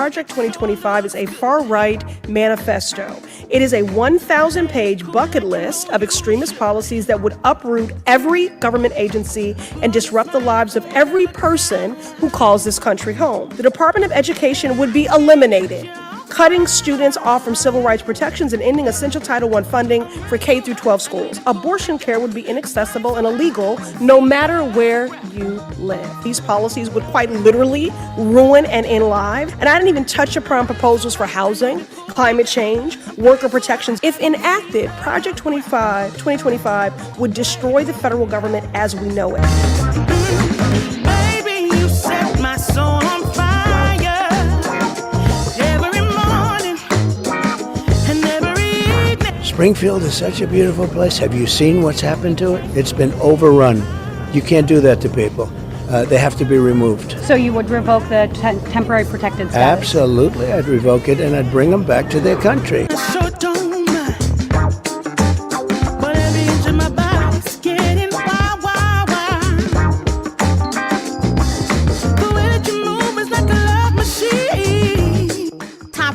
Project 2025 is a far-right manifesto. It is a 1,000-page bucket list of extremist policies that would uproot every government agency and disrupt the lives of every person who calls this country home. The Department of Education would be eliminated, cutting students off from civil rights protections and ending essential Title I funding for K through 12 schools. Abortion care would be inaccessible and illegal no matter where you live. These policies would quite literally ruin and end lives. And I didn't even touch upon proposals for housing, climate change, worker protections. If enacted, Project 2025 would destroy the federal government as we know it. Baby, you set my soul on fire. Springfield is such a beautiful place. Have you seen what's happened to it? It's been overrun. You can't do that to people. They have to be removed. So you would revoke the temporary protected status? Absolutely. I'd revoke it and I'd bring them back to their country.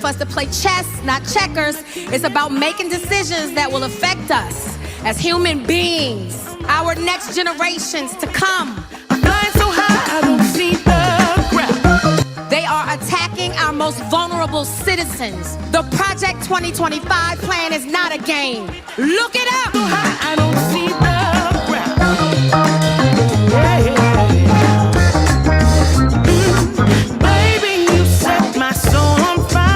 For us to play chess, not checkers. It's about making decisions that will affect us as human beings, our next generations to come. I'm flying so high, I don't see the ground. They are attacking our most vulnerable citizens. The Project 2025 plan is not a game. Look it up. So high, I don't see the ground. Baby, you set my soul on fire.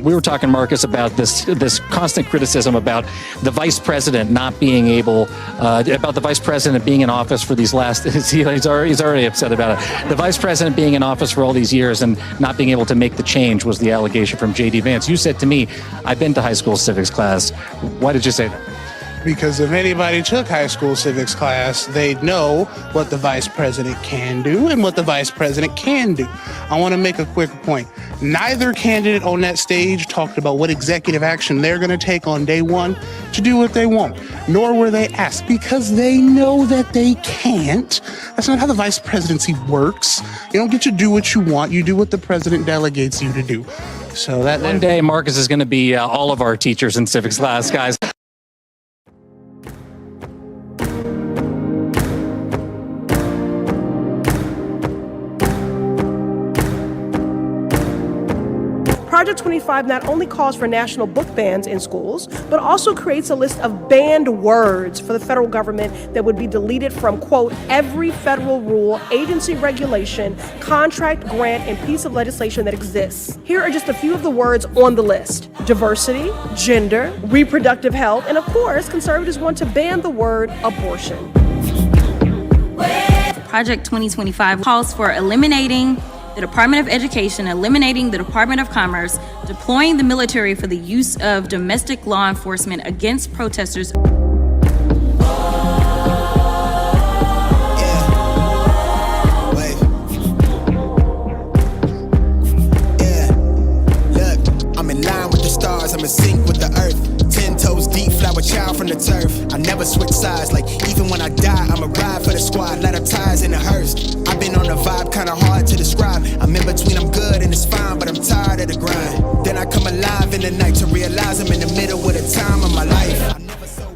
We were talking, Marcus, about this constant criticism about the vice president not being able, about the vice president being in office for these last, he's already upset about it. The vice president being in office for all these years and not being able to make the change was the allegation from J.D. Vance. You said to me, I've been to high school civics class. Why did you say that? Because if anybody took high school civics class, they'd know what the vice president can do and what the vice president can do. I want to make a quick point. Neither candidate on that stage talked about what executive action they're going to take on day one to do what they want, nor were they asked, because they know that they can't. That's not how the vice presidency works. You don't get to do what you want. You do what the president delegates you to do. So that one day, Marcus is going to be all of our teachers in civics class, guys. Project 25 not only calls for national book bans in schools, but also creates a list of banned words for the federal government that would be deleted from, quote, every federal rule, agency regulation, contract, grant, and piece of legislation that exists. Here are just a few of the words on the list: diversity, gender, reproductive health, and of course, conservatives want to ban the word abortion. Project 2025 calls for eliminating the Department of Education, eliminating the Department of Commerce, deploying the military for the use of domestic law enforcement against protesters. I'm in line with the stars, I'm in sync with the earth. 10 toes deep, flower child from the turf. I never switch sides, like even when I die, I'ma ride for the squad, let her ties in the hearse. I've been on a vibe, kinda hard to describe. I'm in between, I'm good and it's fine, but I'm tired of the grind. Then I come alive in the night to realize I'm in the middle of the time of my life.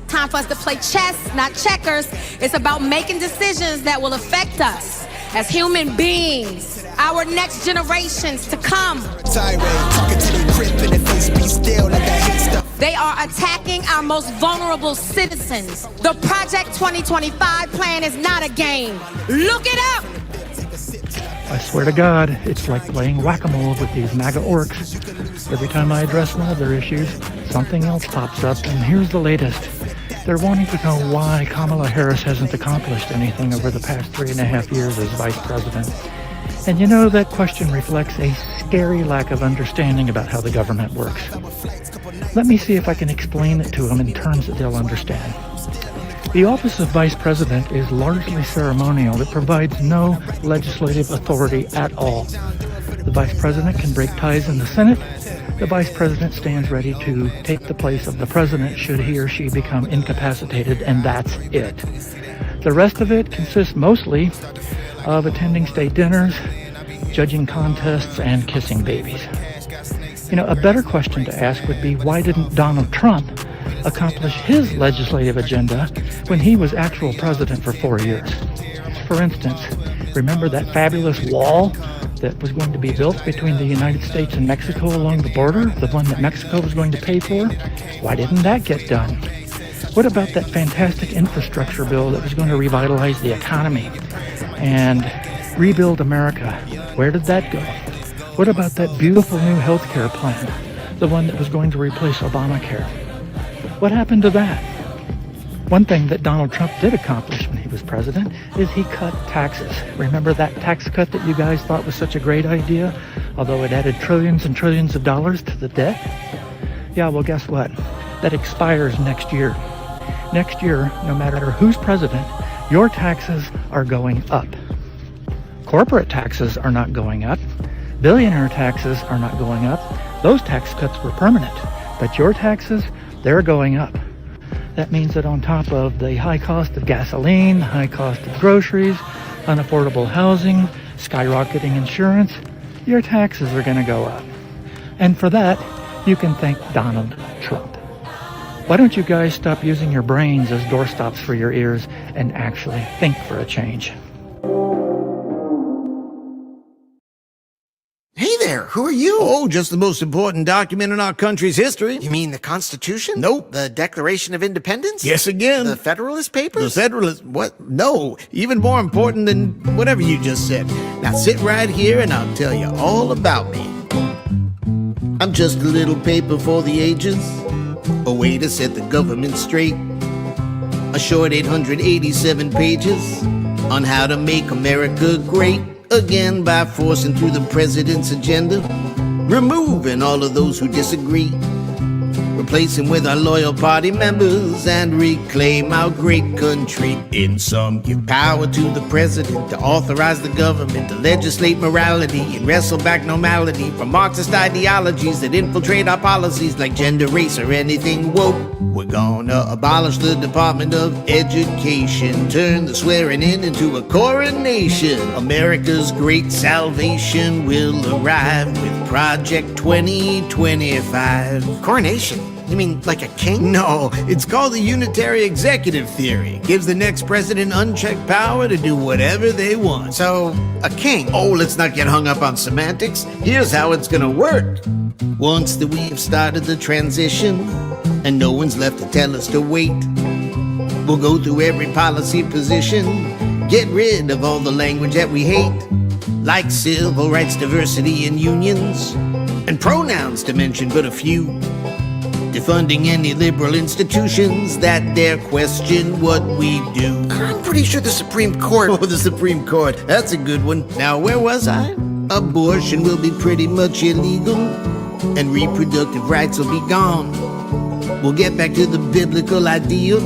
Time for us to play chess, not checkers. It's about making decisions that will affect us as human beings, our next generations to come. They are attacking our most vulnerable citizens. The Project 2025 plan is not a game. Look it up. I swear to God, it's like playing whack-a-mole with these MAGA orcs. Every time I address one of their issues, something else pops up, and here's the latest. They're wanting to know why Kamala Harris hasn't accomplished anything over the past 3.5 years as vice president. And you know, that question reflects a scary lack of understanding about how the government works. Let me see if I can explain it to them in terms that they'll understand. The office of vice president is largely ceremonial. It provides no legislative authority at all. The vice president can break ties in the Senate. The vice president stands ready to take the place of the president should he or she become incapacitated, and that's it. The rest of it consists mostly of attending state dinners, judging contests, and kissing babies. You know, a better question to ask would be, why didn't Donald Trump accomplish his legislative agenda when he was actual president for 4 years? For instance, remember that fabulous wall that was going to be built between the United States and Mexico along the border, the one that Mexico was going to pay for? Why didn't that get done? What about that fantastic infrastructure bill that was going to revitalize the economy and rebuild America? Where did that go? What about that beautiful new health care plan, the one that was going to replace Obamacare? What happened to that? One thing that Donald Trump did accomplish when he was president is he cut taxes. Remember that tax cut that you guys thought was such a great idea, although it added trillions and trillions of dollars to the debt? Yeah, well, guess what? That expires next year. Next year, no matter who's president, your taxes are going up. Corporate taxes are not going up. Billionaire taxes are not going up. Those tax cuts were permanent. But your taxes, they're going up. That means that on top of the high cost of gasoline, the high cost of groceries, unaffordable housing, skyrocketing insurance, your taxes are going to go up. And for that, you can thank Donald Trump. Why don't you guys stop using your brains as doorstops for your ears and actually think for a change? Hey there, who are you? Oh, just the most important document in our country's history. You mean the Constitution? Nope. The Declaration of Independence? Yes, again. The Federalist Papers? The Federalist... What? No. Even more important than whatever you just said. Now sit right here and I'll tell you all about me. I'm just a little paper for the ages. A way to set the government straight. A short 887 pages on how to make America great again by forcing through the president's agenda, removing all of those who disagree, replacing with our loyal party members, and reclaim our great country. In sum, give power to the president to authorize the government to legislate morality and wrestle back normality from Marxist ideologies that infiltrate our policies like gender, race, or anything woke. We're gonna abolish the Department of Education, turn the swearing in into a coronation. America's great salvation will arrive with Project 2025. Coronation? You mean like a king? No, it's called the unitary executive theory. It gives the next president unchecked power to do whatever they want. So, a king? Oh, let's not get hung up on semantics. Here's how it's gonna work. Once that we have started the transition, and no one's left to tell us to wait, we'll go through every policy position, get rid of all the language that we hate, like civil rights, diversity, and unions, and pronouns to mention but a few. Defunding any liberal institutions that dare question what we do. I'm pretty sure the Supreme Court... Oh, the Supreme Court. That's a good one. Now, where was I? Abortion will be pretty much illegal, and reproductive rights will be gone. We'll get back to the biblical ideal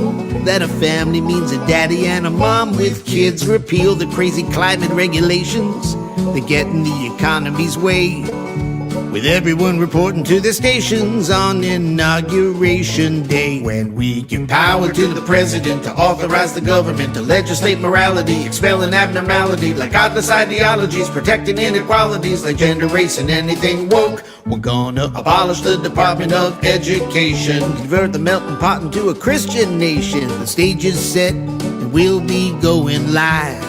that a family means a daddy and a mom with kids. Repeal the crazy climate regulations that get in the economy's way, with everyone reporting to their stations on Inauguration Day. When we give power to the president to authorize the government to legislate morality, expelling abnormality like godless ideologies, protecting inequalities like gender, race, and anything woke. We're gonna abolish the Department of Education, convert the melting pot into a Christian nation. The stage is set and we'll be going live.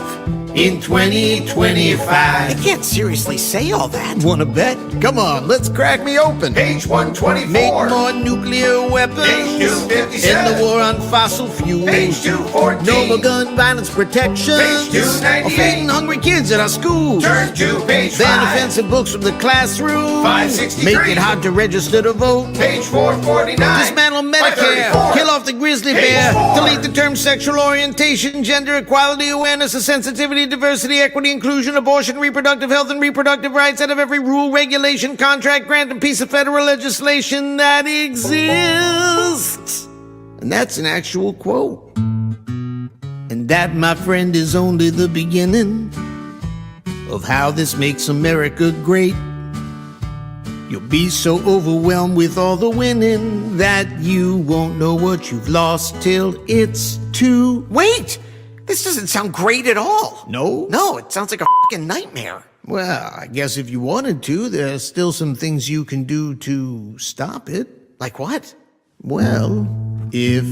in 2025. You can't seriously say all that. Wanna bet? Come on, let's crack me open. Page 124. Make more nuclear weapons. Page 257. End the war on fossil fuels. Page 214. No more gun violence protection. Page 298. Or feeding hungry kids at our schools. Turn to page 5. Ban offensive books from the classroom. 563. Make it hard to register to vote. Page 449. Dismantle Medicare. 534. Kill off the grizzly Page bear. 4. Delete the term sexual orientation, gender equality, awareness of sensitivity, diversity, equity, inclusion, abortion, reproductive health, and reproductive rights out of every rule, regulation, contract, grant, and piece of federal legislation that exists. And that's an actual quote. And that, my friend, is only the beginning of how this makes America great. You'll be so overwhelmed with all the winning that you won't know what you've lost till it's too... Wait! This doesn't sound great at all. No? No, it sounds like a fucking nightmare. Well, I guess if you wanted to, there's still some things you can do to stop it. Like what? Well, if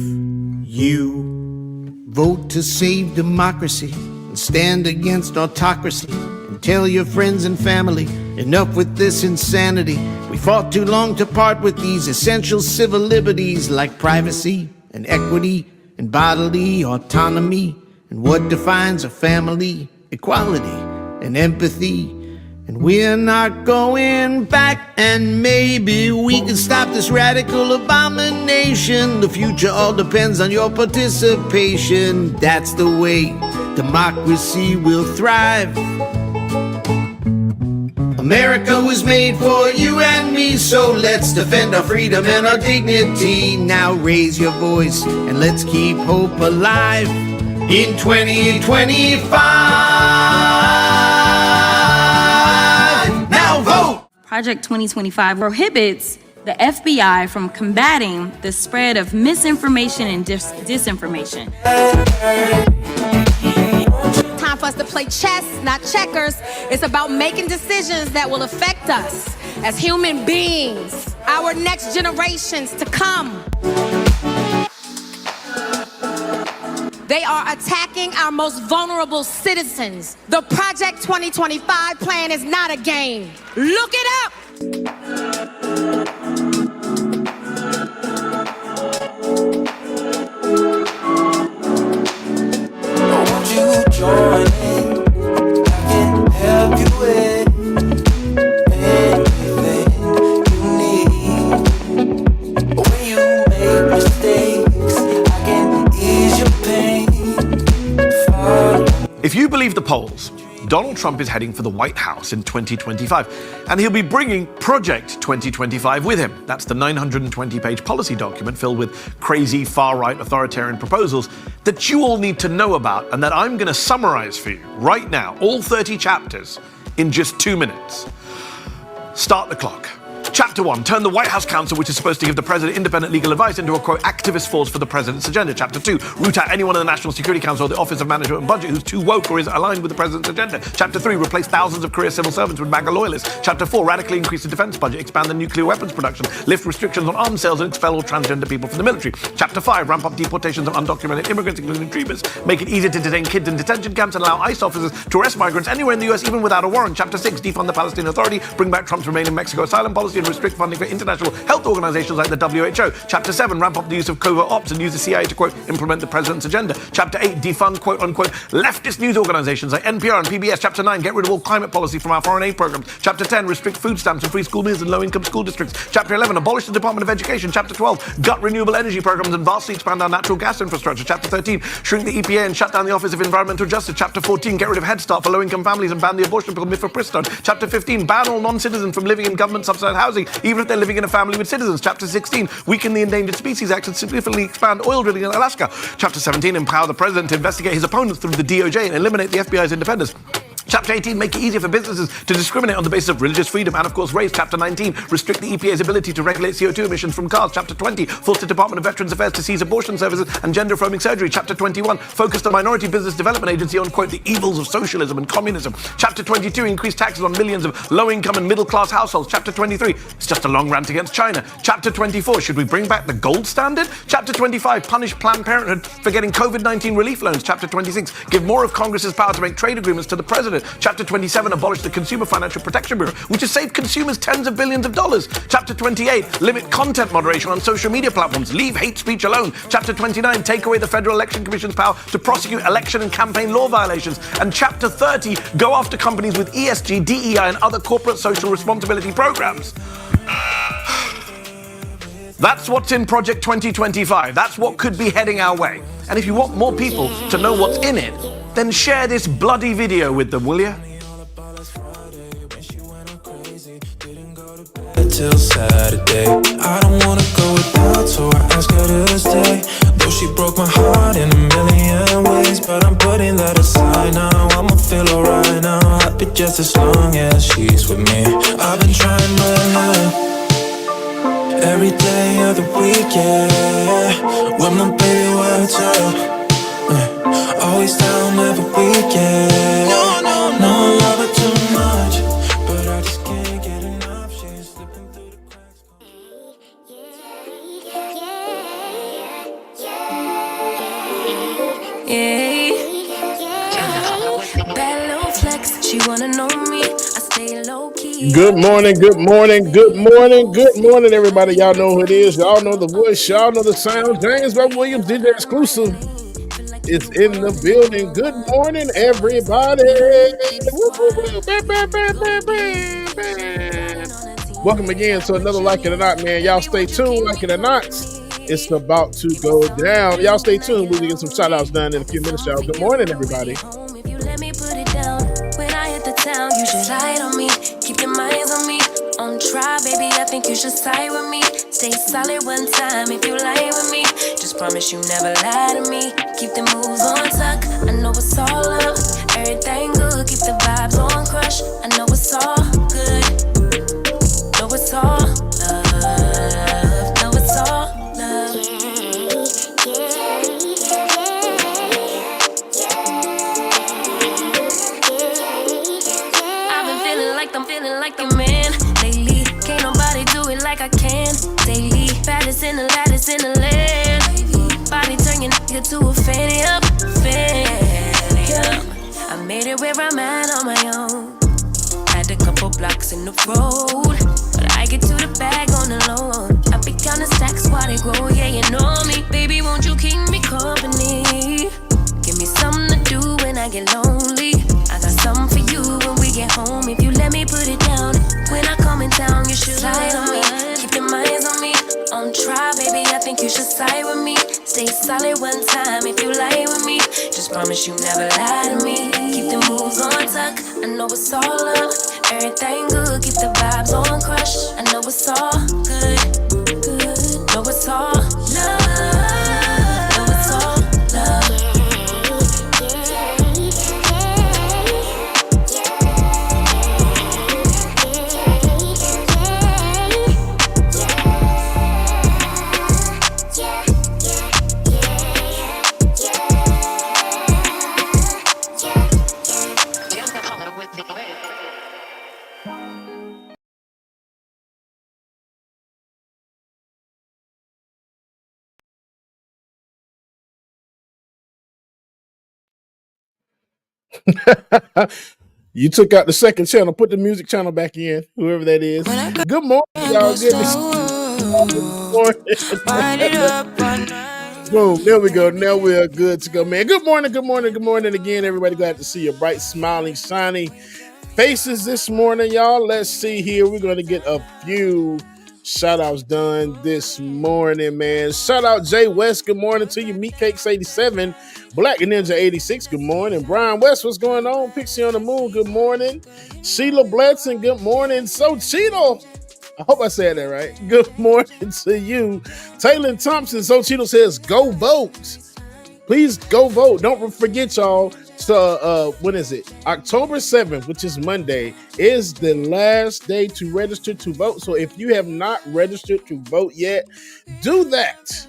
you vote to save democracy and stand against autocracy and tell your friends and family, enough with this insanity. We fought too long to part with these essential civil liberties like privacy and equity and bodily autonomy and what defines a family, equality and empathy. And we're not going back, and maybe we can stop this radical abomination. The future all depends on your participation. That's the way democracy will thrive. America was made for you and me, so let's defend our freedom and our dignity. Now raise your voice and let's keep hope alive in 2025. Now vote! Project 2025 prohibits the FBI from combating the spread of misinformation and disinformation. Time for us to play chess, not checkers. It's about making decisions that will affect us as human beings, our next generations to come. They are attacking our most vulnerable citizens. The Project 2025 plan is not a game. Look it up! Won't you join in? I can help you with anything you need. When you make mistakes, I can ease your pain. If you believe the polls, Donald Trump is heading for the White House in 2025, and he'll be bringing Project 2025 with him. That's the 920-page policy document filled with crazy far-right authoritarian proposals that you all need to know about and that I'm going to summarize for you right now, all 30 chapters, in just 2 minutes. Start the clock. Chapter 1, turn the White House Council, which is supposed to give the president independent legal advice, into a, quote, activist force for the president's agenda. Chapter 2, root out anyone in the National Security Council or the Office of Management and Budget who's too woke or is aligned with the president's agenda. Chapter 3, replace thousands of career civil servants with MAGA loyalists. Chapter 4, radically increase the defense budget, expand the nuclear weapons production, lift restrictions on arms sales, and expel all transgender people from the military. Chapter 5, ramp up deportations of undocumented immigrants, including dreamers, make it easier to detain kids in detention camps, and allow ICE officers to arrest migrants anywhere in the US, even without a warrant. Chapter 6, defund the Palestine Authority, bring back Trump's Remain in Mexico asylum policy, and restrict funding for international health organizations like the WHO. Chapter 7, ramp up the use of covert ops and use the CIA to, quote, implement the president's agenda. Chapter 8, defund, quote, unquote, leftist news organizations like NPR and PBS. Chapter 9, get rid of all climate policy from our foreign aid programs. Chapter 10, restrict food stamps and free school meals in low-income school districts. Chapter 11, abolish the Department of Education. Chapter 12, gut renewable energy programs and vastly expand our natural gas infrastructure. Chapter 13, shrink the EPA and shut down the Office of Environmental Justice. Chapter 14, get rid of Head Start for low-income families and ban the abortion pill mifepristone. Chapter 15, ban all non-citizens from living in government-subsidized housing, even if they're living in a family with citizens. Chapter 16, weaken the Endangered Species Act and significantly expand oil drilling in Alaska. Chapter 17, empower the president to investigate his opponents through the DOJ and eliminate the FBI's independence. Chapter 18, make it easier for businesses to discriminate on the basis of religious freedom and, of course, race. Chapter 19, restrict the EPA's ability to regulate CO2 emissions from cars. Chapter 20, force the Department of Veterans Affairs to seize abortion services and gender-affirming surgery. Chapter 21, focus the Minority Business Development Agency on, quote, the evils of socialism and communism. Chapter 22, increase taxes on millions of low-income and middle-class households. Chapter 23, it's just a long rant against China. Chapter 24, should we bring back the gold standard? Chapter 25, punish Planned Parenthood for getting COVID-19 relief loans. Chapter 26, give more of Congress's power to make trade agreements to the president. Chapter 27, abolish the Consumer Financial Protection Bureau, which has saved consumers tens of billions of dollars. Chapter 28, limit content moderation on social media platforms. Leave hate speech alone. Chapter 29, take away the Federal Election Commission's power to prosecute election and campaign law violations. And Chapter 30, go after companies with ESG, DEI, and other corporate social responsibility programs. That's what's in Project 2025. That's what could be heading our way. And if you want more people to know what's in it, then share this bloody video with them, will you? Till Saturday, I don't wanna go without, so I ask her to stay. Though she broke my heart in a million ways, but I'm putting that aside now. I'ma feel alright now, happy just as long as she's with me. I've been trying my luck every day of the week, yeah. When my baby wakes up, always down every weekend. No, love her too much, but I just can't get enough. She's slipping through the cracks. Bad little flex, she wanna know me. I stay low key. Good morning, everybody. Y'all know who it is. Y'all know the voice. Y'all know the sound. James Bob Williams, DJ Exclusive, is in the building. Good morning, everybody. Welcome again to another Like It or Not, man. Y'all stay tuned. Like it or not, it's about to go down. Y'all stay tuned. We'll get some shout outs done in a few minutes, y'all. Good morning, everybody. If you let me put it down, when I hit the town, you should slide on me. Keep your minds on me. On try, baby, I think you should side with me. Stay solid one time if you lie with me. Just promise you never lie to me. Keep the moves on tuck. I know it's all love. Everything good. Keep the vibes on crush. I know it's all good. Know it's all love. Know it's all love. I've been feeling like I'm man lately. Can't nobody do it like I can daily. Baddest in the lattice in the land. Body turn your nigga to a fan up. I made it where I'm at on my own. Had a couple blocks in the road, but I get to the bag on the low. I be counting stacks while they grow, yeah, you know me. Baby, won't you keep me company? Give me something to do when I get lonely. I got something for you when we get home. If you let me put it down, when I come in town, you should slide on me. Keep your minds on me. On try, baby, I think you should side with me. Stay solid one time if you lie with me. Just promise you never lie to me. Keep the moves on tuck. I know it's all love. Everything good. Keep the vibes on crush. I know it's all good. Know it's all love. Know it's all love. You took out the second channel. Put the music channel back in, whoever that is. Good morning, y'all. Good morning. Boom, there we go. Now we're good to go, man. Good morning again, everybody. Glad to see your bright, smiling, shiny faces this morning, y'all. Let's see here. We're going to get a few shout-outs done this morning, man. Shout out Jay West. Good morning to you. Meatcakes 87. Black and Ninja 86, good morning. Brian West, what's going on? Pixie on the Moon, good morning. Sheila Bledson, good morning. So Cheeto, I hope I said that right. Good morning to you. Taylor Thompson, So Cheeto says, go vote. Please go vote. Don't forget, y'all, So when is it? October 7th, which is Monday, is the last day to register to vote. So if you have not registered to vote yet, do that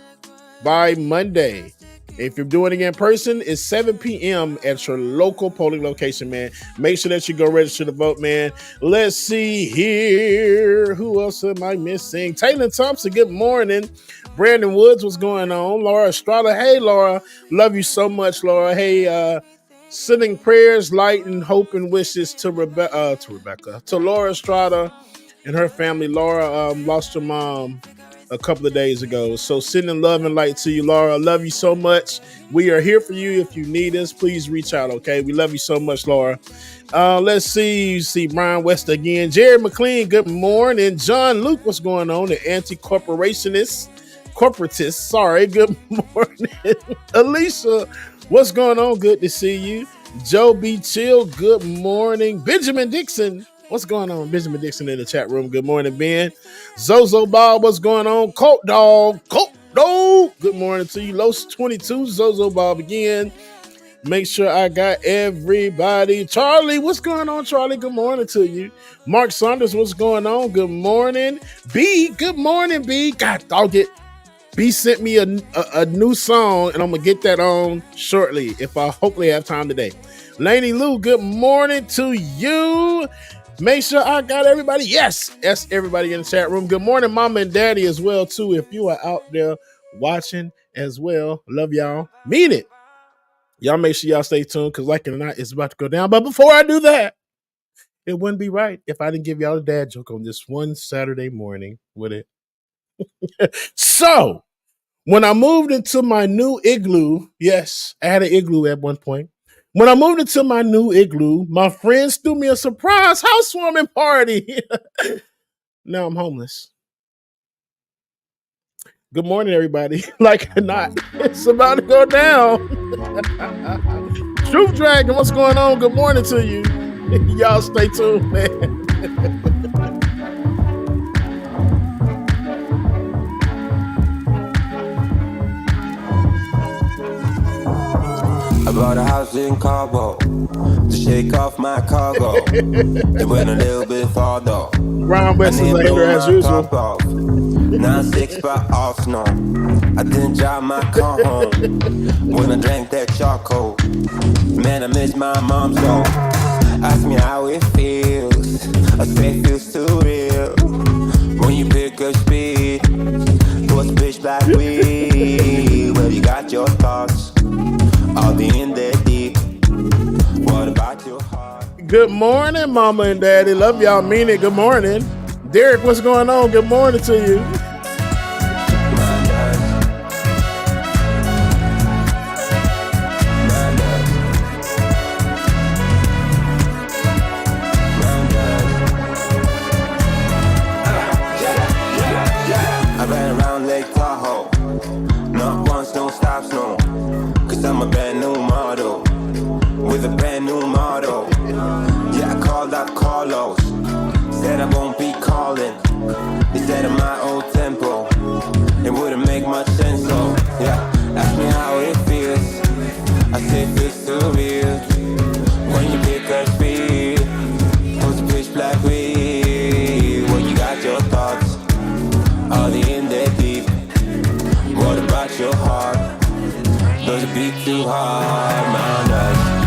by Monday. If you're doing it in person, it's 7 p.m. at your local polling location, man. Make sure that you go register to vote, man. Let's see here. Who else am I missing? Taylor Thompson, good morning. Brandon Woods, what's going on? Laura Estrada, hey, Laura. Love you so much, Laura. Hey, sending prayers, light, and hope and wishes to Laura Estrada and her family. Laura lost her mom a couple of days ago. So sending love and light to you, Laura. I love you so much. We are here for you. If you need us, please reach out, okay? We love you so much, Laura. Let's see. You see Brian West again. Jerry McLean, good morning. John Luke, what's going on? The anti-corporatist, sorry, good morning. Alicia, what's going on? Good to see you. Joe B. Chill, good morning. Benjamin Dixon, what's going on? Benjamin Dixon in the chat room. Good morning, Ben. Zozo Bob, what's going on? Colt Dog, good morning to you. Los 22, Zozo Bob again. Make sure I got everybody. Charlie, what's going on, Charlie? Good morning to you. Mark Saunders, what's going on? Good morning. B, good morning, B. God dog it. B sent me a new song, and I'm going to get that on shortly if I hopefully have time today. Lainey Lou, good morning to you. Make sure I got everybody. Yes, everybody in the chat room. Good morning, Mama and Daddy as well, too. If you are out there watching as well, love y'all. Mean it. Y'all make sure y'all stay tuned because like it or not, it's about to go down. But before I do that, it wouldn't be right if I didn't give y'all a dad joke on this one Saturday morning, would it? So, when I moved into my new igloo, yes, I had an igloo at one point. When I moved into my new igloo, my friends threw me a surprise housewarming party. Now I'm homeless. Good morning, everybody. Like it or not, it's about to go down. Truth Dragon, what's going on? Good morning to you. Y'all stay tuned, man. I bought a house in Cabo to shake off my cargo. It went a little bit far though. Ron West is later as usual. Now 6 by off snow. I didn't drive my car home when I drank that charcoal. Man, I miss my mom so. Ask me how it feels. I say it feels too real. When you pick up speed, what's pitch black weed? Well, you got your thoughts. I'll be in there deep. What about your heart? Good morning, Mama and Daddy. Love y'all. Mean it. Good morning. Derek, what's going on? Good morning to you. I ran around Lake Tahoe. Not once, no stops, no. Cause I'm a brand new model with a brand new model. Yeah, I called up Carlos. Said I won't be calling. He said in my old tempo. It wouldn't make much sense, so yeah. Ask me how it feels. I say it feels too real. When you pick up speed, what's the pitch black weed? When you got your thoughts, are they in there deep? What about your heart? Does it beat too hard? My God.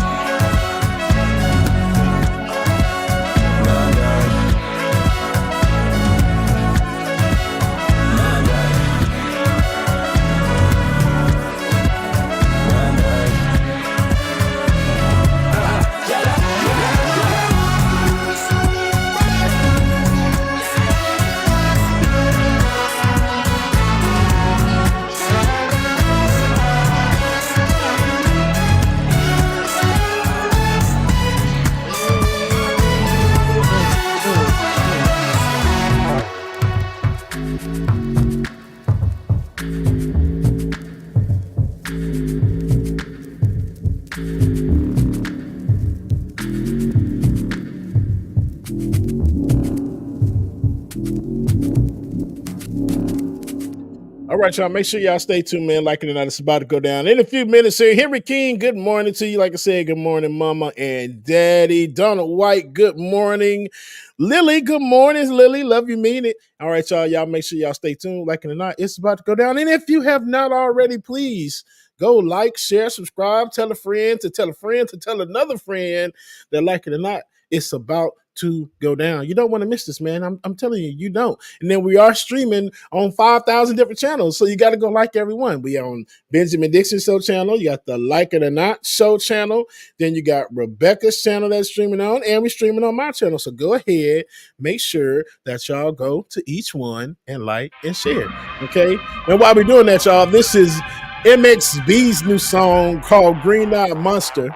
All right, y'all. Make sure y'all stay tuned, man. Like it or not, it's about to go down in a few minutes here. Henry King, good morning to you. Like I said, good morning, Mama and Daddy. Donald White, good morning. Lily, good morning. Lily, love you, mean it. All right, y'all. Y'all make sure y'all stay tuned. Like it or not, it's about to go down. And if you have not already, please go like, share, subscribe, tell a friend to tell a friend to tell another friend that, like it or not, it's about to go down. You don't want to miss this, man. I'm telling you, you don't. And then we are streaming on 5,000 different channels, so you got to go like everyone. We are on Benjamin Dixon Show channel. You got the Like It or Not Show channel. Then you got Rebecca's channel that's streaming on, and we're streaming on my channel. So go ahead, make sure that y'all go to each one and like and share. Okay. And while we're doing that, y'all, this is MXB's new song called Green Eyed Monster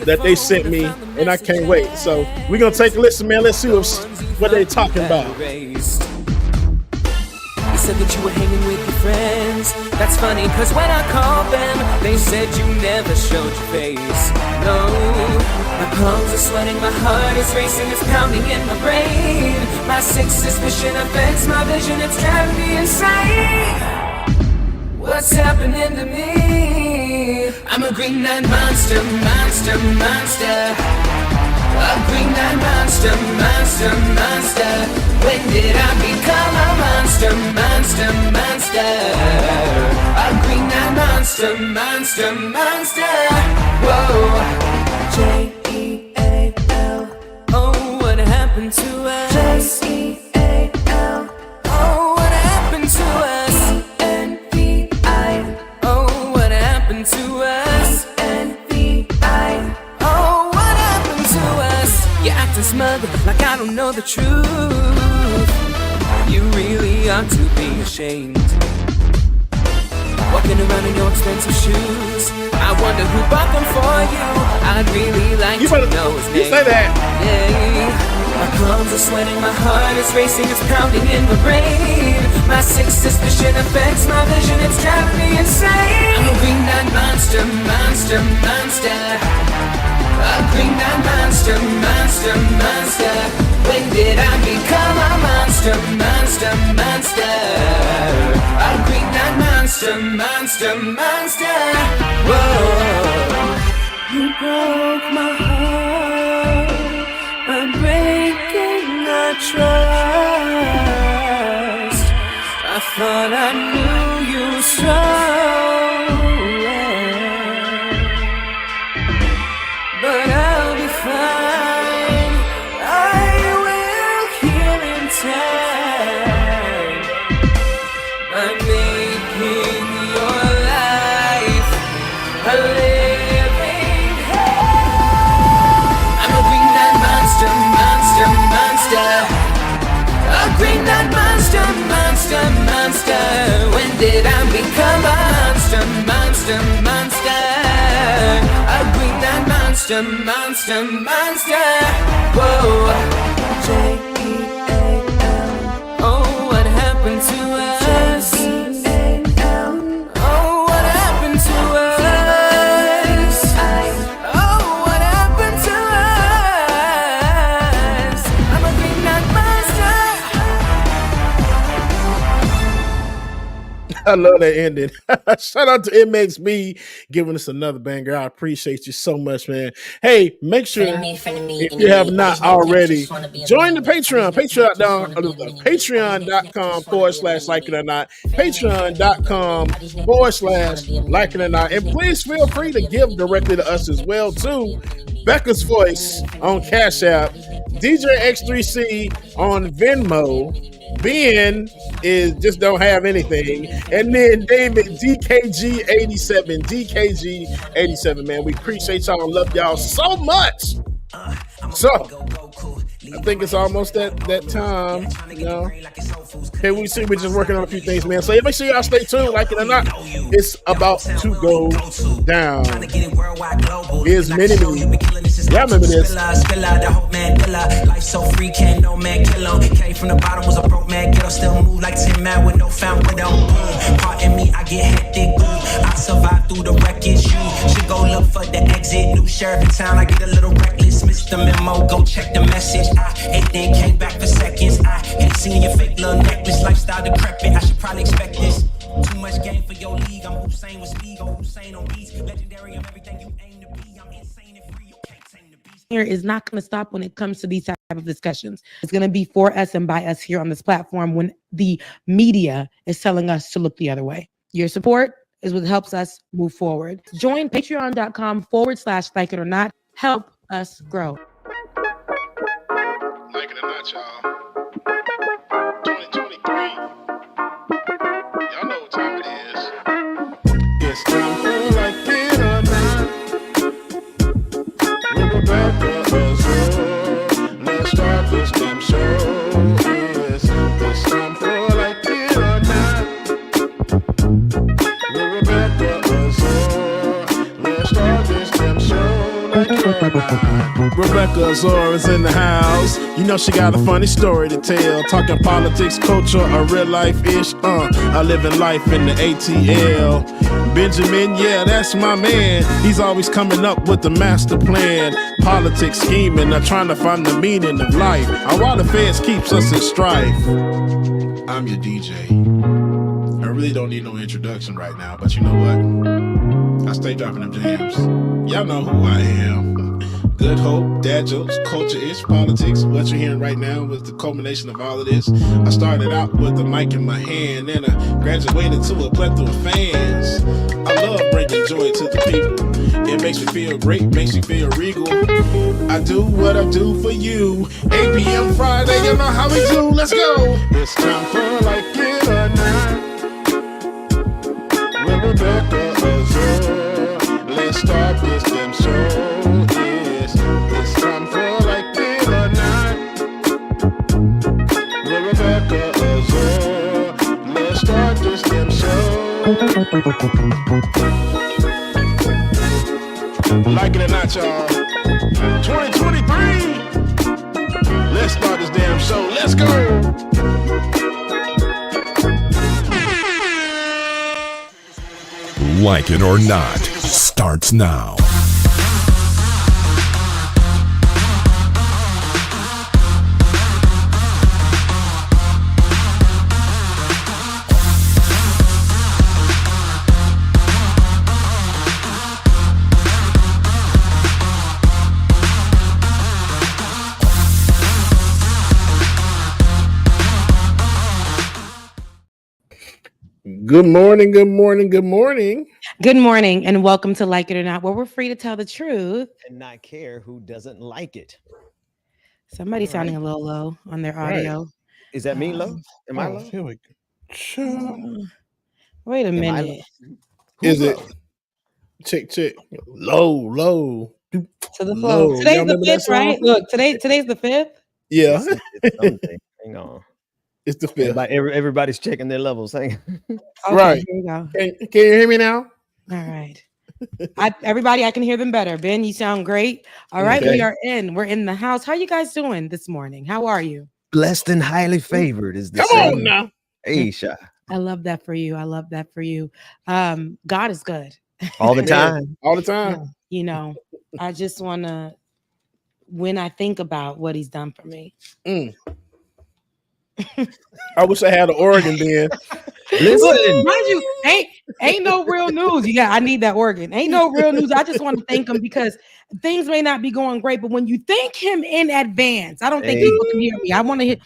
that they sent me, and I can't wait. So we're gonna take a listen, man. Let's see what they're talking about. You said that you were hanging with your friends. That's funny, cause when I called them, they said you never showed your face. No, my palms are sweating, my heart is racing, it's pounding in my brain. My sixth suspicion affects my vision, it's driving me insane. What's happening to me? I'm a green-eyed monster, monster, monster. A green-eyed monster, monster, monster. When did I become a monster, monster, monster? A green-eyed monster, monster, monster. Whoa. J-E-A-L. Oh, what happened to us? J-E-A-L. Oh, what happened to us? To us, N-V-I. Oh, what happened to us? You're acting smug like I don't know the truth. You really ought to be ashamed. Walking around in your expensive shoes. I wonder who bought them for you. I'd really like to know his name. You say that. Yeah. My palms are sweating, my heart is racing, it's pounding in my brain. My sixth suspicion affects my vision, it's driving me insane. I'm a green-eyed monster, monster, monster. A green-eyed monster, monster, monster. When did I become a monster, monster, monster? A green-eyed monster, monster, monster. Whoa. You broke my heart by breaking our trust. I thought I knew you so well, but I'll be fine. I will heal in time by making your life a living hell. I'm a green-eyed monster, monster, monster. A green-eyed monster, monster, monster. When did I become a monster, monster, monster? A green-eyed monster, monster, monster. Whoa. J-E-A-L. Oh, what happened to us? J-E-A-L. Oh, what happened to us? Oh, what happened to us? I'm a green-eyed monster. I love that ending. Shout out to MXB giving us another banger. I appreciate you so much, man. Hey, make sure if you have not already, join the Patreon. Patreon.com/like it or not. Patreon.com/like it or not. And please feel free to give directly to us as well, too. Becca's Voice on Cash App. DJ X3C on Venmo. Ben is just don't have anything. And then David DKG87. DKG87, man. We appreciate y'all and love y'all so much. So I think it's almost that time, you know. Okay, we see we're just working on a few things, man. So make sure y'all stay tuned, like it or not. It's about to go down. Here's Mini Me. Y'all remember this? Life so free, can't no man kill him. Came from the bottom, was a broke man, ghetto, still move like Tim Man with no found widow. Pardon me, I get hectic. I survive through the wreckage. You should go look for the exit. New sheriff in town, I get a little reckless. Missed the memo, go check the message. I ate then came back for seconds. I Ain't seeing your fake little necklace, lifestyle decrepit. I should probably expect this. Too much game for your league. I'm Hussein with speed, go Hussein on beats. Legendary, I'm everything you aim to be. I'm insane and free. You can't tame the beast. Here is not going to stop when it comes to these type of discussions. It's going to be for us and by us here on this platform when the media is telling us to look the other way. Your support is what helps us move forward. Join patreon.com/like it or not. Help us grow. Like it or not, y'all. 2023. Y'all know what time it is. It's time for like it or not. We're back to us. Let's start this damn show. Yes, it's time for like it or not. We're back to us. Let's start this damn show like it or not. Rebecca Azor is in the house. You know she got a funny story to tell. Talking politics, culture, or real life-ish. I live in life in the ATL. Benjamin, yeah, that's my man. He's always coming up with the master plan. Politics scheming, or trying to find the meaning of life. Or why the feds keeps us in strife. I'm your DJ. I really don't need no introduction right now, but you know what? I stay dropping them jams. Y'all know who I am. Good hope, dad jokes, culture-ish, politics. What you're hearing right now was the culmination of all of this. I started out with the mic in my hand, and I graduated to a plethora of fans. I love bringing joy to the people. It makes me feel great, makes me feel regal. I do what I do for you. 8 p.m. Friday, you know how we do. Let's go. It's time for like it or not. We're Rebecca Azor. Let's start this damn show. It's time for like it or not. We're Rebecca Azor. Let's start this damn show. Like it or not, y'all. 2023. Let's start this damn show. Let's go. Like it or not starts now. Good morning, good morning, good morning. Good morning, and welcome to Like It or Not, where we're free to tell the truth and not care who doesn't like it. Somebody's sounding a little low on their audio. Right. Is that me low? Am I low? Here we go. Wait a minute. Is it? Check. Low. To the flow. Today's the 5th, right? Look, today's the 5th. Yeah. Hang on. It's the 5th. Everybody's checking their levels. Okay, right. Here we go. Can you hear me now? All right. Everybody, I can hear them better. Ben, you sound great. All right, Okay. We're in the house. How you guys doing this morning? How are you? Blessed and highly favored is the Come saying. on now. Aisha. I love that for you. God is good. All the time. All the time. You know, I just want to, when I think about what he's done for me. I wish I had an organ then. Listen. Mind you, ain't no real news. Yeah, I need that organ. Ain't no real news. I just want to thank him because things may not be going great, but when you thank him in advance, I don't think people can hear me. I want to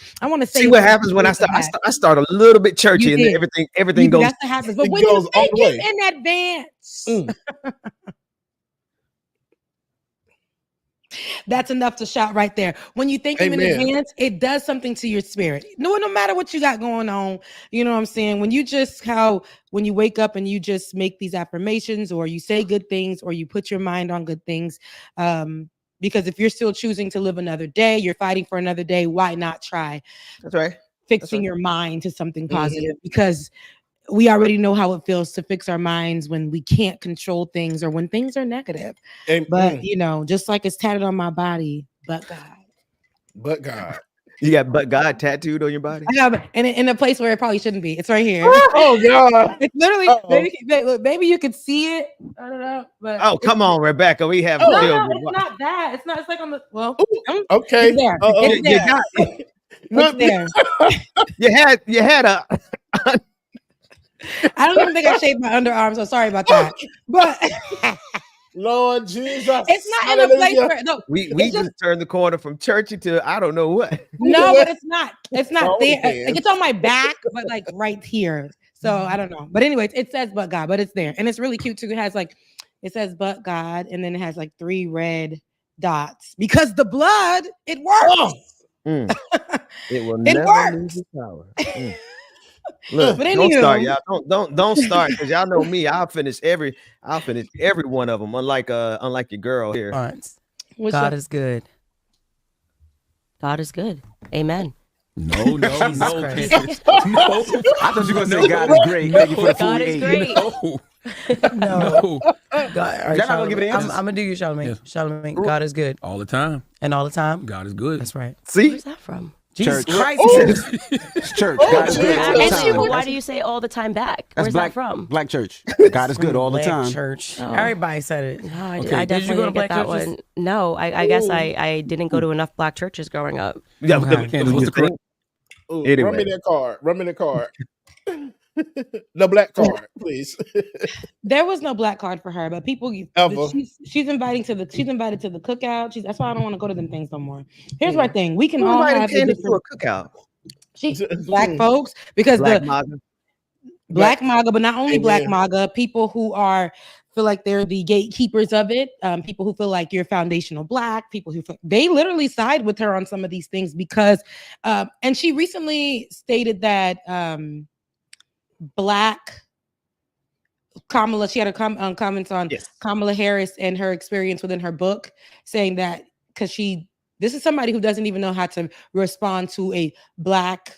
say See what happens when I start a little bit churchy and then everything goes. That's what happens. But when you thank him in advance, that's enough to shout right there. When you thank him in advance, it does something to your spirit. No matter what you got going on, you know what I'm saying? When you wake up and you just make these affirmations, or you say good things, or you put your mind on good things, because if you're still choosing to live another day, you're fighting for another day, why not try? That's right. Fixing your mind to something positive, because we already know how it feels to fix our minds when we can't control things or when things are negative. But, just like it's tatted on my body, but God. You got "but God" tattooed on your body? I have, and in a place where it probably shouldn't be. It's right here. Oh, God. It's literally, maybe you could see it. I don't know. But come on, Rebecca. We have it's not that. It's like on the, okay. It's there. It's there. You had a. I don't even think I shaved my underarms, so sorry about that. But Lord Jesus, it's not in a place where no. We just turned the corner from churchy to I don't know what. No, but it's not. It's not Oh, there. man. Like, it's on my back, but like right here. So I don't know. But anyways, it says "but God," but it's there, and it's really cute too. It has like, it says "but God," and then it has like 3 red dots because the blood it works. It will It never works. lose its power. Look, But don't start, anywho. y'all. Don't start because y'all know me. I'll finish every one of them. Unlike your girl here. God is good. God is good. Amen. No. Jesus No. Christ. No. I thought you were going to say God is great. Thank you for the God is 48. great. No. God, all right, Y'all not gonna give it answers? I'm gonna do you, Charlamagne. Yes. Charlamagne, God is good. All the time. And all the time? God is good. That's right. See? Where's that from? Jesus Jesus Christ. Christ. It's church. God is good all the And time. but why do you say all the time back? That's Where's black, that from? Black church. God is good all the Black time. church. Oh. Everybody said it. No, I, Okay. I Did you definitely go to didn't get black that churches? one. No, I guess I didn't go to enough black churches growing up. Yeah, Candace, what's the correct? Ooh, Anyway. Run me that card. Run me the card. The black card, please. There was no black card for her, but people Ever. she's invited to the cookout. That's why I don't want to go to them things no more. Here's my thing: we can Who all invited have the Candace to different a cookout? black folks because Black the MAGA. Black MAGA, but not only Black Amen. MAGA, people who feel like they're the gatekeepers of it, people who feel like you're foundational Black, people who they literally side with her on some of these things because, and she recently stated that Black Kamala, she had a comments on Kamala Harris and her experience within her book, saying that because this is somebody who doesn't even know how to respond to a Black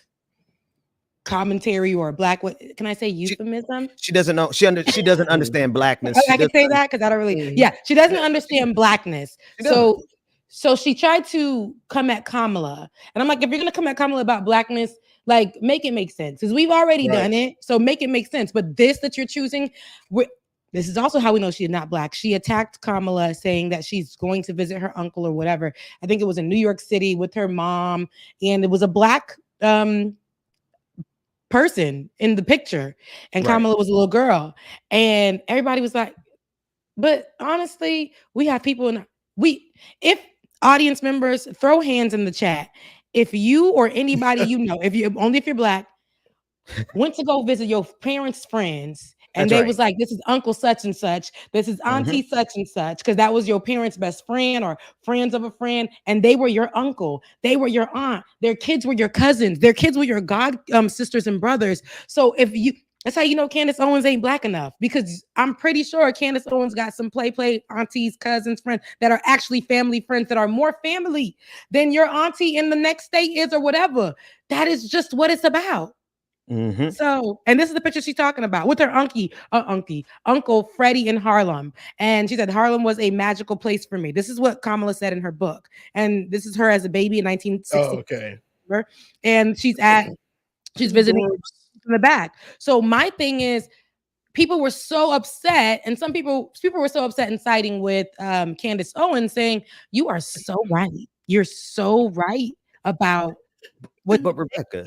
commentary or Black, what can I say, euphemism? She doesn't know. She doesn't understand blackness. I can say that because I don't really. Yeah, she doesn't understand Blackness. So she tried to come at Kamala, and I'm like, if you're gonna come at Kamala about Blackness, like make it make sense because we've already done it. So make it make sense. But this that you're choosing, this is also how we know she's not Black. She attacked Kamala, saying that she's going to visit her uncle or whatever. I think it was in New York City with her mom, and it was a Black person in the picture, and Kamala was a little girl, and everybody was like, but honestly, we have people if audience members throw hands in the chat, if you or anybody if you're Black went to go visit your parents' friends and That's they right. was like, this is uncle such and such, this is auntie such and such, because that was your parents' best friend or friends of a friend, and they were your uncle, they were your aunt, their kids were your cousins, their kids were your god sisters and brothers. So that's how you know Candace Owens ain't Black enough, because I'm pretty sure Candace Owens got some play aunties, cousins, friends that are actually family friends that are more family than your auntie in the next state is or whatever. That is just what it's about. So, and this is the picture she's talking about with her uncle Freddie in Harlem. And she said, Harlem was a magical place for me. This is what Kamala said in her book. And this is her as a baby in 1960. Oh, okay. And she's visiting in the back. So my thing is, people were so upset, and some people were so upset and siding with Candace Owens, saying, you are so right. You're so right about what. But Rebecca,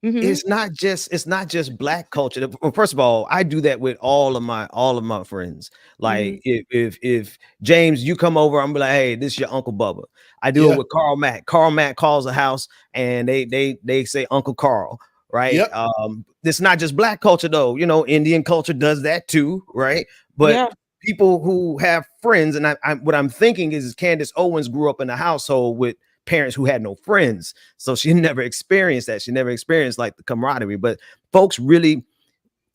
it's not just Black culture. Well, first of all, I do that with all of my friends. Like if James, you come over, I'm be like, hey, this is your Uncle Bubba. I do it with Carl Mack. Carl Mack calls the house and they say Uncle Carl, right? Yep. It's not just Black culture though. You know, Indian culture does that too, right? But people who have friends, and what I'm thinking is Candace Owens grew up in a household with parents who had no friends, so she never experienced that. She never experienced like the camaraderie. But folks really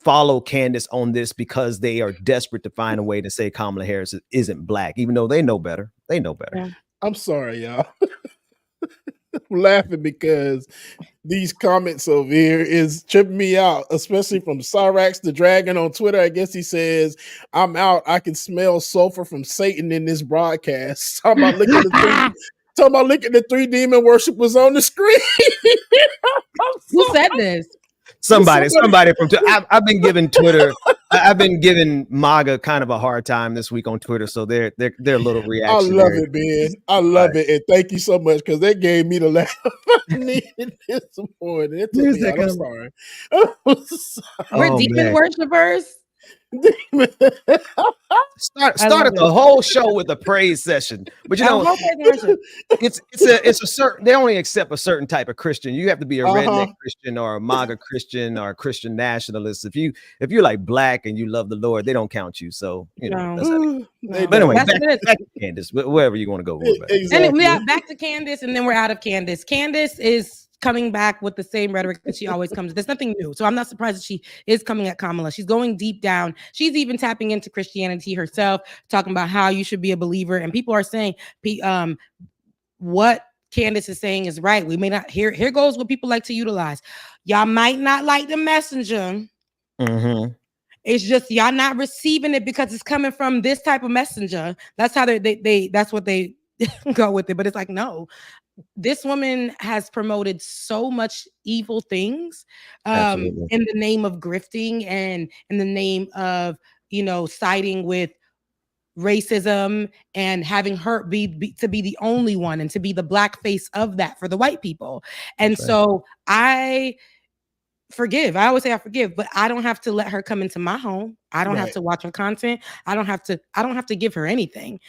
follow Candace on this because they are desperate to find a way to say Kamala Harris isn't Black, even though they know better. They know better. Yeah. I'm sorry, y'all. I'm laughing because these comments over here is tripping me out, especially from Cyrax the Dragon on Twitter. I guess he says, I'm out. I can smell sulfur from Satan in this broadcast. Talking about licking the three demon worshipers on the screen. Who said this? somebody from I've been giving Twitter. I've been giving MAGA kind of a hard time this week on Twitter, so they're a little reactionary. I love it, man. I love it, and thank you so much because they gave me the laugh I needed this morning. It took me out. I'm sorry. We're demon worshipers. Started the whole show with a praise session, but you know, it's a certain. They only accept a certain type of Christian. You have to be a redneck Christian or a MAGA Christian or a Christian nationalist. If you're like black and you love the Lord, they don't count you. So you know. But anyway, back to Candace, wherever you want to go. Exactly. And yeah, back to Candace, and then we're out of Candace. Candace is coming back with the same rhetoric that she always comes. There's nothing new. So I'm not surprised that she is coming at Kamala. She's going deep down. She's even tapping into Christianity herself, talking about how you should be a believer. And people are saying, what Candace is saying is right. We may not, here goes what people like to utilize. Y'all might not like the messenger. Mm-hmm. It's just y'all not receiving it because it's coming from this type of messenger. That's how they that's what they go with it. But it's like, no. This woman has promoted so much evil things in the name of grifting and in the name of, siding with racism and having her be to be the only one and to be the black face of that for the white people. And so I forgive. I always say I forgive, but I don't have to let her come into my home. I don't have to watch her content. I don't have to give her anything.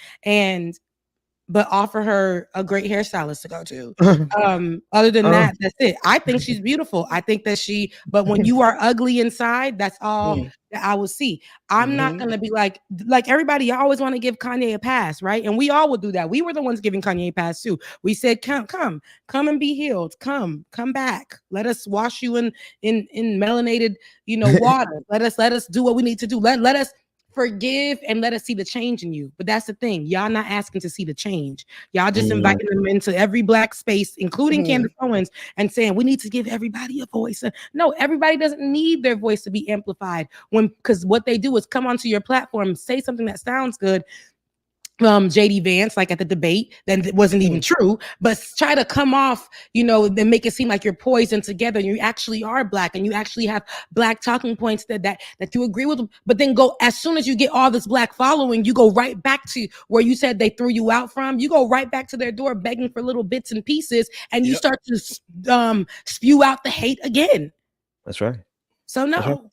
But offer her a great hairstylist to go to. Other than that, that's it. I think she's beautiful. I think that but when you are ugly inside, that's all that I will see. I'm not going to be like everybody, you always want to give Kanye a pass, right? And we all would do that. We were the ones giving Kanye a pass too. We said, come and be healed. Come back. Let us wash you in melanated, water. Let us do what we need to do. Let us forgive and let us see the change in you. But that's the thing. Y'all not asking to see the change. Y'all just inviting them into every black space, including Candace Owens, and saying we need to give everybody a voice. No, everybody doesn't need their voice to be amplified because what they do is come onto your platform, say something that sounds good. JD Vance, like at the debate, then it wasn't even true, but try to come off, then make it seem like you're poised and together and you actually are black and you actually have black talking points that you agree with, but then go, as soon as you get all this black following, you go right back to where you said they threw you out from. You go right back to their door begging for little bits and pieces and you start to spew out the hate again. That's right. So no.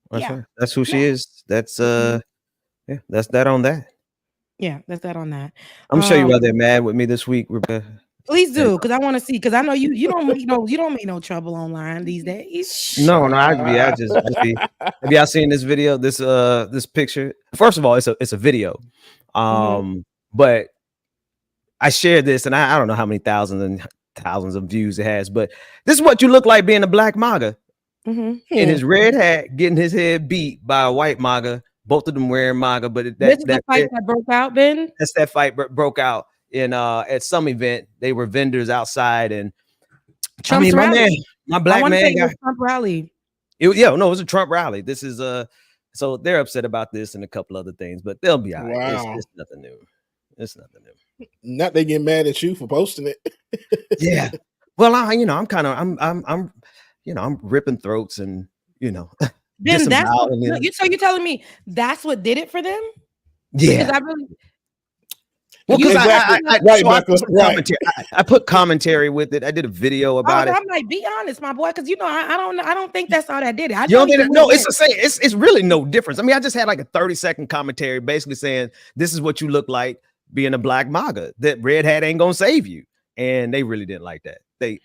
That's right. That's who she is. That's that's that on that. Yeah, that's that on that. I'm sure you why they're mad with me this week, Rebecca. Please do, because I want to see. Because I know you don't make no trouble online these days. No, I just be. Have y'all seen this video? This picture. First of all, it's a video. But I shared this, and I don't know how many thousands and thousands of views it has. But this is what you look like being a black MAGA in his red hat, getting his head beat by a white MAGA. Both of them wearing MAGA, but this is the fight that broke out, Ben. That's that fight broke out in at some event. They were vendors outside, and Trump's rally. My black man got Trump rally. It was a Trump rally. This is so they're upset about this and a couple other things, but they'll be all right. Wow. It's nothing new. It's nothing new. Not they get mad at you for posting it. Yeah. Well, I'm ripping throats and Ben, so you're telling me that's what did it for them? Yeah. I put commentary with it. I did a video about it. I'm like, be honest, my boy, because I don't think that's all that did it. No, it's really no difference. I mean, I just had like a 30-second commentary basically saying this is what you look like being a black MAGA. That red hat ain't gonna save you. And they really didn't like that. They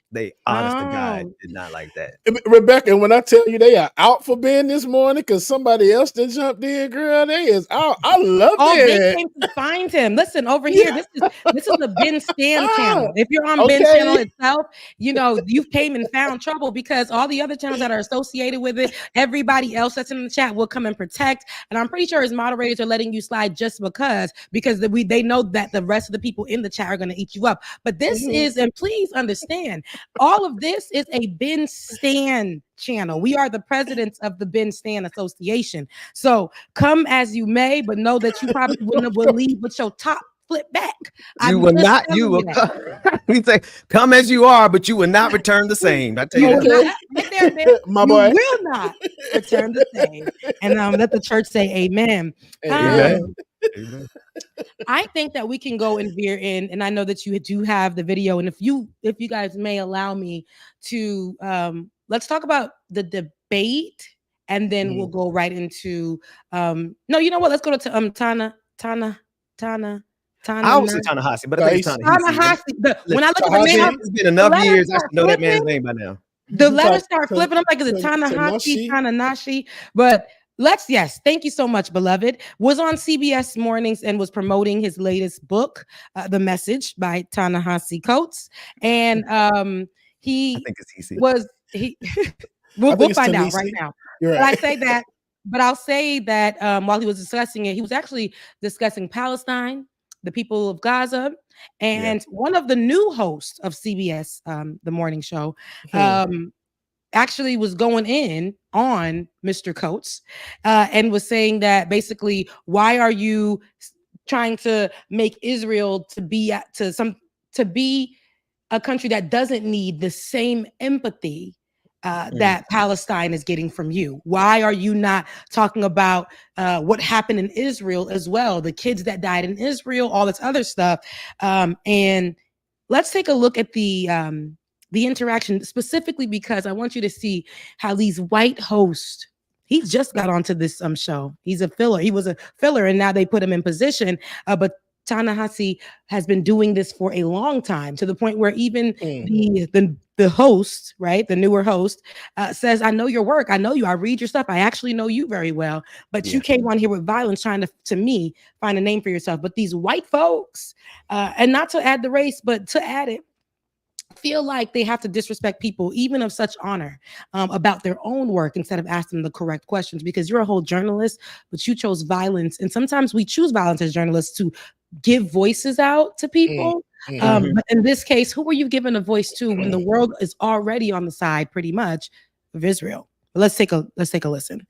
honest to God did not like that. Rebecca, when I tell you they are out for Ben this morning because somebody else that jumped in, girl, they is out. I love that. They came to find him. Listen, over here, this is the Ben Stan channel. If you're on Ben channel itself, you came and found trouble because all the other channels that are associated with it, everybody else that's in the chat will come and protect. And I'm pretty sure his moderators are letting you slide just because they know that the rest of the people in the chat are going to eat you up. But this is, and please understand, all of this is a Ben Stan channel. We are the presidents of the Ben Stan Association. So come as you may, but know that you probably wouldn't will leave with your top flip back. You will not. You will. He'd say, "Come as you are, but you will not return the same." I tell you that. My boy. You will not return the same. And let the church say amen. Amen. I think that we can go and veer in, and I know that you do have the video. And if you guys may allow me to, let's talk about the debate, and then we'll go right into. No, you know what? Let's go to Ta-Nehisi, I always say Ta-Nehisi, but I think it's Ta-Nehisi. When I look at the name, it's been enough years. I should know that man's name by now. The letters start flipping. I'm like, is it Ta-Nehisi, Ta-Nehisi? But thank you so much, beloved. Was on CBS Mornings and was promoting his latest book, The Message by Ta-Nehisi Coates. And I think it's easy. We'll find out right now. Right. But I'll say that while he was discussing it, he was actually discussing Palestine, the people of Gaza, and one of the new hosts of CBS, the morning show, actually was going in on Mr. Coates and was saying that basically, why are you trying to make Israel to be a country that doesn't need the same empathy that Palestine is getting from you? Why are you not talking about what happened in Israel as well? The kids that died in Israel, all this other stuff. And let's take a look at the interaction specifically, because I want you to see how these white hosts, he just got onto this show. He's a filler. He was a filler, and now they put him in position. But Ta-Nehisi has been doing this for a long time, to the point where even the host, right, the newer host, says, "I know your work. I know you. I read your stuff. I actually know you very well. But you came on here with violence, trying to me find a name for yourself." But these white folks, and not to add the race, but to add it, feel like they have to disrespect people, even of such honor, about their own work, instead of asking them the correct questions. Because you're a whole journalist, but you chose violence, and sometimes we choose violence as journalists to give voices out to people. But in this case, who were you giving a voice to when the world is already on the side, pretty much, of Israel? Let's take a listen.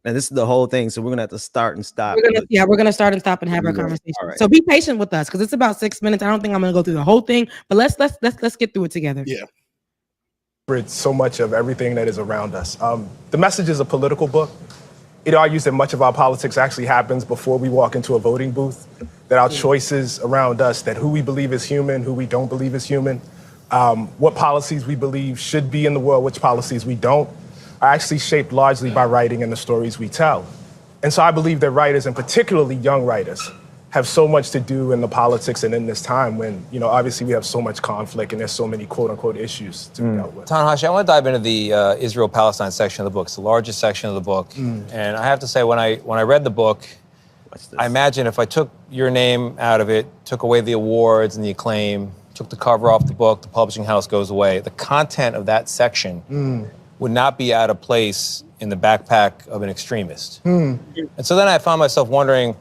And this is the whole thing, so we're gonna have to start and stop. We're gonna start and stop and have our conversation. Right. So be patient with us, because it's about 6 minutes. I don't think I'm gonna go through the whole thing, but let's get through it together. Yeah. It's so much of everything that is around us. The Message is a political book. It argues that much of our politics actually happens before we walk into a voting booth, that our choices around us, that who we believe is human, who we don't believe is human, what policies we believe should be in the world, which policies we don't, are actually shaped largely by writing and the stories we tell. And so I believe that writers, and particularly young writers, have so much to do in the politics and in this time when, obviously we have so much conflict and there's so many quote unquote issues to be dealt with. Ta-Nehisi, I want to dive into the Israel-Palestine section of the book. It's the largest section of the book. And I have to say, when I read the book, I imagine if I took your name out of it, took away the awards and the acclaim, took the cover off the book, the publishing house goes away, the content of that section would not be out of place in the backpack of an extremist. And so then I found myself wondering,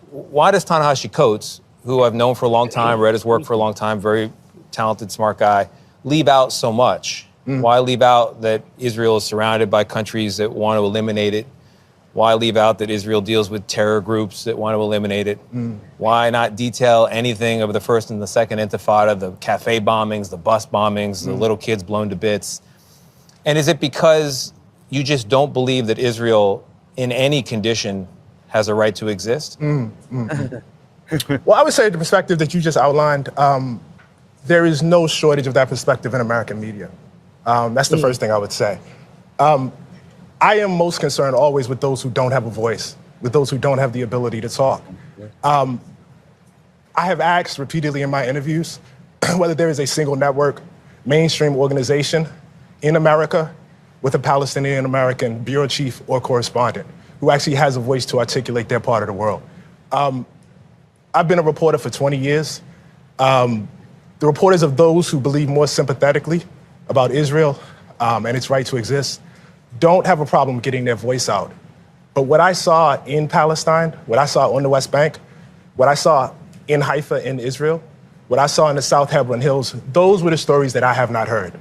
why does Ta-Nehisi Coates, who I've known for a long time, read his work for a long time, very talented, smart guy, leave out so much? Why leave out that Israel is surrounded by countries that want to eliminate it? Why leave out that Israel deals with terror groups that want to eliminate it? Why not detail anything of the first and the second intifada, the cafe bombings, the bus bombings, the little kids blown to bits? And is it because you just don't believe that Israel, in any condition, has a right to exist? Well, I would say the perspective that you just outlined, there is no shortage of that perspective in American media. That's the first thing I would say. I am most concerned always with those who don't have a voice, with those who don't have the ability to talk. I have asked repeatedly in my interviews whether there is a single network, mainstream organization in America with a Palestinian American bureau chief or correspondent who actually has a voice to articulate their part of the world. I've been a reporter for 20 years. The reporters of those who believe more sympathetically about Israel and its right to exist don't have a problem getting their voice out. But what I saw in Palestine, what I saw on the West Bank, what I saw in Haifa in Israel, what I saw in the South Hebron Hills, those were the stories that I have not heard.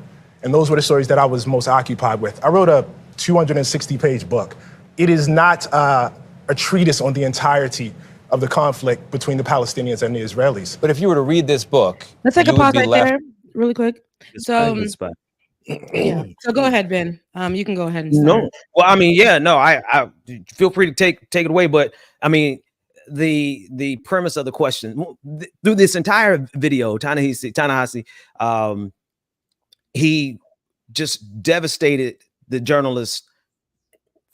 And those were the stories that I was most occupied with. I wrote a 260-page book. It is not a treatise on the entirety of the conflict between the Palestinians and the Israelis. But if you were to read this book, Let's take a you would pause be right left- there, really quick. So, yeah. So go ahead, Ben. You can go ahead and start. No, well, I mean, yeah, no, I feel free to take it away, but I mean, the premise of the question through this entire video, Ta-Nehisi, he just devastated the journalist's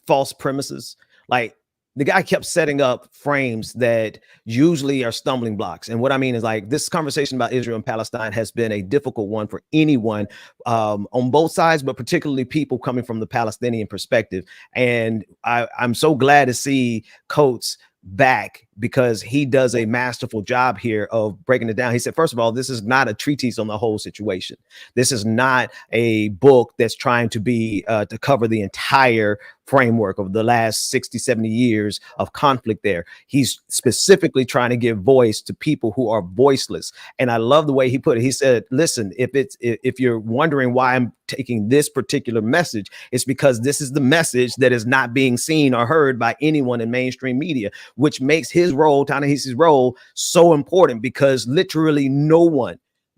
false premises. Like, the guy kept setting up frames that usually are stumbling blocks. And what I mean is, like, this conversation about Israel and Palestine has been a difficult one for anyone on both sides, but particularly people coming from the Palestinian perspective. And I'm so glad to see Coates back, because he does a masterful job here of breaking it down. He said, first of all, this is not a treatise on the whole situation. This is not a book that's trying to be to cover the entire framework of the last 60, 70 years of conflict there. He's specifically trying to give voice to people who are voiceless. And I love the way he put it. He said, listen, if you're wondering why I'm taking this particular message, it's because this is the message that is not being seen or heard by anyone in mainstream media, which makes his role, Ta-Nehisi's role, so important, because literally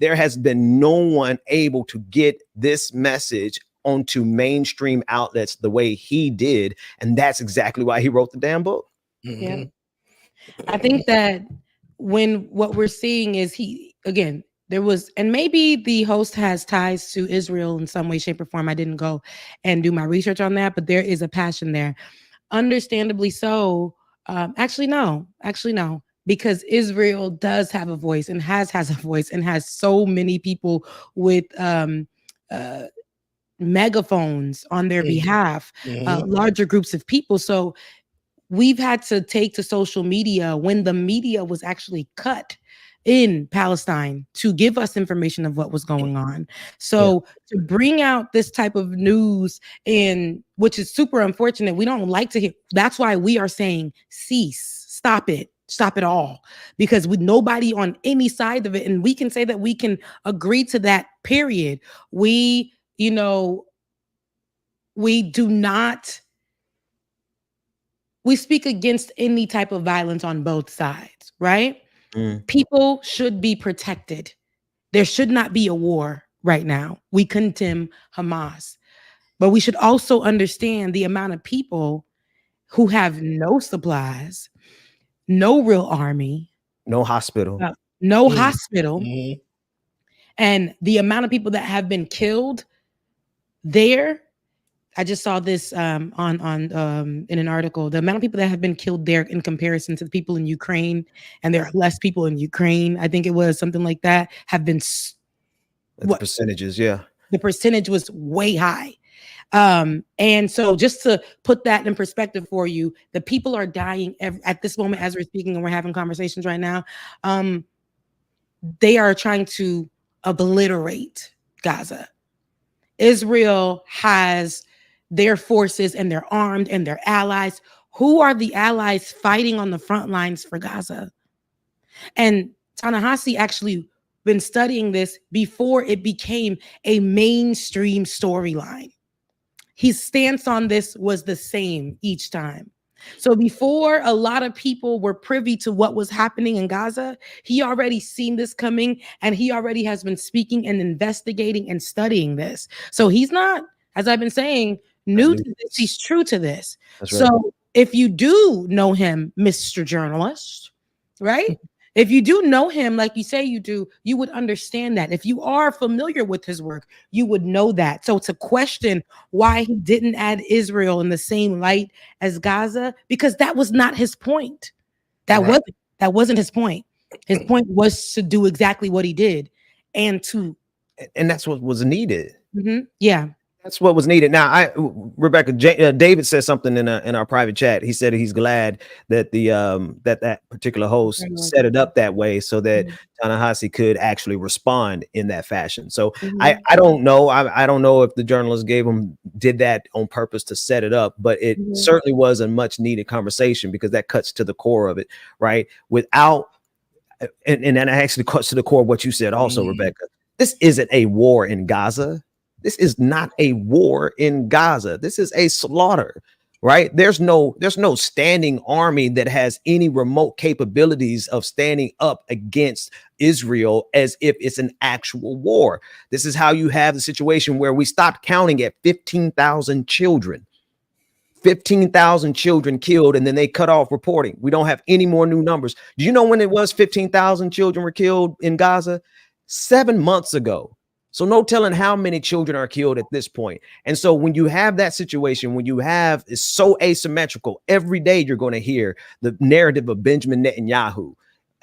there has been no one able to get this message onto mainstream outlets the way he did. And that's exactly why he wrote the damn book. Yeah. I think that what we're seeing is there was, and maybe the host has ties to Israel in some way, shape, or form. I didn't go and do my research on that, but there is a passion there. Understandably so. Actually, no, because Israel does have a voice and has a voice and has so many people with megaphones on their behalf, larger groups of people. So we've had to take to social media when the media was actually cut in Palestine to give us information of what was going on. So to bring out this type of news, and which is super unfortunate, we don't like to hear. That's why we are saying cease, stop it all, because with nobody on any side of it, and we can say that we can agree to that, period. We speak against any type of violence on both sides, right? People should be protected. There should not be a war right now. We condemn Hamas, but we should also understand the amount of people who have no supplies, no real army, no hospital, and the amount of people that have been killed there. I just saw this on in an article. The amount of people that have been killed there in comparison to the people in Ukraine, and there are less people in Ukraine, I think it was something like that, have been the percentages. Yeah, the percentage was way high. And so just to put that in perspective for you, the people are dying at this moment as we're speaking and we're having conversations right now. They are trying to obliterate Gaza. Israel has their forces and they're armed and they're allies. Who are the allies fighting on the front lines for Gaza? And Ta-Nehisi actually been studying this before it became a mainstream storyline. His stance on this was the same each time. So before a lot of people were privy to what was happening in Gaza, he already seen this coming and he already has been speaking and investigating and studying this. So he's not, as I've been saying, new to this. He's true to this. That's right. So if you do know him, Mr. Journalist, right? If you do know him like you say you do, you would understand that. If you are familiar with his work, you would know that. So to question why he didn't add Israel in the same light as Gaza, because that was not his point. That wasn't his point. His point was to do exactly what he did, and that's what was needed. Yeah. That's what was needed. Now, Rebecca, David said something in our private chat. He said he's glad that that particular host set it up that way so that Ta-Nehisi could actually respond in that fashion. So I don't know. I don't know if the journalist did that on purpose to set it up, but it certainly was a much needed conversation because that cuts to the core of it, right? And that actually cuts to the core of what you said also, Rebecca. This isn't a war in Gaza. This is not a war in Gaza. This is a slaughter. right? There's no standing army that has any remote capabilities of standing up against Israel as if it's an actual war. This is how you have the situation where we stopped counting at 15,000 children. 15,000 children killed, and then they cut off reporting. We don't have any more new numbers. Do you know when it was 15,000 children were killed in Gaza? 7 months ago. So no telling how many children are killed at this point. And so when you have that situation, when you have, it's so asymmetrical, every day you're going to hear the narrative of Benjamin Netanyahu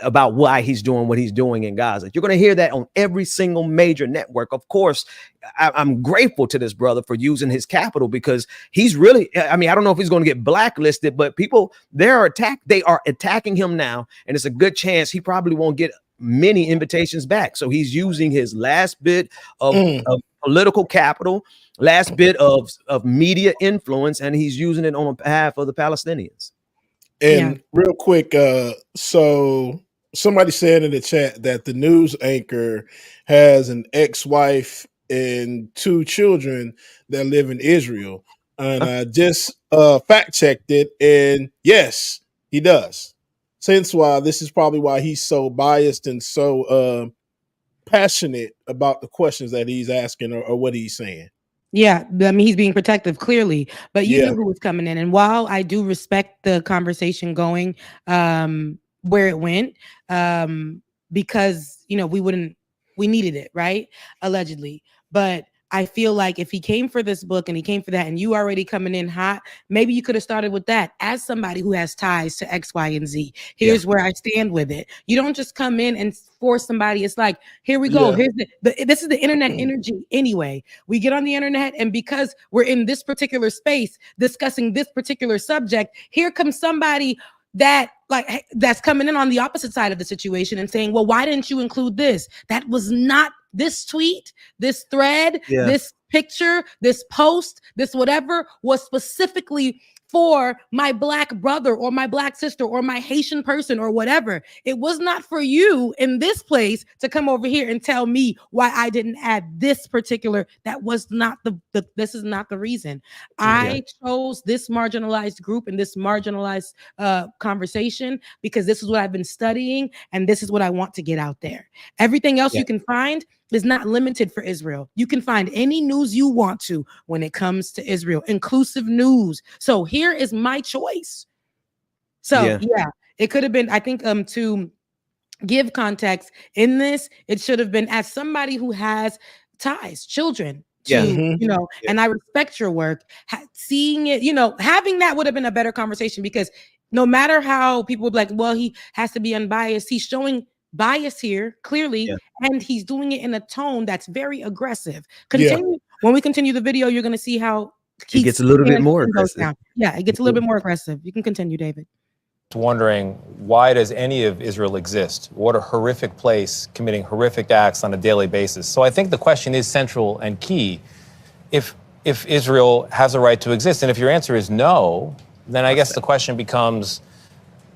about why he's doing what he's doing in Gaza. You're going to hear that on every single major network. Of course, I'm grateful to this brother for using his capital, because he's really, I mean, I don't know if he's going to get blacklisted, but people, they are attacking him now. And it's a good chance he probably won't get many invitations back. So he's using his last bit of political capital, last bit of media influence, and he's using it on behalf of the Palestinians. And real quick, so somebody said in the chat that the news anchor has an ex-wife and 2 children that live in Israel. And I just fact checked it, and yes, he does. Since why this is probably why he's so biased and so passionate about the questions that he's asking or what he's saying. Yeah, I mean, he's being protective, clearly, but you knew who was coming in. And while I do respect the conversation going where it went, because, you know, we needed it, right? Allegedly. But I feel like if he came for this book and he came for that, and you already coming in hot, maybe you could have started with that as somebody who has ties to X, Y, and Z. Here's where I stand with it. You don't just come in and force somebody. It's like, here we go. Here's this is the internet energy anyway. We get on the internet, and because we're in this particular space discussing this particular subject, here comes somebody that's coming in on the opposite side of the situation and saying, well, why didn't you include this? That was not this tweet, this thread, this picture, this post, this whatever was specifically for my Black brother or my Black sister or my Haitian person or whatever. It was not for you in this place to come over here and tell me why I didn't add this particular. That was not this is not the reason. I chose this marginalized group and this marginalized conversation because this is what I've been studying and this is what I want to get out there. Everything else you can find is not limited for Israel. You can find any news you want to when it comes to Israel, inclusive news. So here is my choice. So it could have been, I think, to give context in this, it should have been as somebody who has ties, children, to, you know, and I respect your work. Seeing it, you know, having that would have been a better conversation, because no matter how people would be like, well, he has to be unbiased, he's showing bias here clearly, and he's doing it in a tone that's very aggressive. When we continue the video, you're going to see how it gets a little bit more aggressive. It gets a little bit more aggressive. You can continue, David. Wondering, why does any of Israel exist? What a horrific place, committing horrific acts on a daily basis. So I think the question is central and key. If Israel has a right to exist, and if your answer is no, then I guess the question becomes,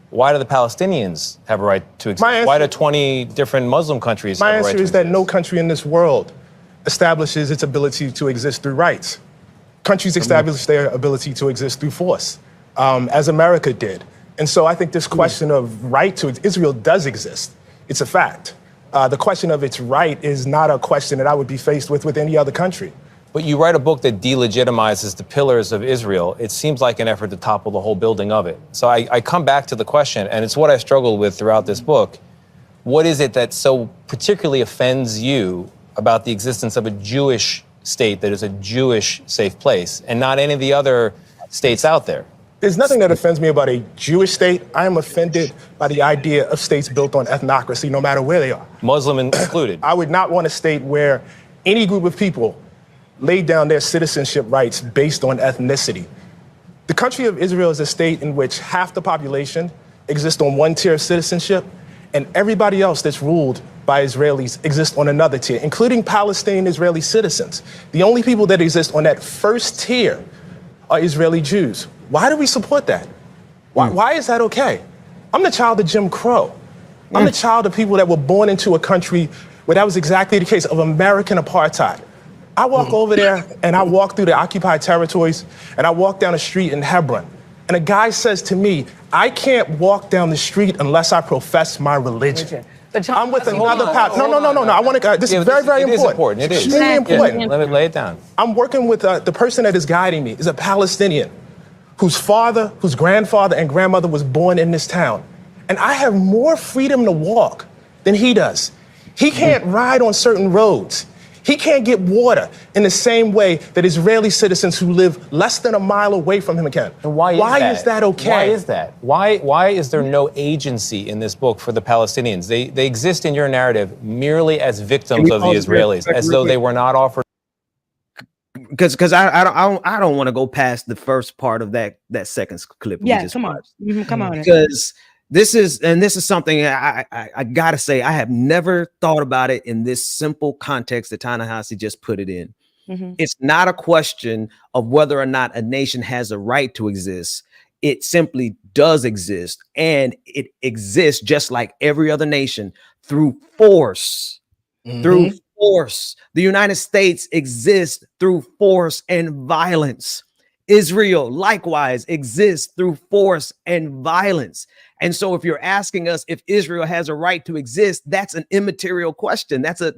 why do the Palestinians have a right to exist? Why do 20 different Muslim countries have a right to exist? My answer is that no country in this world establishes its ability to exist through rights. Countries establish their ability to exist through force, as America did. And so I think this question of right to Israel does exist. It's a fact. The question of its right is not a question that I would be faced with any other country. But you write a book that delegitimizes the pillars of Israel. It seems like an effort to topple the whole building of it. So I come back to the question, and it's what I struggled with throughout this book. What is it that so particularly offends you about the existence of a Jewish state that is a Jewish safe place and not any of the other states out there? There's nothing that offends me about a Jewish state. I am offended by the idea of states built on ethnocracy, no matter where they are. Muslim included. I would not want a state where any group of people laid down their citizenship rights based on ethnicity. The country of Israel is a state in which half the population exists on one tier of citizenship, and everybody else that's ruled by Israelis exists on another tier, including Palestinian Israeli citizens. The only people that exist on that first tier are Israeli Jews. Why do we support that? Why is that okay? I'm the child of Jim Crow. I'm the child of people that were born into a country where that was exactly the case, of American apartheid. I walk over there and I walk through the occupied territories and I walk down the street in Hebron. And a guy says to me, I can't walk down the street unless I profess my religion. I'm with another pastor. No. I want to. This is very, very important. It is extremely important. Let me lay it down. I'm working with the person that is guiding me is a Palestinian whose father, whose grandfather and grandmother was born in this town. And I have more freedom to walk than he does. He can't ride on certain roads. He can't get water in the same way that Israeli citizens who live less than a mile away from him can. And why is that okay? Why is that? Why is there no agency in this book for the Palestinians? They exist in your narrative merely as victims of the Israelis, as though they were not offered. Because I don't want to go past the first part of that second clip. Yeah, come on. Come on. Because this is something I gotta say, I have never thought about it in this simple context that Ta-Nehisi just put it in. It's not a question of whether or not a nation has a right to exist. It simply does exist, and it exists just like every other nation through force. Through force. The United States exists through force and violence. Israel likewise exists through force and violence. And so if you're asking us if Israel has a right to exist, that's an immaterial question. That's a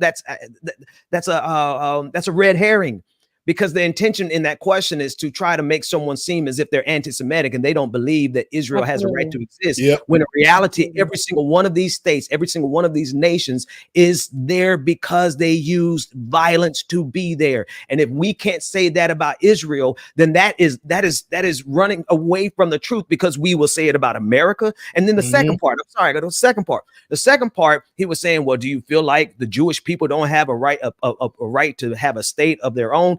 red herring, because the intention in that question is to try to make someone seem as if they're anti-Semitic and they don't believe that Israel has a right to exist. When in reality, every single one of these states, every single one of these nations is there because they used violence to be there. And if we can't say that about Israel, then that is running away from the truth, because we will say it about America. And then the second part, I'm sorry, I got the second part. The second part, he was saying, well, do you feel like the Jewish people don't have a right to have a state of their own?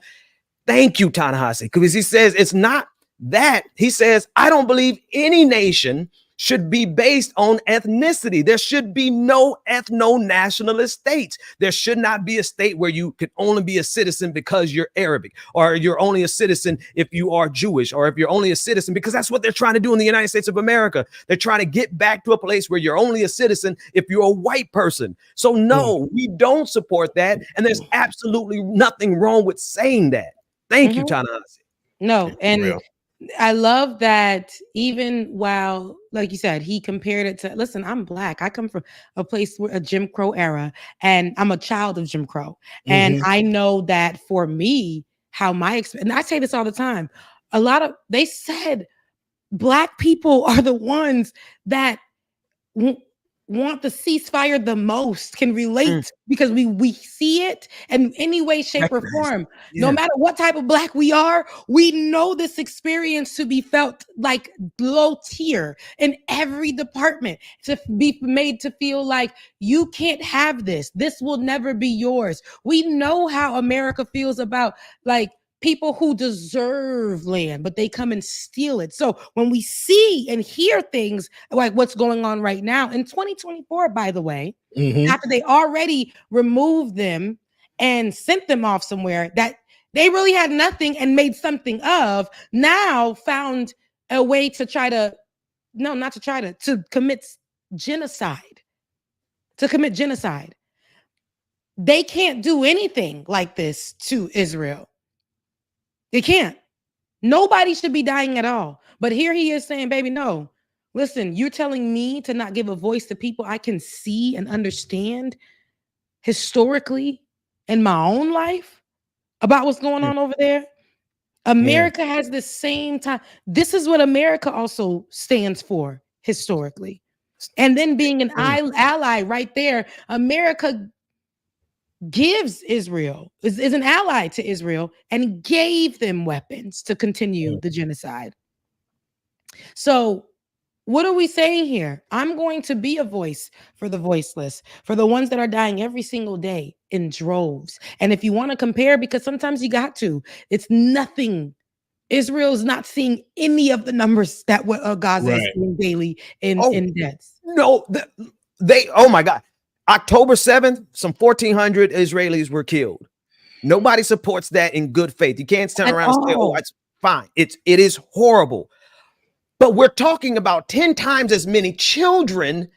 Thank you, Ta-Nehisi, because he says it's not that. He says, I don't believe any nation should be based on ethnicity. There should be no ethno-nationalist states. There should not be a state where you can only be a citizen because you're Arabic, or you're only a citizen if you are Jewish, or if you're only a citizen, because that's what they're trying to do in the United States of America. They're trying to get back to a place where you're only a citizen if you're a white person. So no, we don't support that. And there's absolutely nothing wrong with saying that. Thank you, Ta-Nehisi. No, and I love that even while, like you said, he compared it to, listen, I'm Black. I come from a place where a Jim Crow era, and I'm a child of Jim Crow. And I know that for me, how my experience, and I say this all the time, they said Black people are the ones that want the ceasefire the most, can relate, because we see it in any way, shape, or form. No matter what type of Black we are, we know this experience to be felt like low tier in every department, to be made to feel like you can't have this. This will never be yours. We know how America feels about like people who deserve land, but they come and steal it. So when we see and hear things like what's going on right now in 2024, by the way, after they already removed them and sent them off somewhere that they really had nothing and made something of, now found a way to to commit genocide. They can't do anything like this to Israel. They can't. Nobody should be dying at all. But here he is saying, baby, no. Listen, you're telling me to not give a voice to people I can see and understand historically in my own life about what's going on over there? America has the same time. This is what America also stands for historically. And then being an ally right there, America gives Israel, is an ally to Israel, and gave them weapons to continue the genocide. So what are we saying here? I'm going to be a voice for the voiceless, for the ones that are dying every single day in droves. And if you want to compare, because sometimes you got to, it's nothing. Israel is not seeing any of the numbers that Gaza is seeing daily in deaths. No, oh my God. October 7th, some 1,400 Israelis were killed. Nobody supports that in good faith. You can't turn around and say, oh, it's fine. It is horrible. But we're talking about 10 times as many children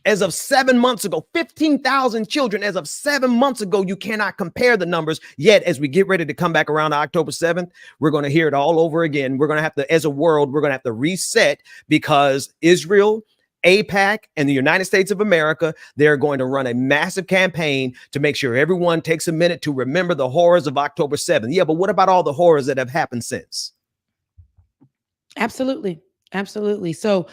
As of 7 months ago, 15,000 children as of 7 months ago. You cannot compare the numbers. Yet, as we get ready to come back around October 7th, we're going to hear it all over again. We're going to have to, as a world, we're going to have to reset because Israel, AIPAC, and the United States of America, they're going to run a massive campaign to make sure everyone takes a minute to remember the horrors of October 7th. Yeah, but what about all the horrors that have happened since? Absolutely. Absolutely. So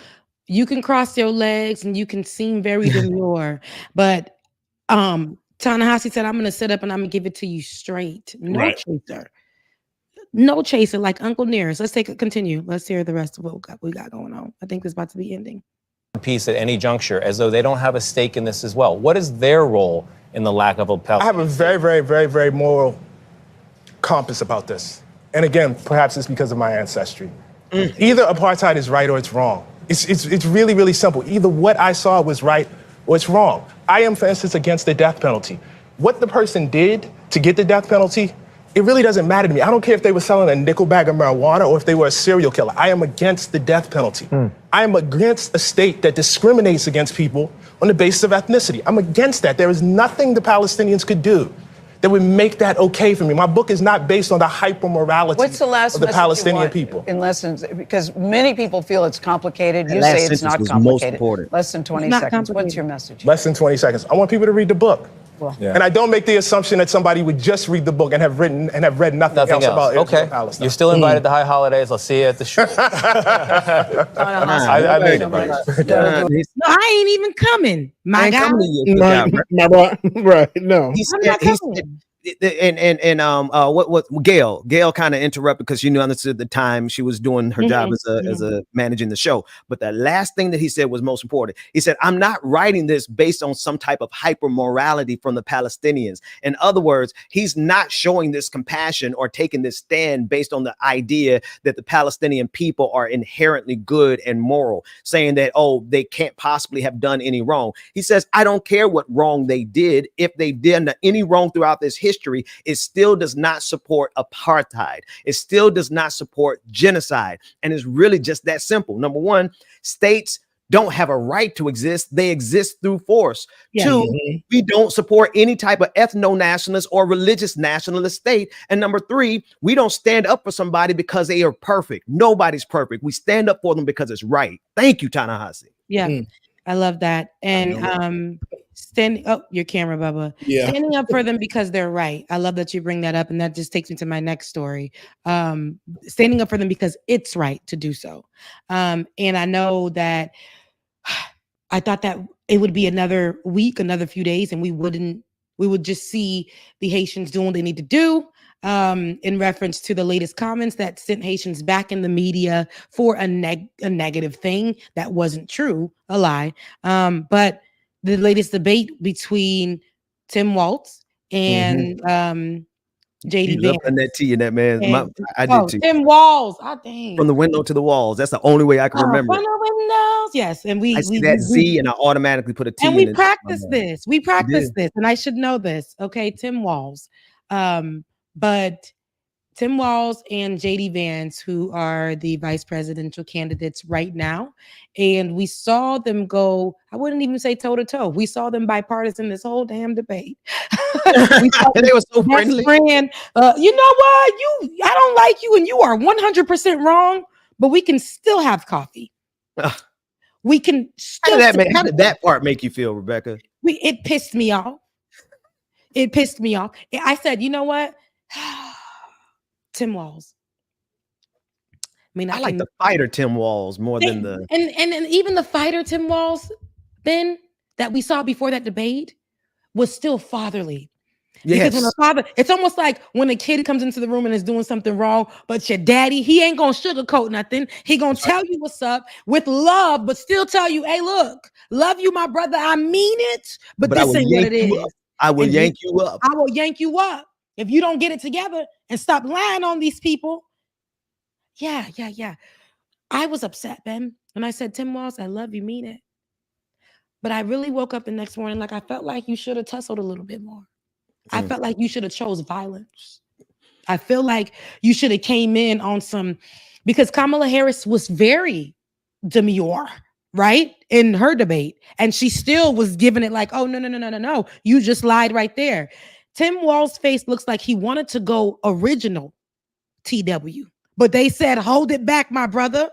you can cross your legs and you can seem very demure, but Ta-Nehisi said, I'm going to sit up and I'm going to give it to you straight. No chaser. No chaser like Uncle Nearest. Let's continue. Let's hear the rest of what we got going on. I think it's about to be ending. Peace at any juncture, as though they don't have a stake in this as well. What is their role in the lack of a Palestinian? I have a very, very, very, very moral compass about this. And again, perhaps it's because of my ancestry. Either apartheid is right or it's wrong. It's really, really simple. Either what I saw was right or it's wrong. I am, for instance, against the death penalty. What the person did to get the death penalty, it really doesn't matter to me. I don't care if they were selling a nickel bag of marijuana or if they were a serial killer. I am against the death penalty. I am against a state that discriminates against people on the basis of ethnicity. I'm against that. There is nothing the Palestinians could do that would make that okay for me. My book is not based on the hyper-morality What's the last of the message Palestinian you want people. In less than, because many people feel it's complicated. That You last say it's sentence not was most complicated. important. Less than 20 seconds. What's your message? Less than 20 seconds. I want people to read the book. And I don't make the assumption that somebody would just read the book and have read nothing else about Israel and Palestine. You're still invited to High Holidays. I'll see you at the show. I made it, buddy. No, I ain't even coming. My guy. No. What Gail kind of interrupted because understood the time she was doing her job as a managing the show. But the last thing that he said was most important. He said, I'm not writing this based on some type of hyper morality from the Palestinians. In other words, he's not showing this compassion or taking this stand based on the idea that the Palestinian people are inherently good and moral, saying that, oh, they can't possibly have done any wrong. He says, I don't care what wrong they did. If they did any wrong throughout this history, it still does not support apartheid. It still does not support genocide. And it's really just that simple. Number one, states don't have a right to exist. They exist through force. Two, we don't support any type of ethno-nationalist or religious nationalist state. And number three, we don't stand up for somebody because they are perfect. Nobody's perfect. We stand up for them because it's right. Thank you, Ta-Nehisi. Yeah, I love that. And standing up your camera, Bubba. Yeah. Standing up for them because they're right. I love that you bring that up, and that just takes me to my next story. Standing up for them because it's right to do so. And I know that I thought that it would be another week, another few days, and we would just see the Haitians doing what they need to do. In reference to the latest comments that sent Haitians back in the media for a negative thing that wasn't true, a lie. But the latest debate between Tim Walz and JD Vance. That tea in that man. I did too. Tim Walz. Dang. From the window to the walls. That's the only way I can remember. From the windows. Yes. And I see that Z and I automatically put a T and in we practice this. We practice this. And I should know this. Okay. Tim Walz. But Tim Walz and JD Vance, who are the vice presidential candidates right now, and we saw them go, I wouldn't even say toe to toe. We saw them bipartisan this whole damn debate. They were so friendly. You know what? I don't like you, and you are 100% wrong, but we can still have coffee. We can still. How did that part make you feel, Rebecca? It pissed me off. It pissed me off. I said, you know what? Tim Walz. I like the fighter Tim Walz more than the and even the fighter Tim Walz then that we saw before that debate was still fatherly. Yes. Because when a father, it's almost like when a kid comes into the room and is doing something wrong, but your daddy, he ain't gonna sugarcoat nothing. He gonna tell you what's up with love, but still tell you, hey, look, love you, my brother. I mean it, but this ain't what it is. I will yank you up. I will yank you up. If you don't get it together and stop lying on these people. Yeah. I was upset, Ben. And I said, Tim Walz, I love you, mean it. But I really woke up the next morning like I felt like you should have tussled a little bit more. I felt like you should have chose violence. I feel like you should have came in on some, because Kamala Harris was very demure. right? In her debate. And she still was giving it like, oh, no. You just lied right there. Tim Walz's face looks like he wanted to go original TW, but they said, hold it back, my brother.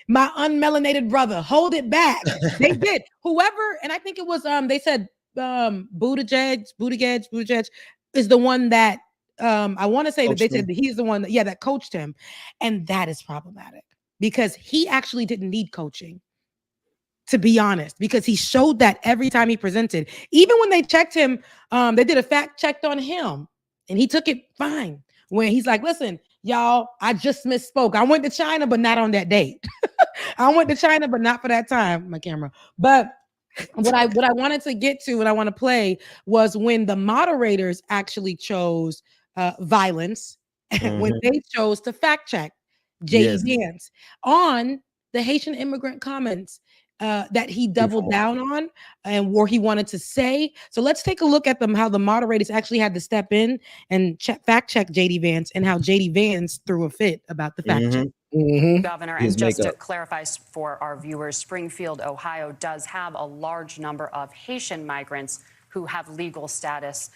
My unmelanated brother, hold it back. They did. Whoever, and I think it was they said Buttigieg is the one that I want to say that they said that he's the one that, that coached him. And that is problematic because he actually didn't need coaching, to be honest, because he showed that every time he presented. Even when they checked him, they did a fact check on him and he took it fine. When he's like, listen, y'all, I just misspoke. I went to China, but not on that date. I went to China, but not for that time, my camera. But what I wanted to get to, what I want to play was when the moderators actually chose violence, when they chose to fact check J.D. Vance on the Haitian immigrant comments that he doubled down on and where he wanted to say. So let's take a look at them, how the moderators actually had to step in and fact check J.D. Vance and how J.D. Vance threw a fit about the fact check. Governor, and just to clarify for our viewers, Springfield, Ohio does have a large number of Haitian migrants who have legal status,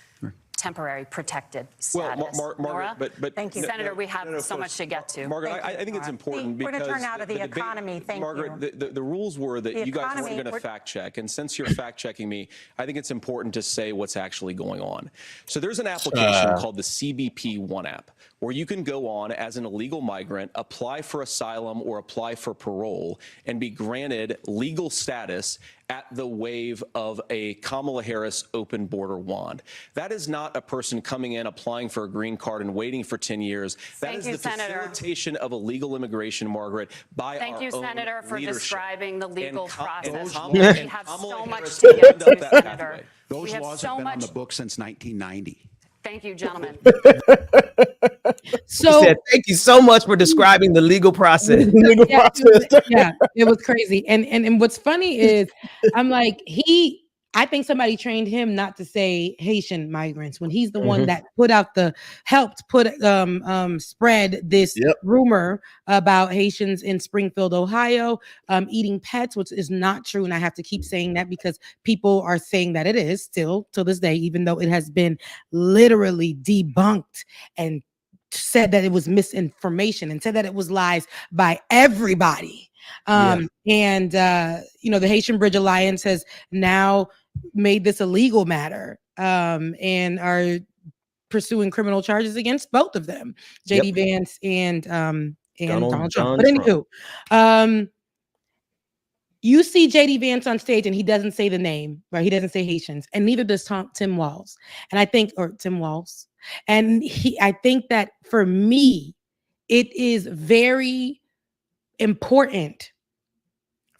temporary protected status. Well, Margaret, but thank you, Senator. We have so much to get to. Margaret, I think it's important because we're going to turn out of the economy. Thank you. Margaret, the rules were that you guys weren't going to fact check, and since you're fact checking me, I think it's important to say what's actually going on. So there's an application called the CBP One app, where you can go on as an illegal migrant, apply for asylum or apply for parole, and be granted legal status at the wave of a Kamala Harris open border wand. That is not a person coming in, applying for a green card and waiting for 10 years. That is the facilitation of illegal immigration, Margaret, by our own leadership. Thank you, Senator, for describing the legal process. We have so much to get to, Senator. Those laws have been on the books since 1990. Thank you, gentlemen. So thank you so much for describing the legal process. Yeah, it was crazy. And what's funny is I'm like, I think somebody trained him not to say Haitian migrants when he's the one that helped spread this rumor about Haitians in Springfield, Ohio, eating pets, which is not true. And I have to keep saying that because people are saying that it is still to this day, even though it has been literally debunked and said that it was misinformation and said that it was lies by everybody. And the Haitian Bridge Alliance has now made this a legal matter and are pursuing criminal charges against both of them, J.D. Vance and Donald Trump. But anywho, you see J.D. Vance on stage and he doesn't say the name, right? He doesn't say Haitians, and neither does Tim Walz. And I think, or Tim Walz. And I think that for me, it is very important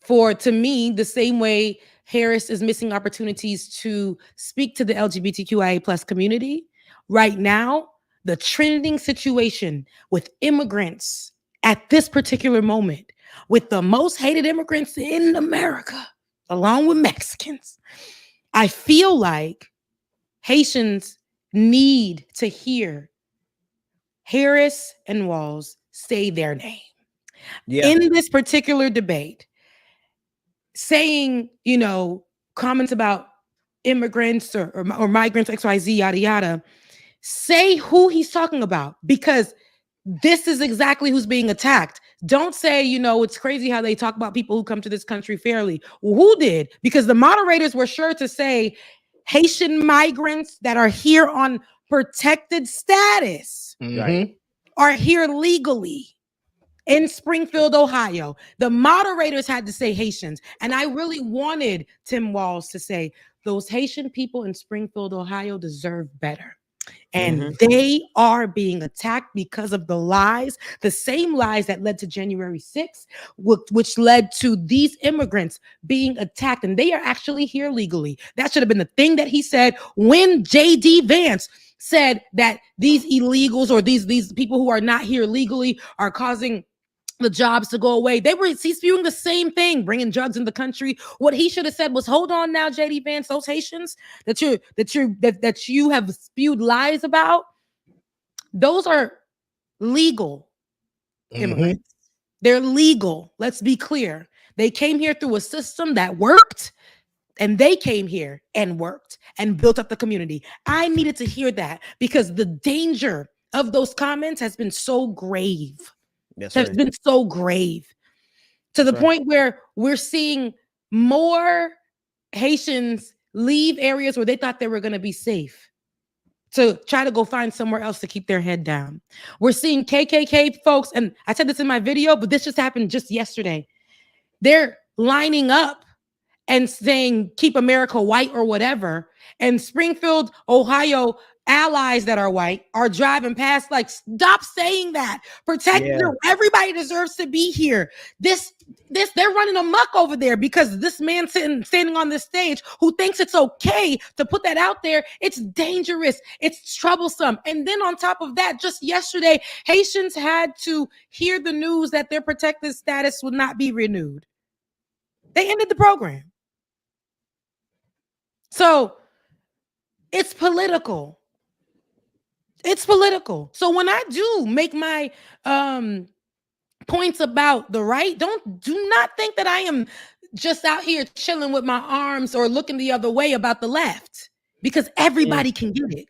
to me, the same way Harris is missing opportunities to speak to the LGBTQIA plus community. Right now, the trending situation with immigrants at this particular moment, with the most hated immigrants in America, along with Mexicans, I feel like Haitians need to hear Harris and Walz say their name. In this particular debate, saying, comments about immigrants or migrants, XYZ, yada, yada, say who he's talking about, because this is exactly who's being attacked. Don't say, it's crazy how they talk about people who come to this country fairly. Well, who did? Because the moderators were sure to say Haitian migrants that are here on protected status are here legally. In Springfield, Ohio, the moderators had to say Haitians. And I really wanted Tim Walz to say, those Haitian people in Springfield, Ohio deserve better. And they are being attacked because of the lies, the same lies that led to January 6th, which led to these immigrants being attacked. And they are actually here legally. That should have been the thing that he said when J.D. Vance said that these illegals or these people who are not here legally are causing the jobs to go away. He's spewing the same thing, bringing drugs in the country. What he should have said was, hold on now, J.D. Vance, those Haitians that you have spewed lies about, those are legal immigrants. They're legal. Let's be clear. They came here through a system that worked, and they came here and worked and built up the community. I needed to hear that because the danger of those comments has been so grave. Yes, has been so grave to the point where we're seeing more Haitians leave areas where they thought they were going to be safe to try to go find somewhere else to keep their head down. We're seeing KKK folks, and I said this in my video, but this just happened just yesterday. They're lining up and saying, keep America white or whatever. And Springfield, Ohio allies that are white are driving past like, stop saying that. Protect everybody deserves to be here. This they're running amok over there because this man standing on this stage who thinks it's okay to put that out there, it's dangerous, it's troublesome. And then on top of that, just yesterday, Haitians had to hear the news that their protected status would not be renewed. They ended the program. So it's political. It's political. So when I do make my points about the right, do not think that I am just out here chilling with my arms or looking the other way about the left, because everybody can get it.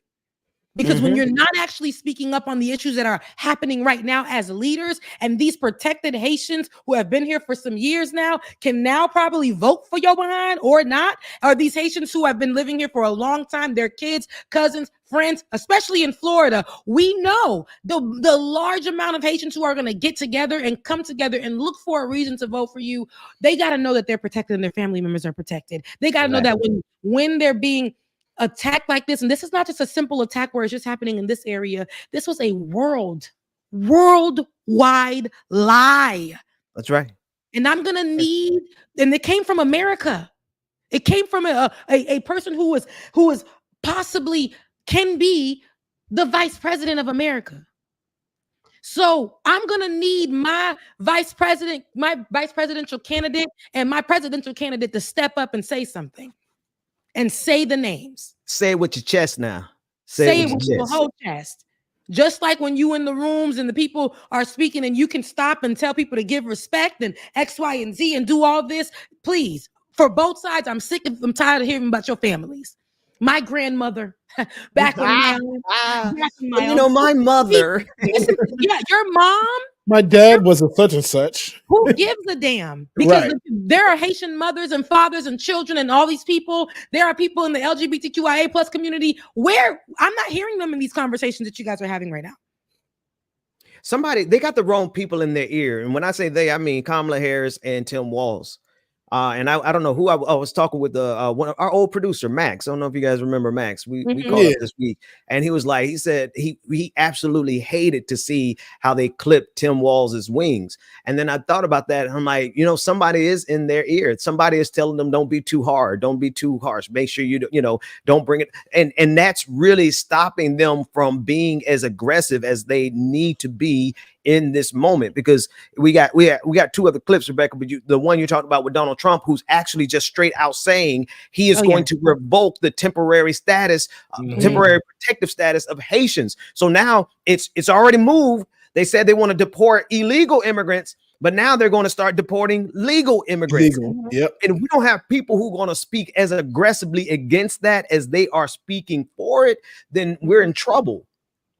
Because when you're not actually speaking up on the issues that are happening right now as leaders, and these protected Haitians who have been here for some years now can now probably vote for your behind or not, or these Haitians who have been living here for a long time, their kids, cousins, friends, especially in Florida, we know the large amount of Haitians who are going to get together and come together and look for a reason to vote for you. They got to know that they're protected and their family members are protected. They got to know that when they're being attack like this, and this is not just a simple attack where it's just happening in this area. This was a worldwide lie. That's right. And I'm gonna need, and it came from America. It came from a person who is possibly can be the vice president of America. So I'm gonna need my vice presidential candidate, and my presidential candidate to step up and say something. And say the names. Say it with your chest now. Say it with your whole chest. Just like when you in the rooms and the people are speaking and you can stop and tell people to give respect and X, Y, and Z and do all this. Please, for both sides, I'm tired of hearing about your families. My grandmother, back when my mother. Yeah, your mom. My dad was a such and such. Who gives a damn? Because there are Haitian mothers and fathers and children and all these people. There are people in the LGBTQIA plus community where I'm not hearing them in these conversations that you guys are having right now. They got the wrong people in their ear. And when I say they, I mean Kamala Harris and Tim Walz. And I don't know who I was talking with one of our old producer, Max. I don't know if you guys remember Max. We called up this week, and he said he absolutely hated to see how they clipped Tim Walz's wings. And then I thought about that, and I'm like, somebody is in their ear. Somebody is telling them, don't be too hard, don't be too harsh. Make sure don't bring it. And that's really stopping them from being as aggressive as they need to be in this moment, because we got two other clips, Rebecca, but the one you talked about with Donald Trump, who's actually just straight out saying he is going to revoke the temporary status, temporary protective status of Haitians. So now it's already moved. They said they want to deport illegal immigrants, but now they're going to start deporting legal immigrants. And if we don't have people who are going to speak as aggressively against that as they are speaking for it, then we're in trouble.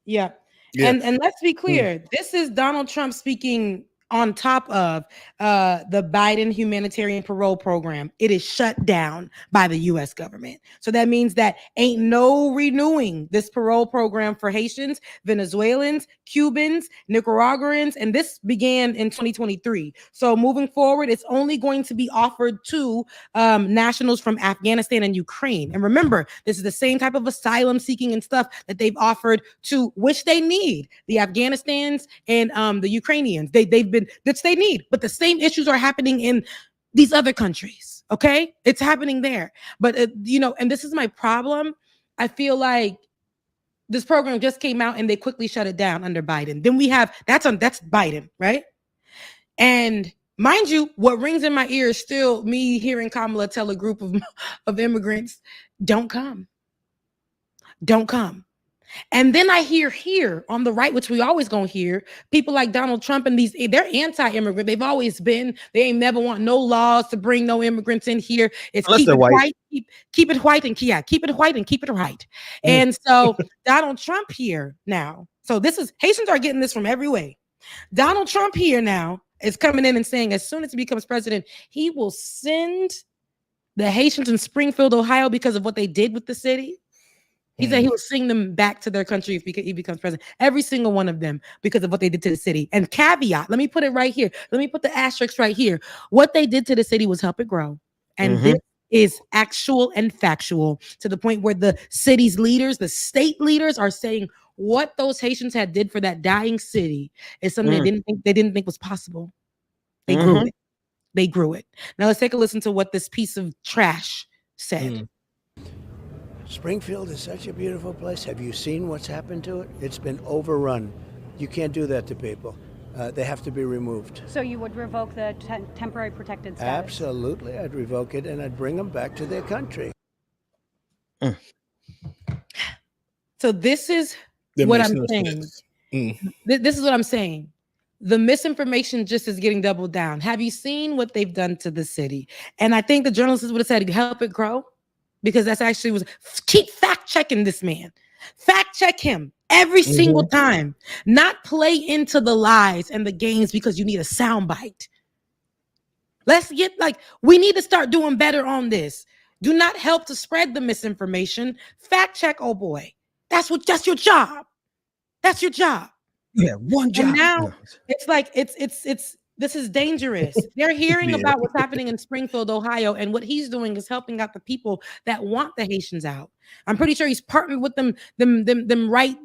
Yeah. And let's be clear, this is Donald Trump speaking on top of the Biden humanitarian parole program. It is shut down by the U.S. government. So that means that ain't no renewing this parole program for Haitians, Venezuelans, Cubans, Nicaraguans, and this began in 2023. So moving forward, it's only going to be offered to nationals from Afghanistan and Ukraine. And remember, this is the same type of asylum seeking and stuff that they've offered to, which they need, the Afghanistans and the Ukrainians. That's they need, but the same issues are happening in these other countries. Okay, it's happening there, but and this is my problem. I feel like this program just came out and they quickly shut it down under Biden. Then we have that's Biden, right? And mind you, what rings in my ear is still me hearing Kamala tell a group of immigrants, "Don't come, don't come." And then I hear here on the right, which we always gonna hear, people like Donald Trump and they're anti-immigrant. They've always been. They ain't never want no laws to bring no immigrants in here. It's keep it white, keep it white, and keep it white and keep it right. And so Donald Trump here now. So this is Haitians are getting this from every way. Donald Trump here now is coming in and saying as soon as he becomes president, he will send the Haitians in Springfield, Ohio, because of what they did with the city. He said he will sing them back to their country if he becomes president. Every single one of them because of what they did to the city. And caveat, let me put it right here. Let me put the asterisk right here. What they did to the city was help it grow. And this is actual and factual to the point where the city's leaders, the state leaders are saying what those Haitians had did for that dying city is something they didn't think was possible. They grew it. They grew it. Now let's take a listen to what this piece of trash said. Springfield is such a beautiful place. Have you seen what's happened to it? It's been overrun. You can't do that to people. They have to be removed. So you would revoke the temporary protected status? Absolutely. I'd revoke it and I'd bring them back to their country. So this is what I'm saying. This is what I'm saying. The misinformation just is getting doubled down. Have you seen what they've done to the city? And I think the journalists would have said, help it grow. Because that's actually was keep fact checking this man. Fact check him every single time. Not play into the lies and the games because you need a soundbite. Let's get we need to start doing better on this. Do not help to spread the misinformation. Fact check, oh boy. That's your job. That's your job. Yeah, one job. And now it's this is dangerous. They're hearing about what's happening in Springfield, Ohio, and what he's doing is helping out the people that want the Haitians out. I'm pretty sure he's partnered with them white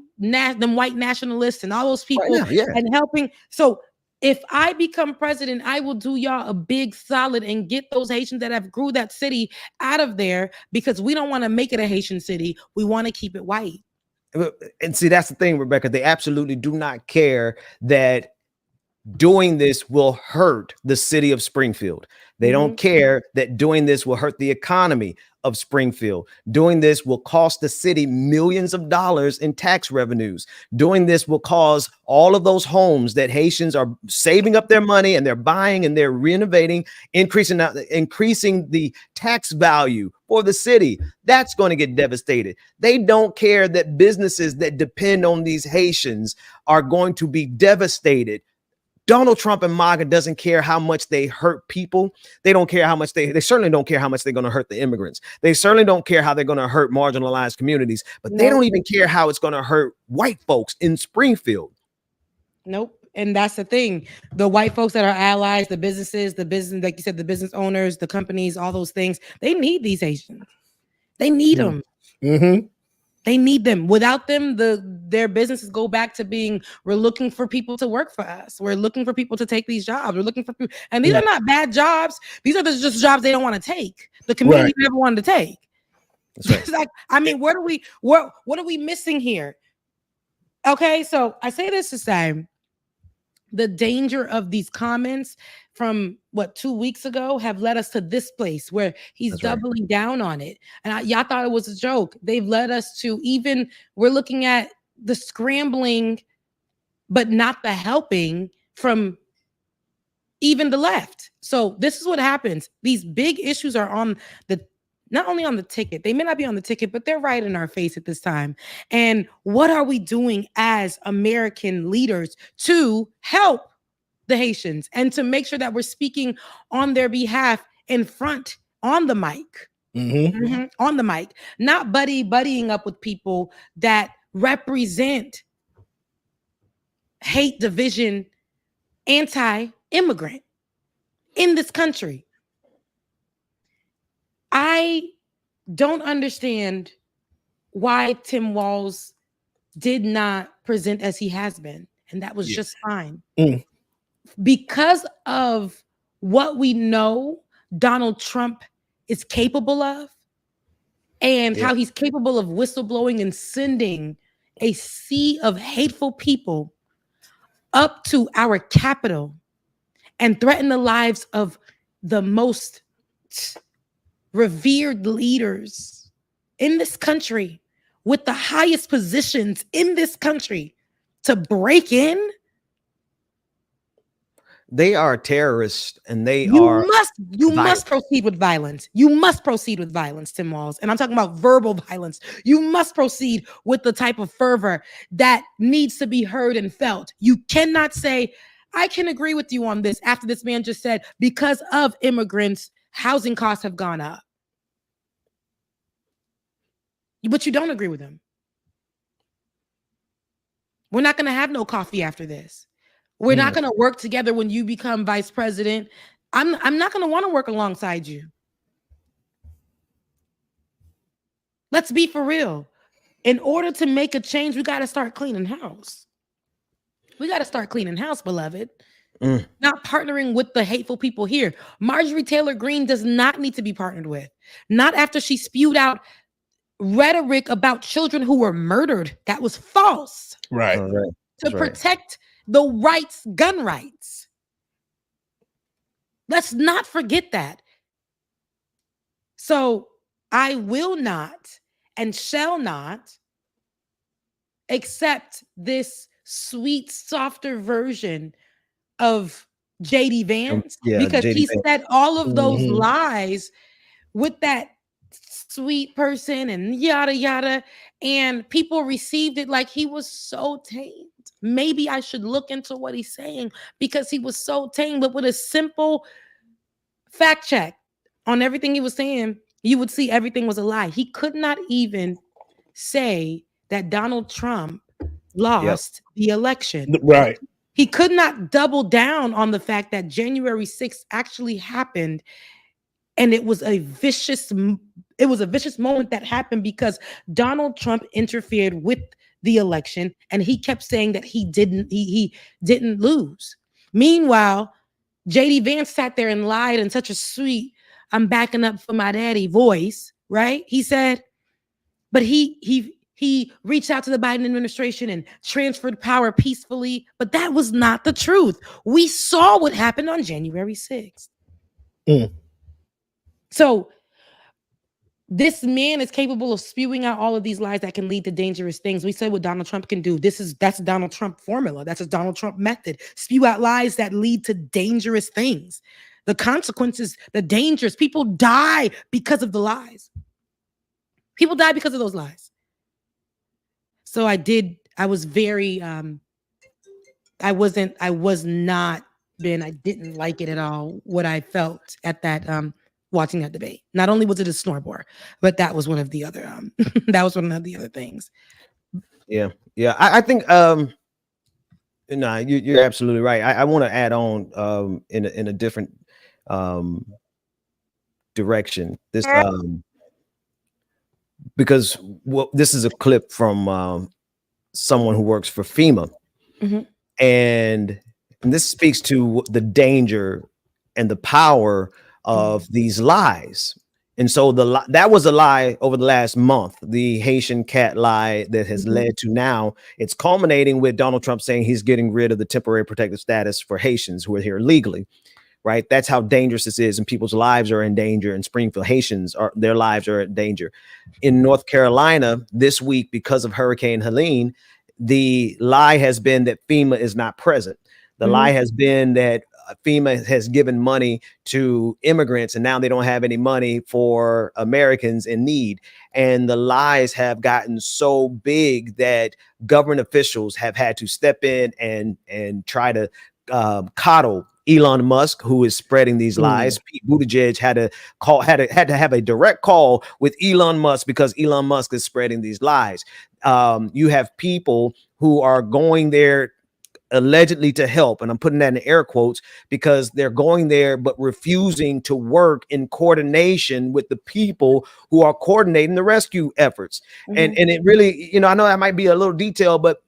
nationalists and all those people and helping. So if I become president, I will do y'all a big solid and get those Haitians that have grew that city out of there because we don't want to make it a Haitian city. We want to keep it white. And see, that's the thing, Rebecca. They absolutely do not care that doing this will hurt the city of Springfield. They don't care that doing this will hurt the economy of Springfield. Doing this will cost the city millions of dollars in tax revenues. Doing this will cause all of those homes that Haitians are saving up their money and they're buying and they're renovating, increasing the tax value for the city. That's going to get devastated. They don't care that businesses that depend on these Haitians are going to be devastated. Donald Trump and MAGA doesn't care how much they hurt people. They don't care how much they certainly don't care how much they're going to hurt the immigrants. They certainly don't care how they're going to hurt marginalized communities, but they don't even care how it's going to hurt white folks in Springfield. Nope. And that's the thing. The white folks that are allies, the businesses, like you said, the business owners, the companies, all those things, they need these Haitians. They need them. They need them. Without them, their businesses go back to being, we're looking for people to work for us. We're looking for people to take these jobs. We're looking for people. And these are not bad jobs. These are just jobs they don't want to take. The community never wanted to take. It's like, I mean, what are we missing here? Okay, so I say this to say the danger of these comments from 2 weeks ago have led us to this place where he's doubling down on it. And y'all thought it was a joke. They've led us to we're looking at the scrambling, but not the helping from even the left. So this is what happens. These big issues are not only on the ticket, they may not be on the ticket, but they're right in our face at this time. And what are we doing as American leaders to help the Haitians and to make sure that we're speaking on their behalf in front on the mic, on the mic, not buddying up with people that represent hate, division, anti-immigrant in this country. I don't understand why Tim Walz did not present as he has been, and that was just fine. Because of what we know Donald Trump is capable of and how he's capable of whistleblowing and sending a sea of hateful people up to our capital and threaten the lives of the most revered leaders in this country. with the highest positions in this country to break in? They are terrorists, and you must proceed with violence. You must proceed with violence, Tim Walz. And I'm talking about verbal violence. You must proceed with the type of fervor that needs to be heard and felt. You cannot say, I can agree with you on this after this man just said, because of immigrants, housing costs have gone up. But you don't agree with him. We're not going to have no coffee after this. We're not going to work together when you become vice president. I'm not going to want to work alongside you. Let's be for real. In order to make a change, we got to start cleaning house. We got to start cleaning house, beloved. Not partnering with the hateful people here. Marjorie Taylor Greene does not need to be partnered with. Not after she spewed out rhetoric about children who were murdered. That was false. Right. To protect the rights, gun rights. Let's not forget that. So I will not and shall not accept this sweet, softer version of JD Vance because JD he Vance. said all of those lies with that sweet person and yada, yada. And people received it like he was so tamed. Maybe I should look into what he's saying because he was so tame, but with a simple fact check on everything he was saying, you would see everything was a lie. He could not even say that Donald Trump lost the election. Right. He could not double down on the fact that January 6th actually happened. And it was a vicious moment that happened because Donald Trump interfered with the election, and he kept saying that he didn't lose. Meanwhile, JD Vance sat there and lied in such a sweet, I'm backing up for my daddy voice, right? He said, but he reached out to the Biden administration and transferred power peacefully, but that was not the truth. We saw what happened on January 6th. So this man is capable of spewing out all of these lies that can lead to dangerous things. We said what Donald Trump can do. That's Donald Trump formula. That's a Donald Trump method. Spew out lies that lead to dangerous things. The consequences, the dangers, people die because of the lies. People die because of those lies. So I didn't like it at all, what I felt at that watching that debate. Not only was it a snorbore, but that was one of the other things. Yeah. I think you're absolutely right. I want to add on in a different direction. This because this is a clip from someone who works for FEMA, and this speaks to the danger and the power of these lies. And so that was a lie over the last month, the Haitian cat lie that has led to now it's culminating with Donald Trump saying he's getting rid of the temporary protected status for Haitians who are here legally, right? That's how dangerous this is, and people's lives are in danger. In Springfield, their lives are in danger. In North Carolina this week, because of Hurricane Helene, the lie has been that FEMA is not present. The lie has been that FEMA has given money to immigrants and now they don't have any money for Americans in need. And the lies have gotten so big that government officials have had to step in and try to coddle Elon Musk, who is spreading these lies. Pete Buttigieg had to have a direct call with Elon Musk because Elon Musk is spreading these lies. You have people who are going there allegedly to help, and I'm putting that in air quotes because they're going there but refusing to work in coordination with the people who are coordinating the rescue efforts. And it really, I know that might be a little detail, but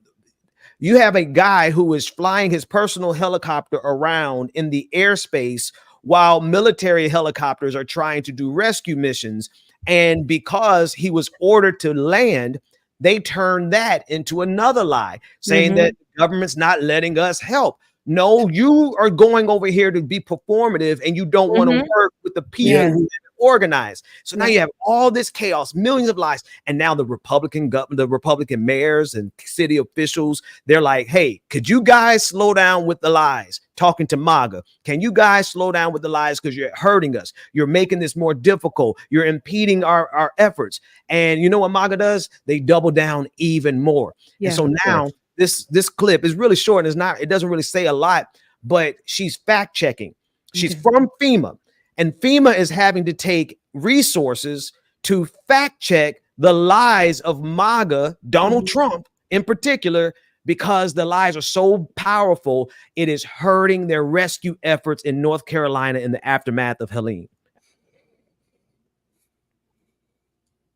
you have a guy who is flying his personal helicopter around in the airspace while military helicopters are trying to do rescue missions. And because he was ordered to land, they turned that into another lie, saying that the government's not letting us help. No, you are going over here to be performative and you don't want to work with the people who have organized. So now you have all this chaos, millions of lies. And now the Republican government, the Republican mayors and city officials, they're like, hey, could you guys slow down with the lies? Talking to MAGA. Can you guys slow down with the lies? Because you're hurting us. You're making this more difficult. You're impeding our efforts. And you know what MAGA does? They double down even more. Yeah. And so now this clip is really short. And it doesn't really say a lot, but she's fact checking. She's from FEMA, and FEMA is having to take resources to fact check the lies of MAGA, Donald Trump in particular, because the lies are so powerful, it is hurting their rescue efforts in North Carolina in the aftermath of Helene.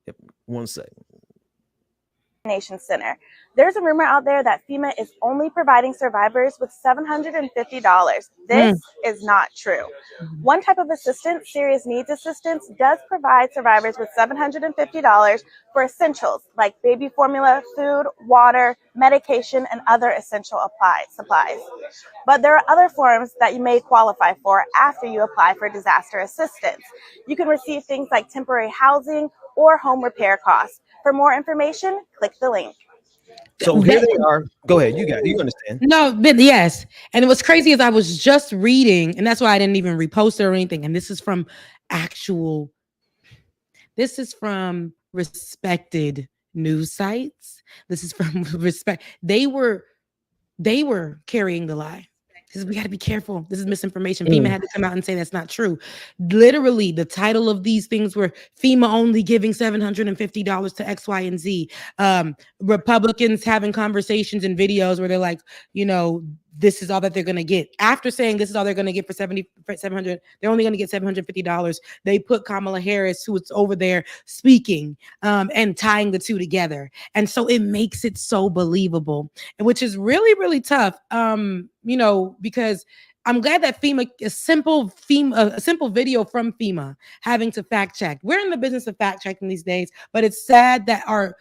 Yep, 1 second. Nation Center. There's a rumor out there that FEMA is only providing survivors with $750. This is not true. One type of assistance, serious needs assistance, does provide survivors with $750 for essentials like baby formula, food, water, medication, and other essential supplies. But there are other forms that you may qualify for after you apply for disaster assistance. You can receive things like temporary housing or home repair costs. For more information, click the link. So here they are. Go ahead. You understand. No, but yes. And what's crazy is I was just reading, and that's why I didn't even repost it or anything. And this is from respected news sites. This is from respect. They were carrying the lie. We got to be careful. This is misinformation. FEMA had to come out and say that's not true. Literally, the title of these things were FEMA only giving $750 to X, Y, and Z. Republicans having conversations and videos where they're like, this is all that they're going to get. After saying this is all they're going to get for $700, they're only going to get $750. They put Kamala Harris, who is over there speaking and tying the two together. And so it makes it so believable, which is really, really tough, because I'm glad that a simple video from FEMA having to fact check. We're in the business of fact checking these days, but it's sad that our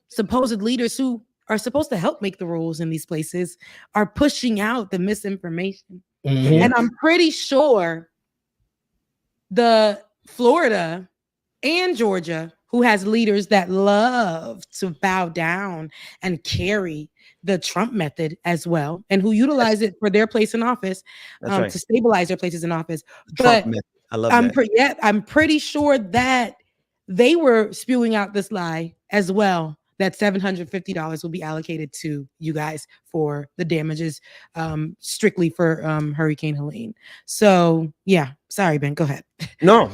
supposed leaders who are supposed to help make the rules in these places are pushing out the misinformation. And I'm pretty sure the Florida and Georgia, who has leaders that love to bow down and carry the Trump method as well, and who utilize it for their place in office, to stabilize their places in office. But I love that. I'm pretty sure that they were spewing out this lie as well, that $750 will be allocated to you guys for the damages, strictly for Hurricane Helene. So yeah, sorry, Ben, go ahead. No.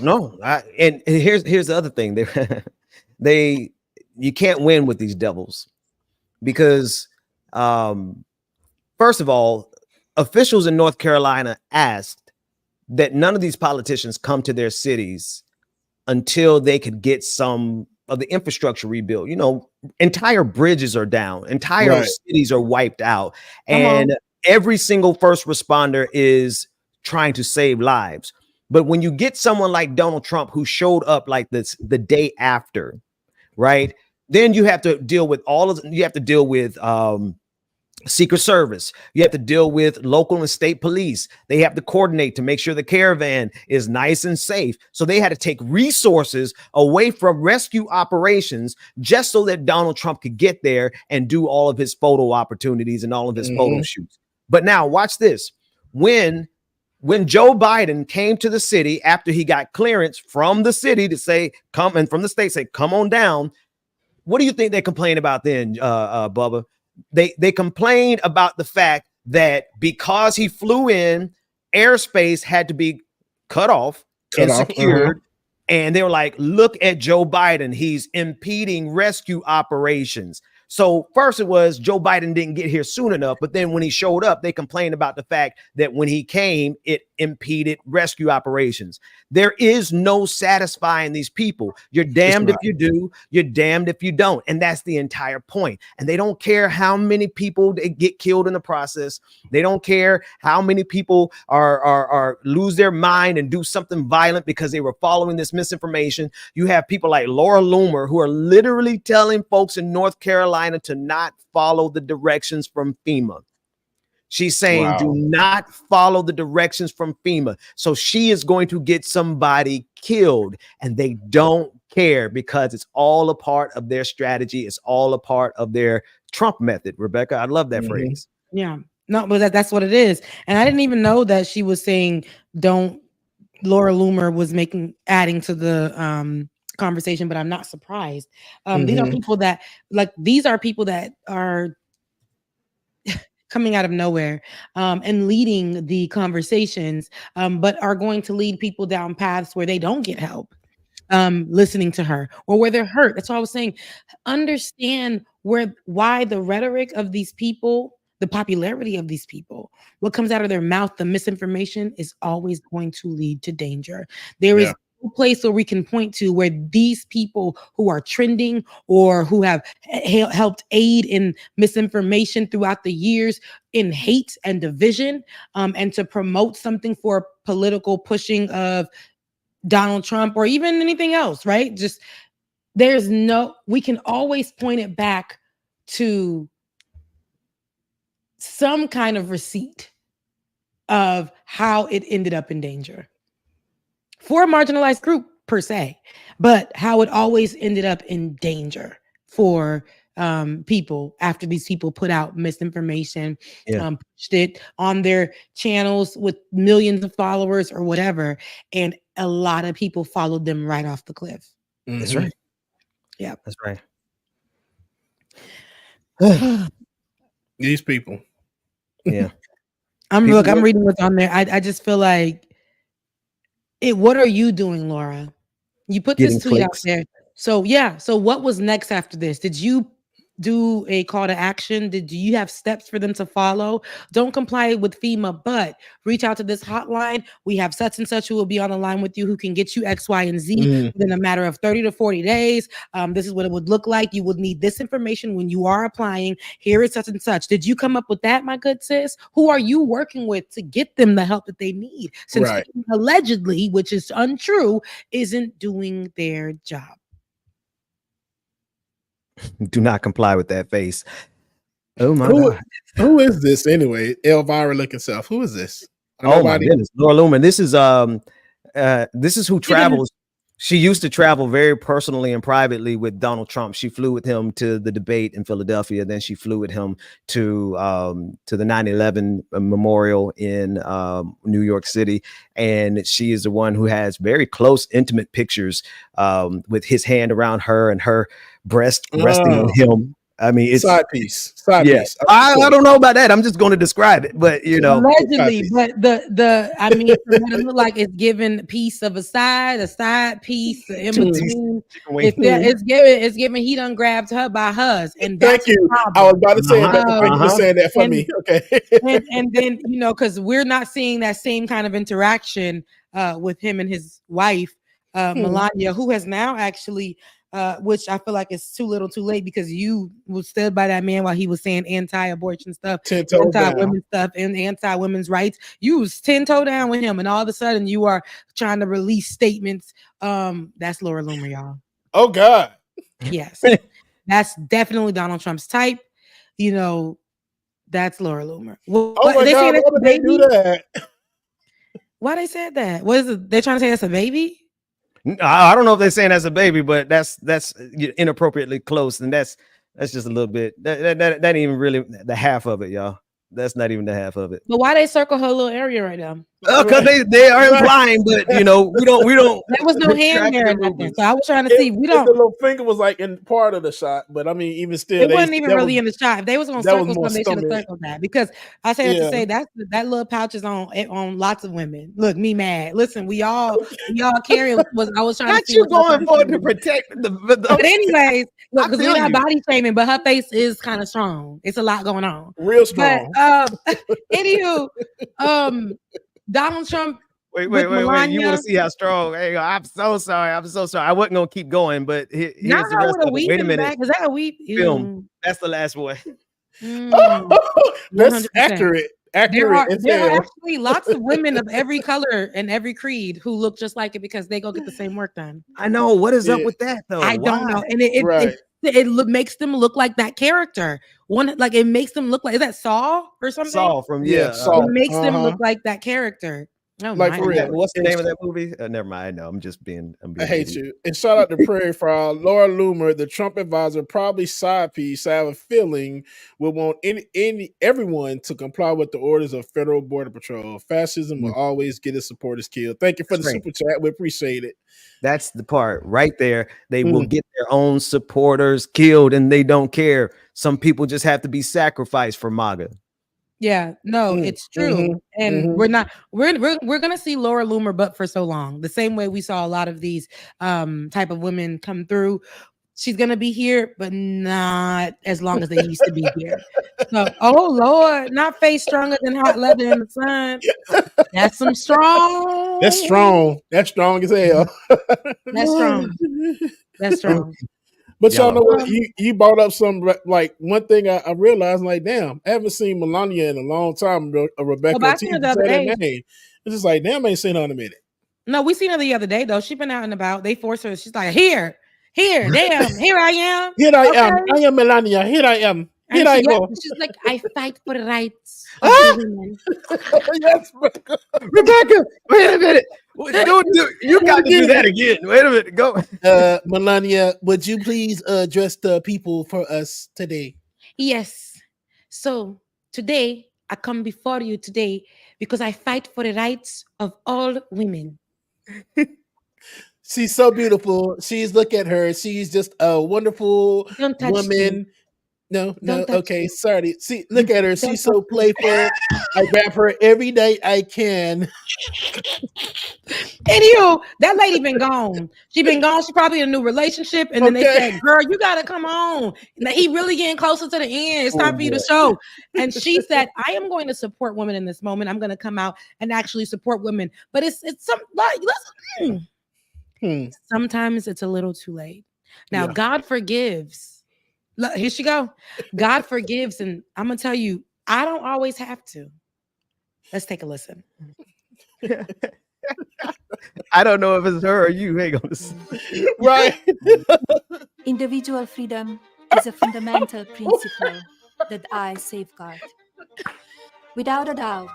And here's the other thing. You can't win with these devils because, first of all, officials in North Carolina asked that none of these politicians come to their cities until they could get some of the infrastructure rebuilt. Entire bridges are down, entire cities are wiped out, and every single first responder is trying to save lives. But when you get someone like Donald Trump, who showed up like this the day after, right? Then you have to deal with Secret Service. You have to deal with local and state police. They have to coordinate to make sure the caravan is nice and safe. So they had to take resources away from rescue operations just so that Donald Trump could get there and do all of his photo opportunities and all of his photo shoots. But now watch this. When Joe Biden came to the city after he got clearance from the city to say, come, and from the state say, come on down. What do you think they complained about then, Bubba? They complained about the fact that because he flew in, airspace had to be cut off and secured. And they were like, look at Joe Biden. He's impeding rescue operations. So first it was Joe Biden didn't get here soon enough. But then when he showed up, they complained about the fact that when he came, it impeded rescue operations. There is no satisfying these people. You're damned if you do, you're damned if you don't. And that's the entire point. And they don't care how many people they get killed in the process. They don't care how many people are lose their mind and do something violent because they were following this misinformation. You have people like Laura Loomer who are literally telling folks in North Carolina to not follow the directions from FEMA. She's saying, do not follow the directions from FEMA. So she is going to get somebody killed, and they don't care because it's all a part of their strategy. It's all a part of their Trump method. Rebecca, I love that phrase. Yeah. No, but that's what it is. And I didn't even know that she was saying Laura Loomer was adding to the conversation, but I'm not surprised. These are people that are coming out of nowhere and leading the conversations, but are going to lead people down paths where they don't get help listening to her, or where they're hurt. That's what I was saying. Understand why the rhetoric of these people, the popularity of these people, what comes out of their mouth, the misinformation is always going to lead to danger. There is no place where we can point to where these people who are trending or who have helped aid in misinformation throughout the years, in hate and division, and to promote something for political pushing of Donald Trump or even anything else, right? Just we can always point it back to some kind of receipt of how it ended up in danger for a marginalized group per se, but how it always ended up in danger for people after these people put out misinformation, pushed it on their channels with millions of followers or whatever. And a lot of people followed them right off the cliff. That's right. Yeah. That's right. These people. Yeah. I'm reading what's on there. I just feel like what are you doing, Laura? You put this tweet out there. So what was next after this? Did you do a call to action? Do you have steps for them to follow? Don't comply with FEMA, but reach out to this hotline. We have such and such who will be on the line with you, who can get you X, Y, and Z within a matter of 30 to 40 days. This is what it would look like. You would need this information when you are applying. Here is such and such. Did you come up with that, my good sis? Who are you working with to get them the help that they need? Since allegedly, which is untrue, isn't doing their job. Do not comply with that face. Oh my God. Who is this anyway? Elvira looking self. Who is this? Oh my goodness. Laura Loomer. This is who travels. She used to travel very personally and privately with Donald Trump. She flew with him to the debate in Philadelphia. Then she flew with him to the 9/11 memorial in New York City. And she is the one who has very close, intimate pictures with his hand around her and her breast resting on him. I mean, it's side piece. I don't know about that. I'm just going to describe it, but allegedly. But I mean, it look like it's given piece of a side piece in between. It's given. He done grabbed her by hers, and thank you. I was about to say that. Thank you for saying that for me. Okay, and then because we're not seeing that same kind of interaction with him and his wife Melania, who has now actually. Which I feel like is too little too late, because you was stood by that man while he was saying anti-abortion stuff, anti-women stuff, and anti-women's rights. You was 10-toe down with him, and all of a sudden you are trying to release statements. That's Laura Loomer, y'all. Oh God. Yes. That's definitely Donald Trump's type. That's Laura Loomer. Oh my God, why would they do that? Why they said that? What is it? They're trying to say that's a baby? I don't know if they're saying that's a baby, but that's inappropriately close, and that's just a little bit. That ain't even really the half of it, y'all. That's not even the half of it. But why they circle her little area right now? Because they are implying, but we don't. There was no hand there or nothing. So I was trying to see. We don't. The little finger was like in part of the shot, but I mean, even still, it wasn't even really in the shot. If they was going to circle something, they should have circled that. Because I say that to say that little pouch is on lots of women. Look, me mad. Listen, we all carry. I was trying not to see you going for to protect the. But anyways, look, because we're not body shaming, but her face is kind of strong. It's a lot going on. Real strong. But anywho, Donald Trump. Wait. You want to see how strong? Hey, I'm so sorry. I wasn't gonna keep going, but here's the rest of it. Wait a minute. Is that a weep? Film. That's the last one. That's accurate. There are actually lots of women of every color and every creed who look just like it because they go get the same work done. I know. What is up with that though? I don't know. And it makes them look like that character. It makes them look like, is that Saul or something? Saul from Saul. It makes them look like that character. Oh, Like for real. What's the name of that movie? Never mind. No, I'm being I hate you. And shout out to Prairie Frog, Laura Loomer, the Trump advisor, probably side piece. I have a feeling will want everyone to comply with the orders of Federal Border Patrol. Fascism will always get its supporters killed. Thank you for the super chat. We appreciate it. That's the part right there. They will get their own supporters killed, and they don't care. Some people just have to be sacrificed for MAGA. Yeah, no, it's true. And we're gonna see Laura Loomer but for so long. The same way we saw a lot of these type of women come through. She's gonna be here, but not as long as they used to be here. So, oh Lord, not face stronger than hot leather in the sun. That's some strong. That's strong. That's strong as hell. That's strong. That's strong. But y'all know what? You brought up some, like, one thing I realized, like, damn, I haven't seen Melania in a long time. Rebecca, I seen her the other day. name. It's just like, damn, I ain't seen her in a minute. No, we seen her the other day though. She's been out and about. They forced her. She's like, here, damn, here I am. Here I am. I am Melania. Here I am. Here I go. She's like, I fight for the rights of the women. Yes, Rebecca, wait a minute. You got to do that again. Wait a minute. Go. Melania, would you please address the people for us today? Yes. So today, I come before you today because I fight for the rights of all women. She's so beautiful. Look at her. She's just a wonderful woman. No, okay, sorry. See, look at her. She's so playful. I grab her every day I can. Anywho, that lady been gone. She been gone. She probably in a new relationship. And then they said, girl, you got to come on. Now, he really getting closer to the end. It's time for you to show. And she said, I am going to support women in this moment. I'm going to come out and actually support women. But it's some, like, listen. Sometimes it's a little too late. Now, God forgives. Look, here she go. God forgives. And I'm going to tell you, I don't always have to. Let's take a listen. I don't know if it's her or you. Hang on. Right. Individual freedom is a fundamental principle that I safeguard. Without a doubt,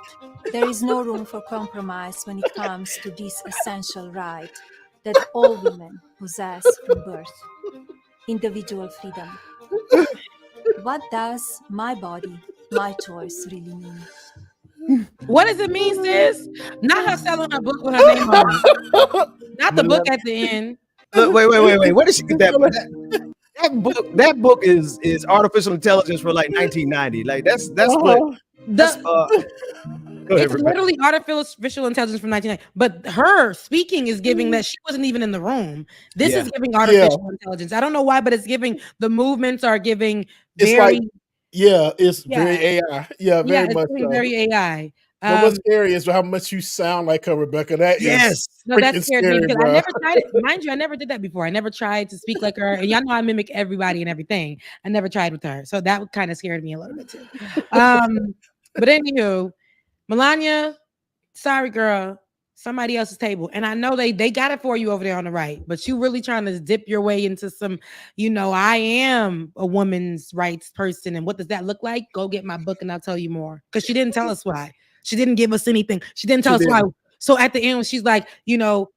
there is no room for compromise when it comes to this essential right that all women possess from birth. Individual freedom. What does my body, my choice really mean? What does it mean, sis? Not her selling her book with her name on it. Not the book at the end. Look, wait. Where did she get that book? That book is artificial intelligence for like 1990. Like that's what. It's literally artificial intelligence from 1990. But her speaking is giving that she wasn't even in the room. This is giving artificial intelligence. I don't know why, but it's giving, the movements are giving very. It's very AI. Yeah, very much. It's very AI. But what's scary is how much you sound like her, Rebecca. That is that scared me because bro. I never tried it. Mind you, I never did that before. I never tried to speak like her. And y'all know I mimic everybody and everything. I never tried with her. So that kind of scared me a little bit too. But anywho, Melania, sorry, girl. Somebody else's table. And I know they got it for you over there on the right, but you really trying to dip your way into some, I am a woman's rights person. And what does that look like? Go get my book and I'll tell you more. Because she didn't tell us why. She didn't give us anything. She didn't tell us why. So at the end, she's like,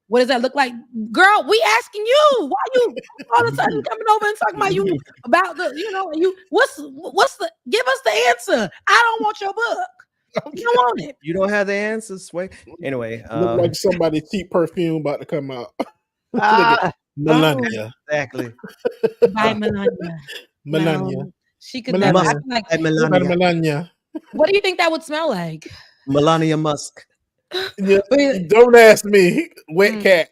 what does that look like? Girl, we asking you. Why you all of a sudden coming over and talking about you about the, what's the, give us the answer. I don't want your book. You don't want it. You don't have the answers. Wait. Anyway. Look like somebody cheap perfume about to come out. Melania. Exactly. By Melania. Melania. No, she could never. Melania. What do you think that would smell like? Melania Musk. Yeah, don't ask me. Wet cat.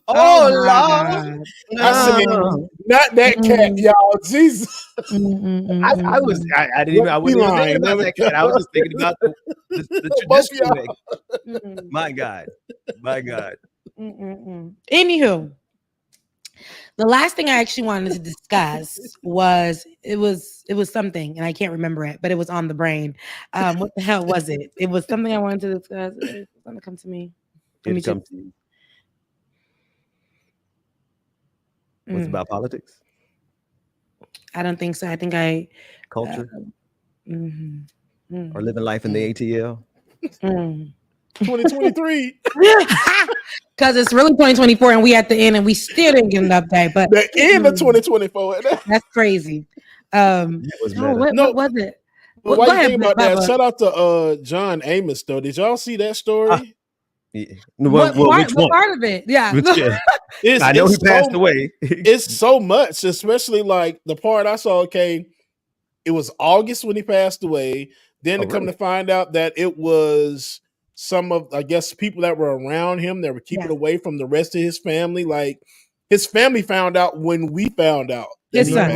Oh, Lord. I said, not that cat, y'all. Jesus. I didn't even, I wasn't even thinking about that cat. I was just thinking about the traditional way. My God. Anywho, the last thing I actually wanted to discuss was something, and I can't remember it, but it was on the brain. What the hell was it? It was something I wanted to discuss. It's gonna come to me. Was it about politics? I don't think so. I think culture or living life in the ATL. 2023. Because it's really 2024 and we at the end and we still didn't get an update. But the end of 2024. That's crazy. What was it? Well, why you think about that? Shout out to John Amos though. Did y'all see that story? What part of it? Yeah. I know he passed away. It's so much, especially like the part I saw, okay, it was August when he passed away. Then to come to find out that it was some of, I guess, people that were around him that were keeping away from the rest of his family. Like his family found out when we found out. His son.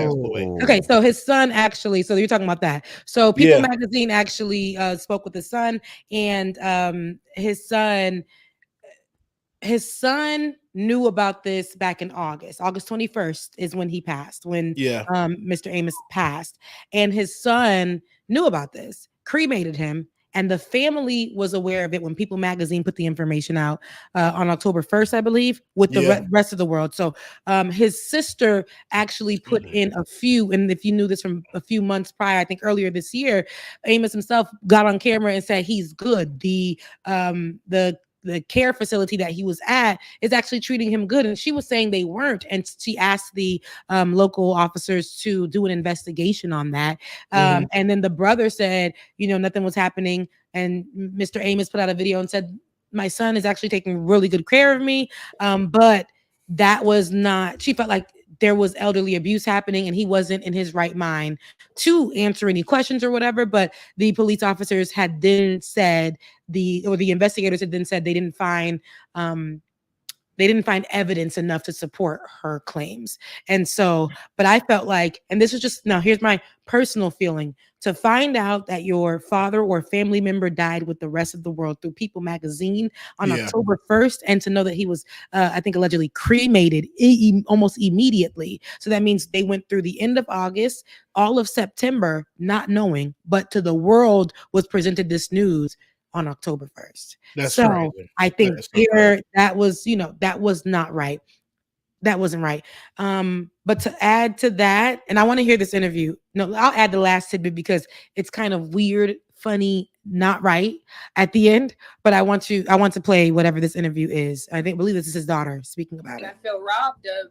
Okay, so his son actually, so you're talking about that. So People Magazine actually spoke with his son, and his son knew about this back in August. August 21st is when he passed, when Mr. Amos passed. And his son knew about this, cremated him, and the family was aware of it when People Magazine put the information out on October 1st, I believe, with the rest of the world. So his sister actually put in a few, and if you knew this from a few months prior, I think earlier this year, Amos himself got on camera and said he's good. The care facility that he was at is actually treating him good. And she was saying they weren't. And she asked the local officers to do an investigation on that. And then the brother said, nothing was happening. And Mr. Amos put out a video and said, my son is actually taking really good care of me. But that was not, she felt like there was elderly abuse happening and he wasn't in his right mind to answer any questions or whatever. But the police officers had then said the investigators had then said they didn't find evidence enough to support her claims. And so, but I felt like, and this is just, now here's my personal feeling, to find out that your father or family member died with the rest of the world through People Magazine on October 1st, and to know that he was, I think, allegedly cremated almost immediately. So that means they went through the end of August, all of September, not knowing, but to the world was presented this news on October 1st. That's so right. I think that was, that was not right. That wasn't right. But to add to that, and I want to hear this interview. No, I'll add the last tidbit because it's kind of weird, funny, not right at the end. But I want to play whatever this interview is. Believe this is his daughter speaking about it. I feel robbed of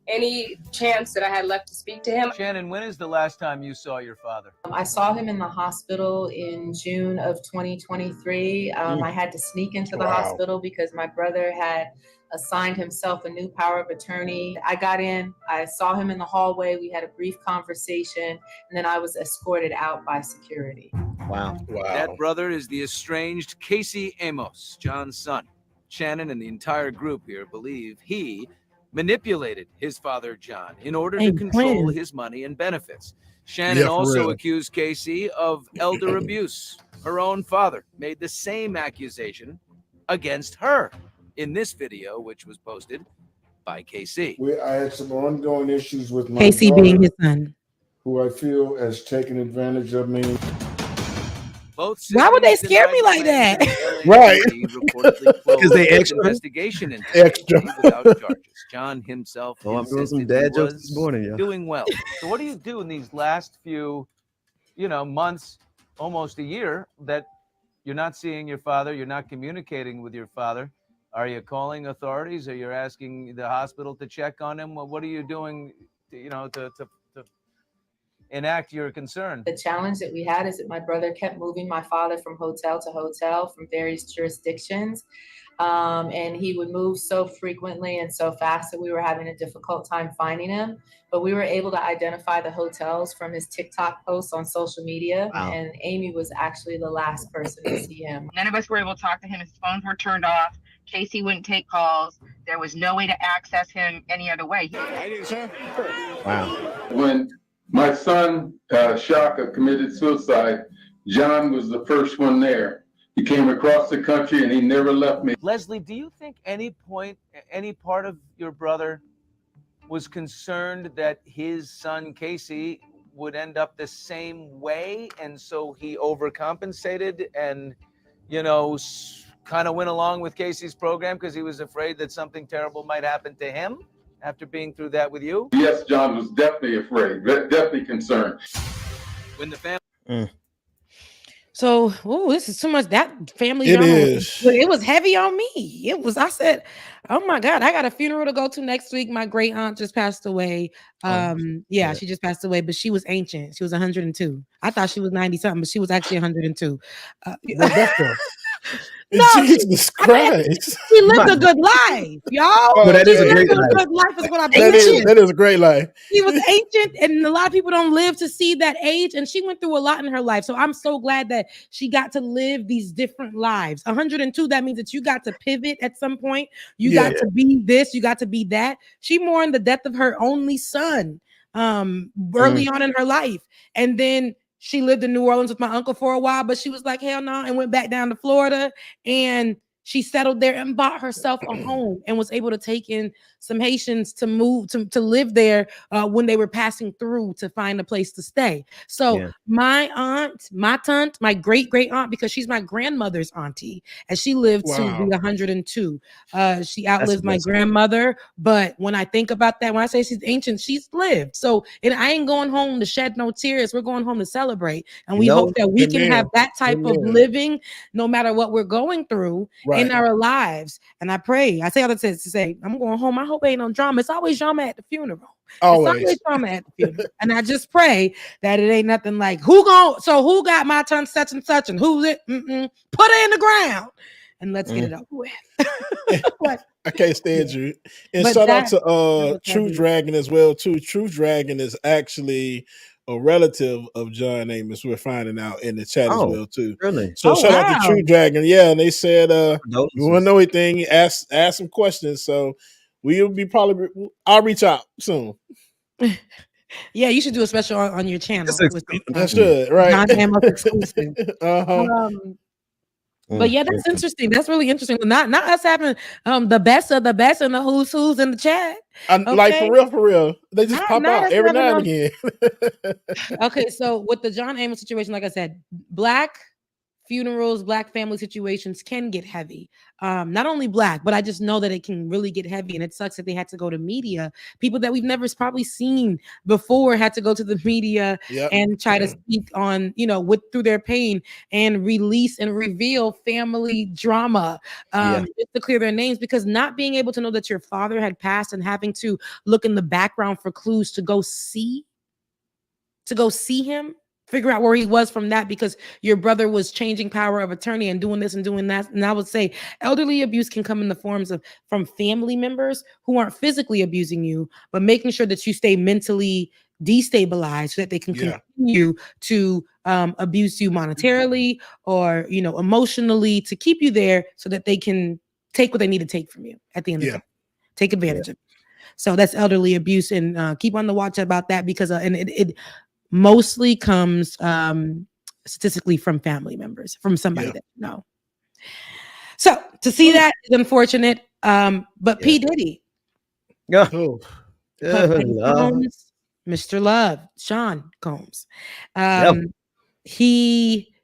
any chance that I had left to speak to him. Shannon, when is the last time you saw your father? I saw him in the hospital in June of 2023. I had to sneak into the hospital because my brother had assigned himself a new power of attorney. I got in, I saw him in the hallway. We had a brief conversation, and then I was escorted out by security. Wow. That brother is the estranged Casey Amos, John's son. Shannon and the entire group here believe he manipulated his father, John, in order to control his money and benefits. Shannon also accused Casey of elder abuse. Her own father made the same accusation against her in this video, which was posted by Casey. I had some ongoing issues with my Casey daughter, being his son, who I feel has taken advantage of me. Why would they scare me like that? Right. Because they investigation into Casey without charges. John himself I'm doing some dad jokes this morning, yeah. Doing well. So what do you do in these last few, months, almost a year, that you're not seeing your father, you're not communicating with your father? Are you calling authorities? Are you asking the hospital to check on him? What are you doing, to enact your concern? The challenge that we had is that my brother kept moving my father from hotel to hotel from various jurisdictions. And he would move so frequently and so fast that we were having a difficult time finding him. But we were able to identify the hotels from his TikTok posts on social media. Wow. And Amy was actually the last person to see him. None of us were able to talk to him. His phones were turned off. Casey wouldn't take calls. There was no way to access him any other way. Wow. When my son, Shaka, committed suicide, John was the first one there. He came across the country and he never left me. Leslie, do you think any part of your brother was concerned that his son, Casey, would end up the same way? And so he overcompensated and, kind of went along with Casey's program because he was afraid that something terrible might happen to him after being through that with you? Yes, John was definitely afraid, definitely concerned. When the family... So, oh, this is too much. That family It drama is. it was heavy on me. It was. I said, "Oh my God, I got a funeral to go to next week." My great aunt just passed away. Yeah, she just passed away, but she was ancient. She was 102. I thought she was 90 something, but she was actually 102. Rebecca. No, Jesus Christ. she lived a good life, y'all. Oh, that She is a great lived life. good life is what I'm That is a great life. She was ancient, and a lot of people don't live to see that age. And she went through a lot in her life. So I'm so glad that she got to live these different lives. 102, that means that you got to pivot at some point. You got to be this, you got to be that. She mourned the death of her only son early on in her life. And then she lived in New Orleans with my uncle for a while, but she was like, hell no, and went back down to Florida. And she settled there and bought herself a home and was able to take in some Haitians to move to live there when they were passing through to find a place to stay. So my aunt, my great aunt, because she's my grandmother's auntie, and she lived to be 102. She outlived my grandmother, but when I think about that, when I say she's ancient, she's lived. So and I ain't going home to shed no tears. We're going home to celebrate, and we hope that we can have that type of living, no matter what we're going through in our lives. And I pray. I say all that to say, I'm going home. I hope ain't no drama. It's always drama at the funeral. It's always drama at the funeral. And I just pray that it ain't nothing like who got my turn such and such and who's it? Put her in the ground and let's get it over with. I can't stand you. And shout out to True Dragon as well too. True Dragon is actually a relative of John Amos. We're finding out in the chat as well too. Really? So shout out to True Dragon. Yeah, and they said you want to know anything, ask some questions. So I'll reach out soon. Yeah, you should do a special on your channel. I should, right? John Amos exclusive. But yeah, that's interesting. That's really interesting. Not us having the best of the best and the who's in the chat. Like for real. They just pop out every now and again. Okay, so with the John Amos situation, like I said, Black funerals, Black family situations can get heavy. Not only Black, but I just know that it can really get heavy, and it sucks that they had to go to media. People that we've never probably seen before had to go to the media and try to speak on, through their pain and release and reveal family drama just to clear their names, because not being able to know that your father had passed and having to look in the background for clues to go see him, figure out where he was from that, because your brother was changing power of attorney and doing this and doing that. And I would say elderly abuse can come in the forms of from family members who aren't physically abusing you, but making sure that you stay mentally destabilized so that they can continue to abuse you monetarily or, emotionally, to keep you there so that they can take what they need to take from you at the end of the day. Take advantage of it. So that's elderly abuse, and keep on the watch about that, because and it mostly comes statistically from family members, from somebody that you know. So to see that is unfortunate. But P. Diddy, Combs, Mr. Love, Sean Combs, he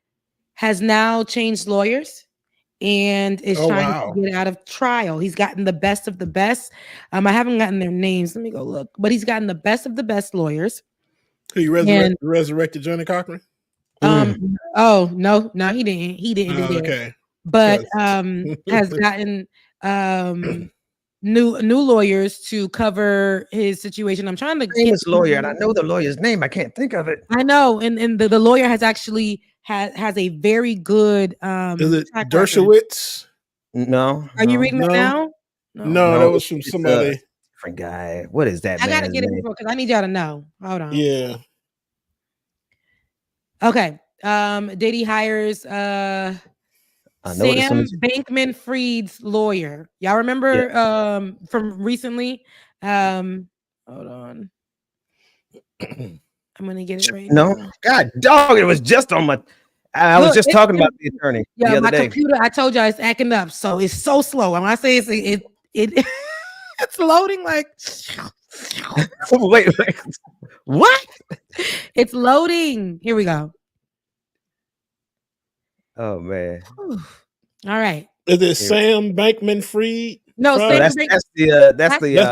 has now changed lawyers and is trying to get out of trial. He's gotten the best of the best. I haven't gotten their names. Let me go look. But he's gotten the best of the best lawyers. He resurrected Johnny Cochran? Oh no, he didn't. He didn't do that. Okay. But has gotten new lawyers to cover his situation. I'm trying to get famous lawyer, and I know the lawyer's name. I can't think of it. I know, and the lawyer has actually has a very good is it Dershowitz? No. Are you reading it now? No, that was from somebody. Different guy. What is that? I gotta get it because I need y'all to know. Hold on. Yeah. Okay. Diddy hires Sam Bankman-Fried's lawyer. Y'all remember from recently? Hold on. I'm gonna get it right now. God dog, it was just on my I was just talking about the attorney the other day. Computer, I told y'all it's acting up, so it's so slow. When I say it it's loading like wait, what? It's loading. Here we go. Oh man. All right. Is it Sam Bankman-Fried? No, That's the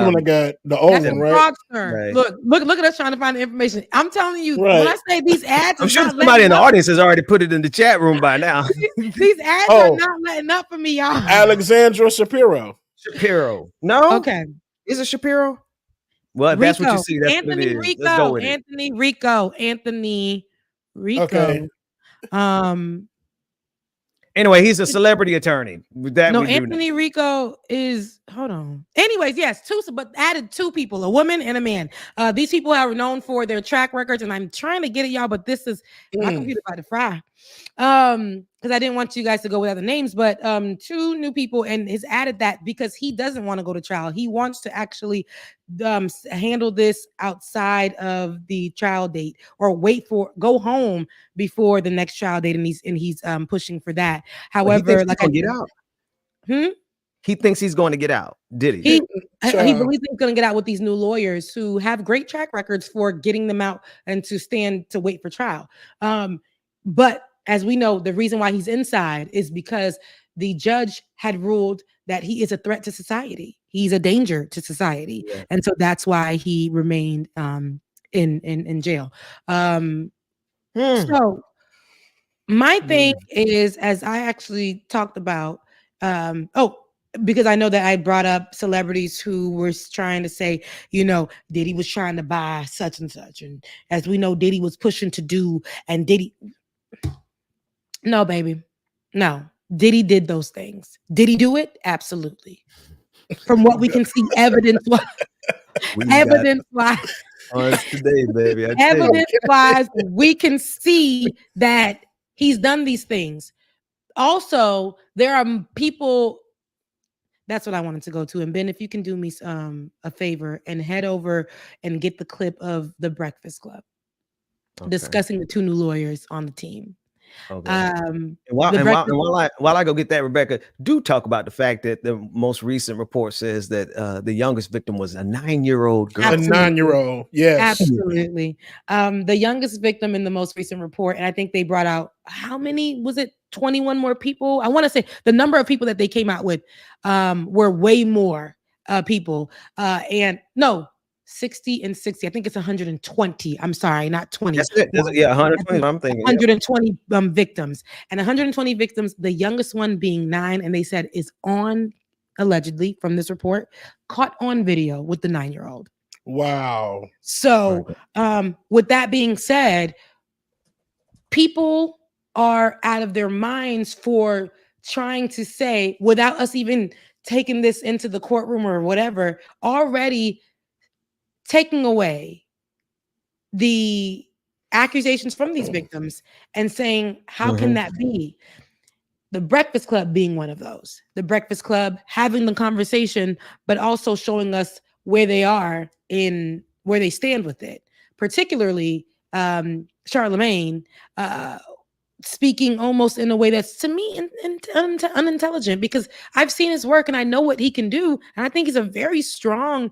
when I got the Owen, right? Right. Look at us trying to find the information. I'm telling you, when I say these ads, I'm sure somebody in the audience has already put it in the chat room by now. These ads are not letting up for me, y'all. Alexandra Shapiro. No. Okay. Is it Shapiro? Well, that's what you see. That's Anthony what it is. Let's go with Anthony Rico. Okay. Anyway, he's a celebrity attorney. With that, Anthony Rico is. Hold on. Anyways, yes, but added 2 people, a woman and a man. These people are known for their track records, and I'm trying to get it, y'all, but this is my computer about to fry. Because I didn't want you guys to go without the names, but 2 new people, and has added that because he doesn't want to go to trial. He wants to actually handle this outside of the trial date, or go home before the next trial date, and he's pushing for that. However, get out. He thinks he's going to get out. Did he? He believes he's going to get out with these new lawyers who have great track records for getting them out and to stand to wait for trial. But as we know, the reason why he's inside is because the judge had ruled that he is a threat to society. He's a danger to society. Yeah. And so that's why he remained in jail. So my thing is, as I actually talked about, because I know that I brought up celebrities who were trying to say, Diddy was trying to buy such and such. And as we know, Diddy was pushing to do, and Diddy... No, baby. No. Diddy did those things. Did he do it? Absolutely. From what we can see, evidence-wise. Today, baby. Evidence-wise, we can see that he's done these things. Also, there are people... That's what I wanted to go to. And Ben, if you can do me a favor and head over and get the clip of the Breakfast Club discussing the 2 new lawyers on the team. Okay. While I go get that, Rebecca, do talk about the fact that the most recent report says that the youngest victim was a 9-year-old girl. Absolutely. A 9-year-old, yes. Absolutely. The youngest victim in the most recent report, and I think they brought out, how many was it? 21 more people. I want to say the number of people that they came out with were way more people. 60 and 60. I think it's 120. I'm sorry, not 20. That's it. 120. I'm thinking 120 victims, and 120 victims. The youngest one being 9, and they said is allegedly from this report caught on video with the 9-year-old. Wow. So, with that being said, people are out of their minds for trying to say, without us even taking this into the courtroom or whatever, already taking away the accusations from these victims and saying, how can that be? The Breakfast Club being one of those. The Breakfast Club having the conversation, but also showing us where they are in where they stand with it. Particularly Charlemagne speaking almost in a way that's, to me, unintelligent, because I've seen his work and I know what he can do. And I think he's a very strong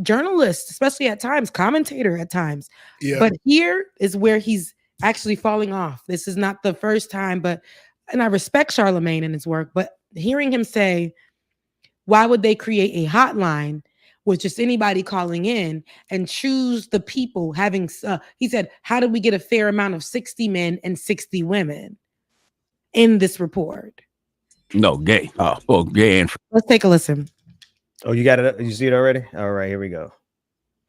journalist, especially at times, commentator at times. Yeah. But here is where he's actually falling off. This is not the first time, and I respect Charlemagne and his work, but hearing him say, why would they create a hotline with just anybody calling in and choose the people having, he said, how do we get a fair amount of 60 men and 60 women in this report? No, gay. Gay and... Let's take a listen. Oh, you got it? You see it already? All right, here we go.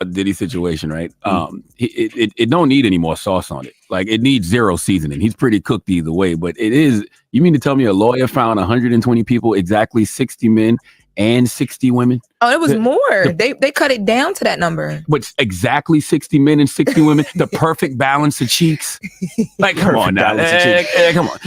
A Diddy situation, right? It don't need any more sauce on it. Like, it needs 0 seasoning. He's pretty cooked either way, but it is, you mean to tell me a lawyer found 120 people, exactly 60 men and 60 women? Oh, it was more. They cut it down to that number. But exactly 60 men and 60 women, the perfect balance of cheeks. Like, come on now. Come on.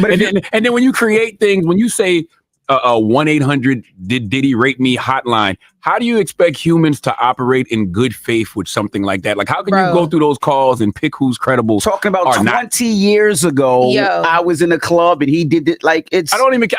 And then when you create things, when you say 1-800 did Diddy rape me hotline, how do you expect humans to operate in good faith with something like that? Like, how can you go through those calls and pick who's credible? Talking about 20 years ago, I was in a club and he did it. Like, it's I don't even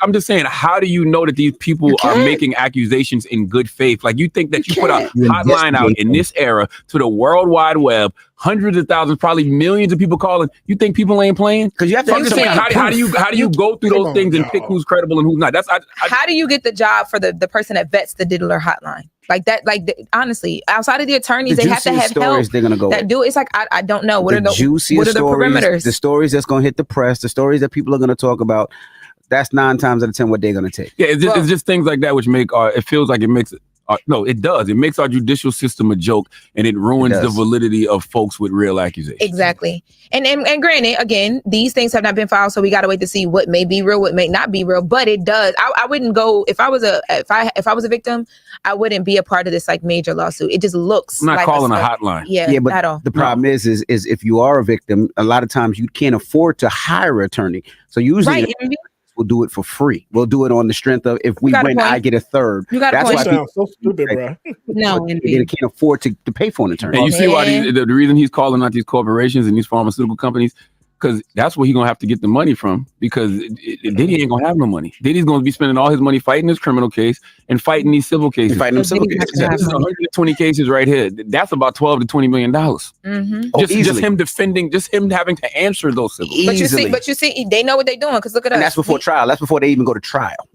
I'm just saying, how do you know that these people are making accusations in good faith? Like, you think that you put a hotline out in this era to the World Wide Web hundreds of thousands, probably millions of people calling. You think people ain't playing? Because you have to. So I'm just saying, how do you go through those things and pick who's credible and who's not? How do you get the job for the person that vets the diddler hotline? Like that, honestly, outside of the attorneys, they have to have help they're gonna go that do. It's like I don't know what are the juiciest stories, perimeters, the stories that's gonna hit the press, the stories that people are gonna talk about. That's 9 times out of 10 what they're gonna take. Yeah, it's just things like that which make it feels like it makes it. No, it does. It makes our judicial system a joke, and it ruins the validity of folks with real accusations. Exactly. And granted, again, these things have not been filed, so we got to wait to see what may be real, what may not be real. But it does. I wouldn't go if I was a victim. I wouldn't be a part of this like major lawsuit. It just looks. I'm not like calling a hotline. Yeah, but at all. The problem is if you are a victim, a lot of times you can't afford to hire an attorney. So usually. We'll do it for free. We'll do it on the strength of if we win, I get a third. You got That's a why sounds so stupid, bro. No, they can't afford to pay for an attorney. And you see why the reason he's calling out these corporations and these pharmaceutical companies, because that's where he's gonna have to get the money from. Because Diddy ain't gonna have no money. Diddy's gonna be spending all his money fighting this criminal case and fighting these civil cases. This is 120 cases right here. That's about $12 to $20 million. Mm-hmm. Just him defending, just him having to answer those civil. But you see, they know what they're doing. Because look at us. And that's before trial. That's before they even go to trial.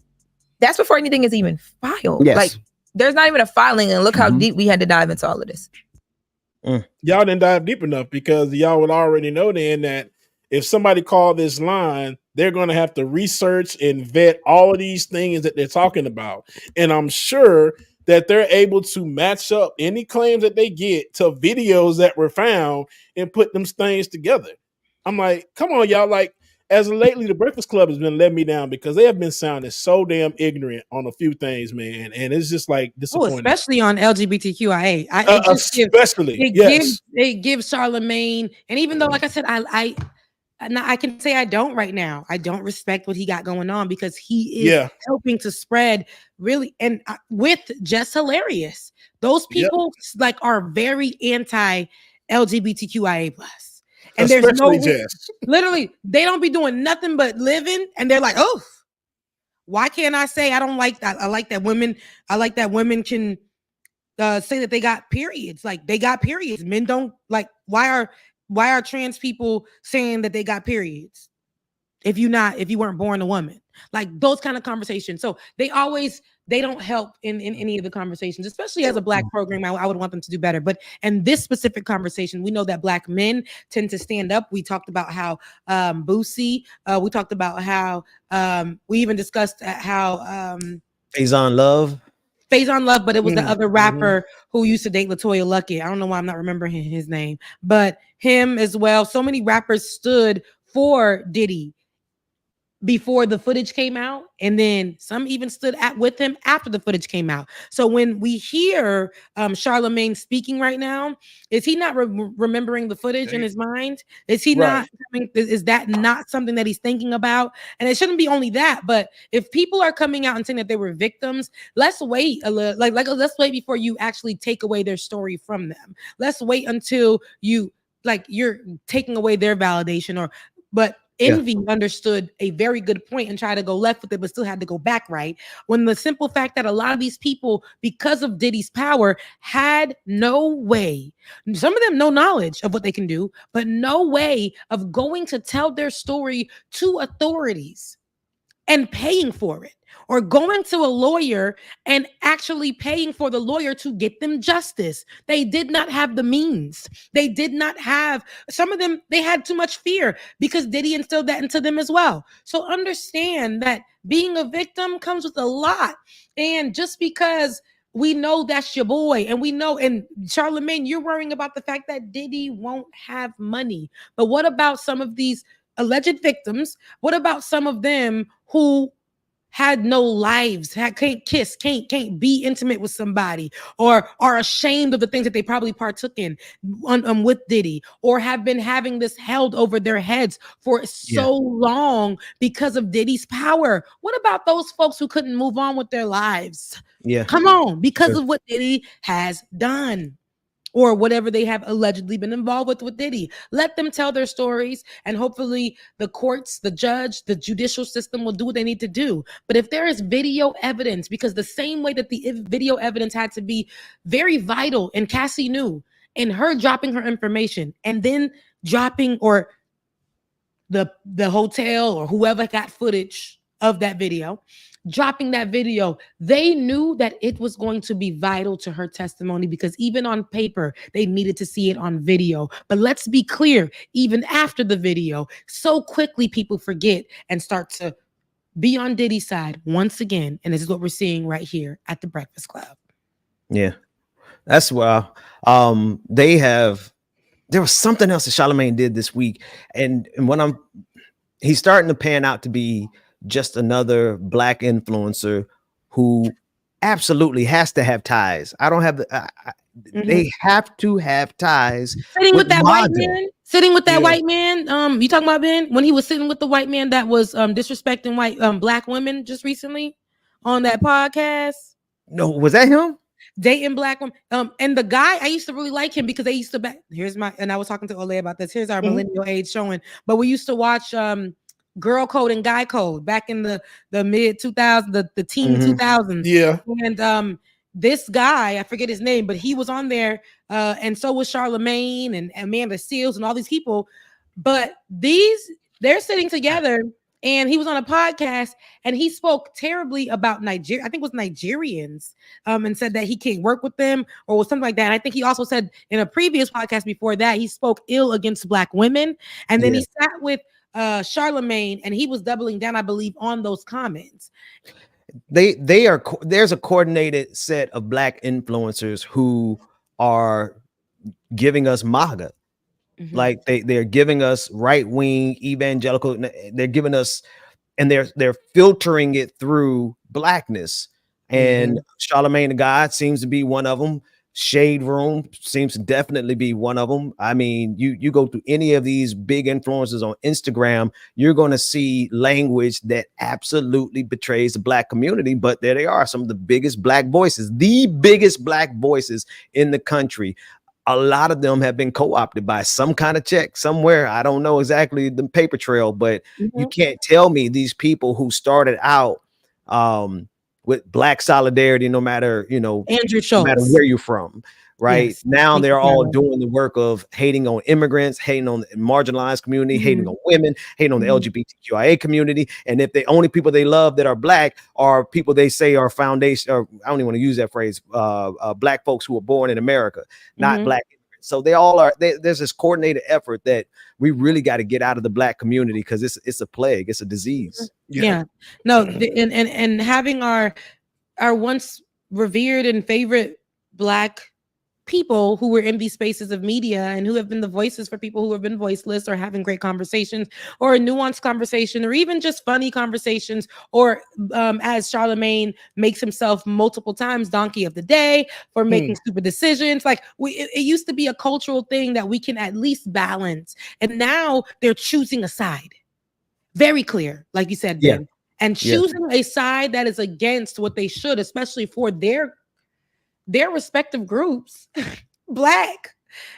That's before anything is even filed. Yes. Like there's not even a filing, and look how deep we had to dive into all of this. Y'all didn't dive deep enough because y'all would already know then that if somebody called this line, they're going to have to research and vet all of these things that they're talking about. And I'm sure that they're able to match up any claims that they get to videos that were found and put them things together. I'm like, come on, y'all. Like, as of lately, the Breakfast Club has been letting me down because they have been sounding so damn ignorant on a few things, man. And it's just like disappointing. Especially on LGBTQIA. It gives Charlemagne, and even though, like I said, I can say I don't right now. I don't respect what he got going on because he is helping to spread really and with Just Hilarious. Those people like are very anti LGBTQIA plus, and especially there's Jess. Literally, they don't be doing nothing but living, and they're like, oh, why can't I say I don't like that? I like that women. I like that women can say that they got periods. Like they got periods. Men don't like. Why are trans people saying that they got periods if you weren't born a woman? Like those kind of conversations. So they don't help in any of the conversations, especially as a Black program. I would want them to do better. But in this specific conversation, we know that Black men tend to stand up. We talked about how Boosie, we talked about how we even discussed how Faison Love, but it was the other rapper who used to date LaToya Luckett. I don't know why I'm not remembering his name, but him as well. So many rappers stood for Diddy before the footage came out, and then some even stood with him after the footage came out. So when we hear Charlemagne speaking right now, is he not remembering the footage in his mind? Is he not? Is that not something that he's thinking about? And it shouldn't be only that, but if people are coming out and saying that they were victims, let's wait a little. Let's wait before you actually take away their story from them. Let's wait until you're taking away their validation but Envy understood a very good point and tried to go left with it, but still had to go back right. When the simple fact that a lot of these people, because of Diddy's power, had no way, some of them no knowledge of what they can do, but no way of going to tell their story to authorities and paying for it, or going to a lawyer and actually paying for the lawyer to get them justice. They did not have the means. They did not have, some of them, they had too much fear because Diddy instilled that into them as well. So understand that being a victim comes with a lot. And just because we know that's your boy, and we know, and Charlemagne, you're worrying about the fact that Diddy won't have money. But what about some of these alleged victims? What about some of them who had no lives, can't kiss, can't be intimate with somebody, or are ashamed of the things that they probably partook in with Diddy, or have been having this held over their heads for so long because of Diddy's power? What about those folks who couldn't move on with their lives? Yeah, come on, because of what Diddy has done, or whatever they have allegedly been involved with Diddy. Let them tell their stories, and hopefully the courts, the judge, the judicial system will do what they need to do. But if there is video evidence, because the same way that the video evidence had to be very vital, and Cassie knew, and her dropping her information and then dropping or the hotel or whoever got footage of that video, dropping that video, they knew that it was going to be vital to her testimony because even on paper, they needed to see it on video. But let's be clear, even after the video, so quickly people forget and start to be on Diddy's side once again. And this is what we're seeing right here at the Breakfast Club. Yeah, that's why there was something else that Charlamagne did this week. And when he's starting to pan out to be just another Black influencer who absolutely has to have ties. I don't have they have to have ties. Sitting with that white man. Sitting with that white man. You talking about Ben? When he was sitting with the white man that was disrespecting Black women just recently on that podcast. No, was that him? Dating Black women. And the guy, I used to really like him because they used to and I was talking to Ole about this. Here's our millennial age showing. But we used to watch Girl Code and Guy Code back in the mid 2000s, the teen 2000s. Yeah. And this guy, I forget his name, but he was on there, and so was Charlamagne and Amanda Seales and all these people. But they're sitting together, and he was on a podcast, and he spoke terribly about Nigeria. I think it was Nigerians, and said that he can't work with them or something like that. And I think he also said in a previous podcast before that, he spoke ill against Black women. And then he sat with Charlamagne, and he was doubling down, I believe, on those comments. There's a coordinated set of Black influencers who are giving us MAGA. Like they're giving us right-wing evangelical, they're giving us, and they're filtering it through Blackness. And Charlamagne the God seems to be one of them. Shade Room seems to definitely be one of them. I mean, you go through any of these big influencers on Instagram, you're going to see language that absolutely betrays the Black community. But there they are, some of the biggest Black voices, the biggest Black voices in the country. A lot of them have been co-opted by some kind of check somewhere. I don't know exactly the paper trail, but you can't tell me these people who started out with Black solidarity, no matter, Andrew Schultz, no matter where you're from, right? Yes. Now they're all doing the work of hating on immigrants, hating on the marginalized community, hating on women, hating on the LGBTQIA community. And if the only people they love that are Black are people they say are foundation, or I don't even want to use that phrase, Black folks who were born in America, not Black immigrants. So they all are, there's this coordinated effort that we really got to get out of the Black community because it's a plague, it's a disease. Yeah. No, and having our once revered and favorite Black people who were in these spaces of media and who have been the voices for people who have been voiceless or having great conversations or a nuanced conversation or even just funny conversations or as Charlamagne makes himself multiple times donkey of the day for making stupid decisions. Like it used to be a cultural thing that we can at least balance. And now they're choosing a side. Very clear, like you said, Ben. And choosing a side that is against what they should, especially for their respective groups, Black,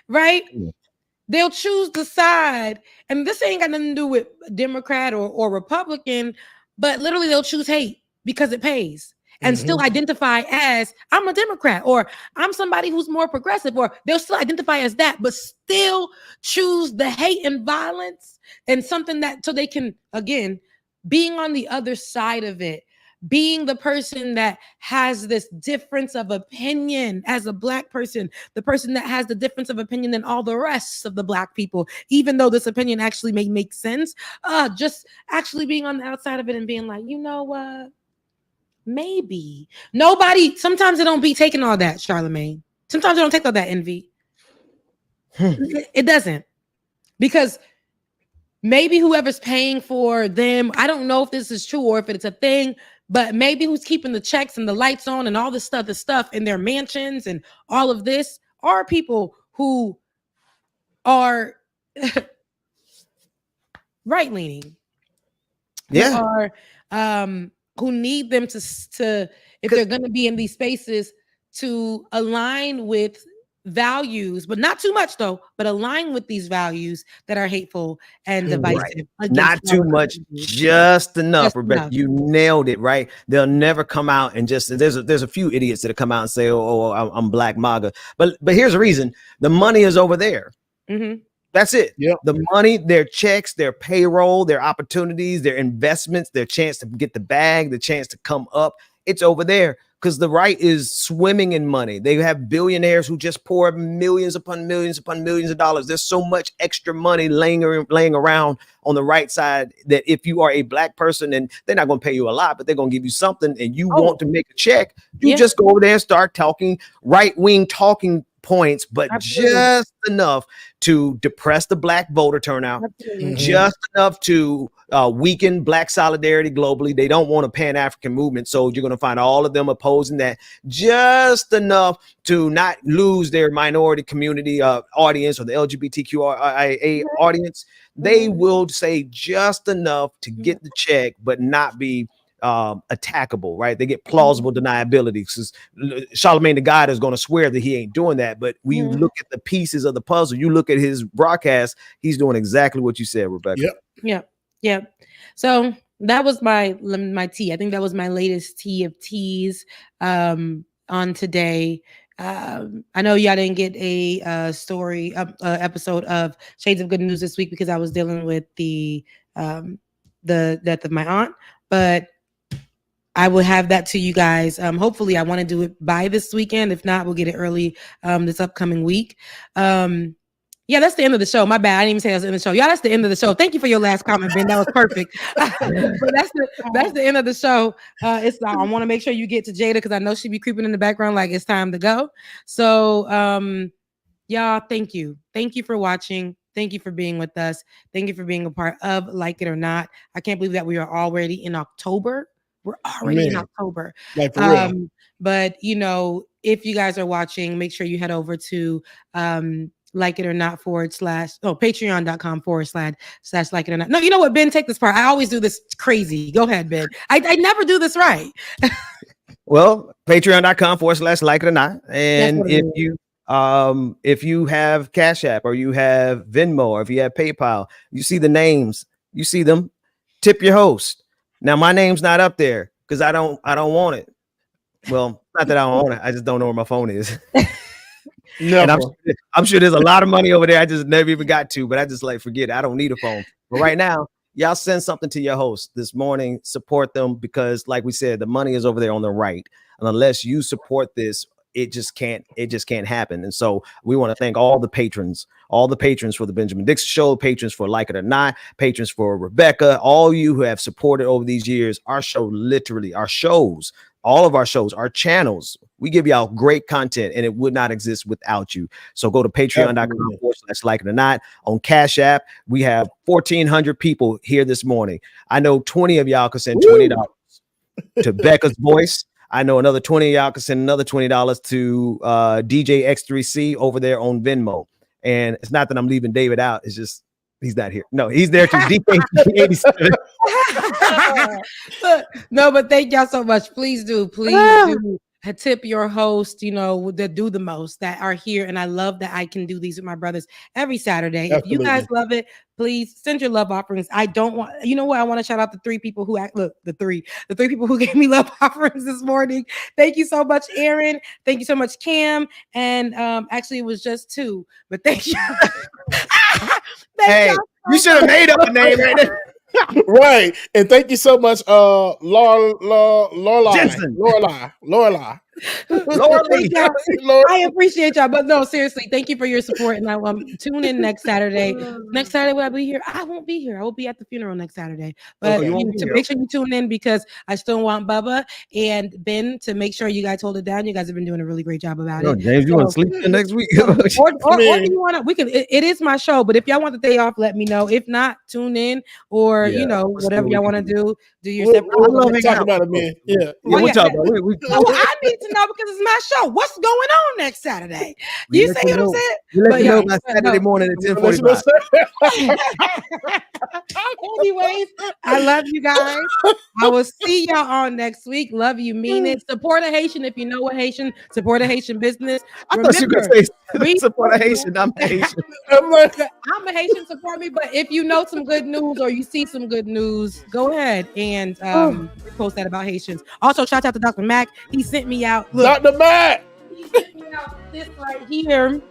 right? They'll choose the side, and this ain't got nothing to do with Democrat or Republican, but literally they'll choose hate because it pays and still identify as I'm a Democrat or I'm somebody who's more progressive, or they'll still identify as that, but still choose the hate and violence and something that so they can, again, being on the other side of it, being the person that has this difference of opinion as a Black person, the person that has the difference of opinion than all the rest of the Black people, even though this opinion actually may make sense, just actually being on the outside of it and being like, you know what, maybe. Sometimes it don't be taking all that, Charlamagne. Sometimes it don't take all that envy. It doesn't. Because maybe whoever's paying for them, I don't know if this is true or if it's a thing, but maybe who's keeping the checks and the lights on and all this stuff in their mansions and all of this are people who are right-leaning. Yeah. Who need them to if they're going to be in these spaces to align with values, but not too much though, but align with these values that are hateful and divisive. Right. Not too much, just enough, Rebecca. You nailed it, right? They'll never come out and just there's a few idiots that come out and say, "Oh, I'm Black MAGA," but here's the reason: the money is over there. Mm-hmm. That's it. Yep. The money, their checks, their payroll, their opportunities, their investments, their chance to get the bag, the chance to come up. It's over there. Because the right is swimming in money. They have billionaires who just pour millions upon millions upon millions of dollars. There's so much extra money laying around on the right side that if you are a Black person, and they're not going to pay you a lot, but they're going to give you something, and you want to make a check, you just go over there and start talking right-wing talking points, but just enough to depress the Black voter turnout, just enough to weaken Black solidarity globally. They don't want a Pan-African movement, so you're going to find all of them opposing that, just enough to not lose their minority community audience or the LGBTQIA audience. They will say just enough to get the check, but not be attackable, right? They get plausible deniability, because Charlemagne the God is going to swear that he ain't doing that. But when you look at the pieces of the puzzle, you look at his broadcast, he's doing exactly what you said, Rebecca. Yep. So that was my tea. I think that was my latest tea of teas on today. I know y'all didn't get a episode of Shades of Good News this week because I was dealing with the death of my aunt, but I will have that to you guys. Hopefully I want to do it by this weekend. If not, we'll get it early this upcoming week. Yeah, that's the end of the show. My bad. I didn't even say that was the end of the show. Y'all, that's the end of the show. Thank you for your last comment, Ben. That was perfect. But that's the end of the show. I want to make sure you get to Jada because I know she'd be creeping in the background like it's time to go. So y'all, thank you. Thank you for watching. Thank you for being with us. Thank you for being a part of Like It or Not. I can't believe that we are already in October. We're already in October. Like for real. But if you guys are watching, make sure you head over to Like It or Not patreon.com// Like It or Not. No, you know what, Ben? Take this part. I always do this crazy. Go ahead, Ben. I never do this right. Well, patreon.com// Like It or Not. And if you have Cash App or you have Venmo or if you have PayPal, you see the names, you see them, tip your host. Now my name's not up there because I don't want it. Well, not that I don't want it. I just don't know where my phone is. And I'm sure there's a lot of money over there I just never even got to, but I just forget it. I don't need a phone. But right now, y'all send something to your host this morning. Support them because, like we said, the money is over there on the right. And unless you support this, it just can't happen. And so we want to thank all the patrons for the Benjamin Dixon Show, patrons for Like It or Not, patrons for Rebecca, all you who have supported over these years. Our show, literally, our shows, all of our shows, our channels, we give y'all great content and it would not exist without you. So go to patreon.com// Like It or Not. On Cash App, we have 1,400 people here this morning. I know 20 of y'all could send $20 to Becca's Voice. I know another 20 of y'all can send another $20 to DJ X3C over there on Venmo. And it's not that I'm leaving David out. It's just he's not here. No, he's there too. DK87. No, but thank y'all so much. Please do tip your host, that do the most, that are here. And I love that I can do these with my brothers every Saturday. Absolutely. If you guys love it, please send your love offerings. I don't want, what? I want to shout out the three people who the three people who gave me love offerings this morning. Thank you so much, Aaron. Thank you so much, Cam. And actually it was just two, but thank you. Hey, you should have made up a name right there. Right. And thank you so much, Lorelai. Jensen. Lorelai. I appreciate y'all, but no, seriously, thank you for your support. And I tune in next Saturday. Next Saturday, will I be here? I won't be here. I will be at the funeral next Saturday. But make sure you tune in because I still want Bubba and Ben to make sure you guys hold it down. You guys have been doing a really great job about it. James, you want to sleep next week? or do you want to? We can. It is my show, but if y'all want the day off, let me know. If not, tune in or whatever y'all want to do. Do your separate. We'll talk about it, man. Yeah, we'll talk about it. I need to know because it's my show. What's going on next Saturday? You see what I'm saying? You let me know by Saturday morning at 10:45. Anyways, I love you guys. I will see y'all on next week. Love you, mean it. Support a Haitian if you know a Haitian. Support a Haitian business. I thought you were going to say support a Haitian. I'm a Haitian. I'm a Haitian, support me. But if you know some good news or you see some good news, go ahead and post that about Haitians. Also, shout out to Dr. Mac. He sent me out. Look, Dr. Mac. He sent me out this right here.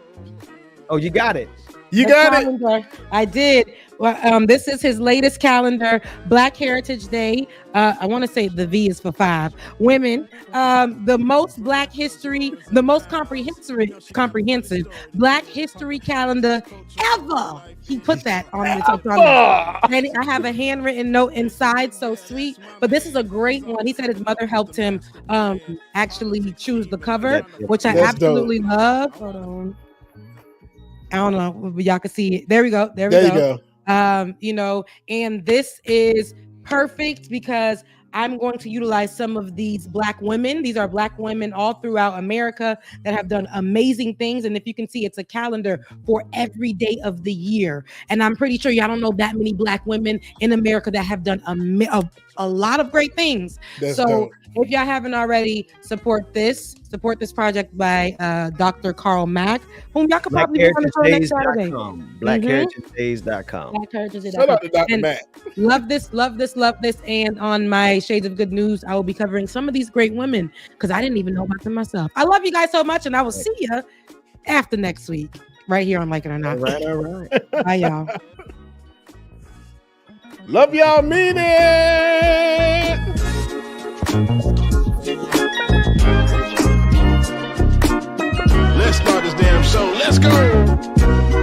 Oh, you got it. You got it. I did. Well, this is his latest calendar, Black Heritage Day. I want to say the V is for 5 women. The most Black history, the most comprehensive Black history calendar ever. He put that on the and I have a handwritten note inside, so sweet. But this is a great one. He said his mother helped him actually choose the cover, which I absolutely love. Hold on. I don't know, but y'all can see it. There we go. There you go. And this is perfect because I'm going to utilize some of these Black women. These are Black women all throughout America that have done amazing things. And if you can see, it's a calendar for every day of the year. And I'm pretty sure y'all don't know that many Black women in America that have done a lot of great things. That's dope. If y'all haven't already, support this project by Dr. Carl Mack, whom y'all could probably be on the show next Saturday. BlackHeritageDays.com. Shout out to Dr. Mack. Love this. And on my Shades of Good News, I will be covering some of these great women because I didn't even know about them myself. I love you guys so much, and I will see you after next week, right here on Like It or Not. All right. Bye, y'all. Love y'all, mean it. Let's start this damn show. Let's go.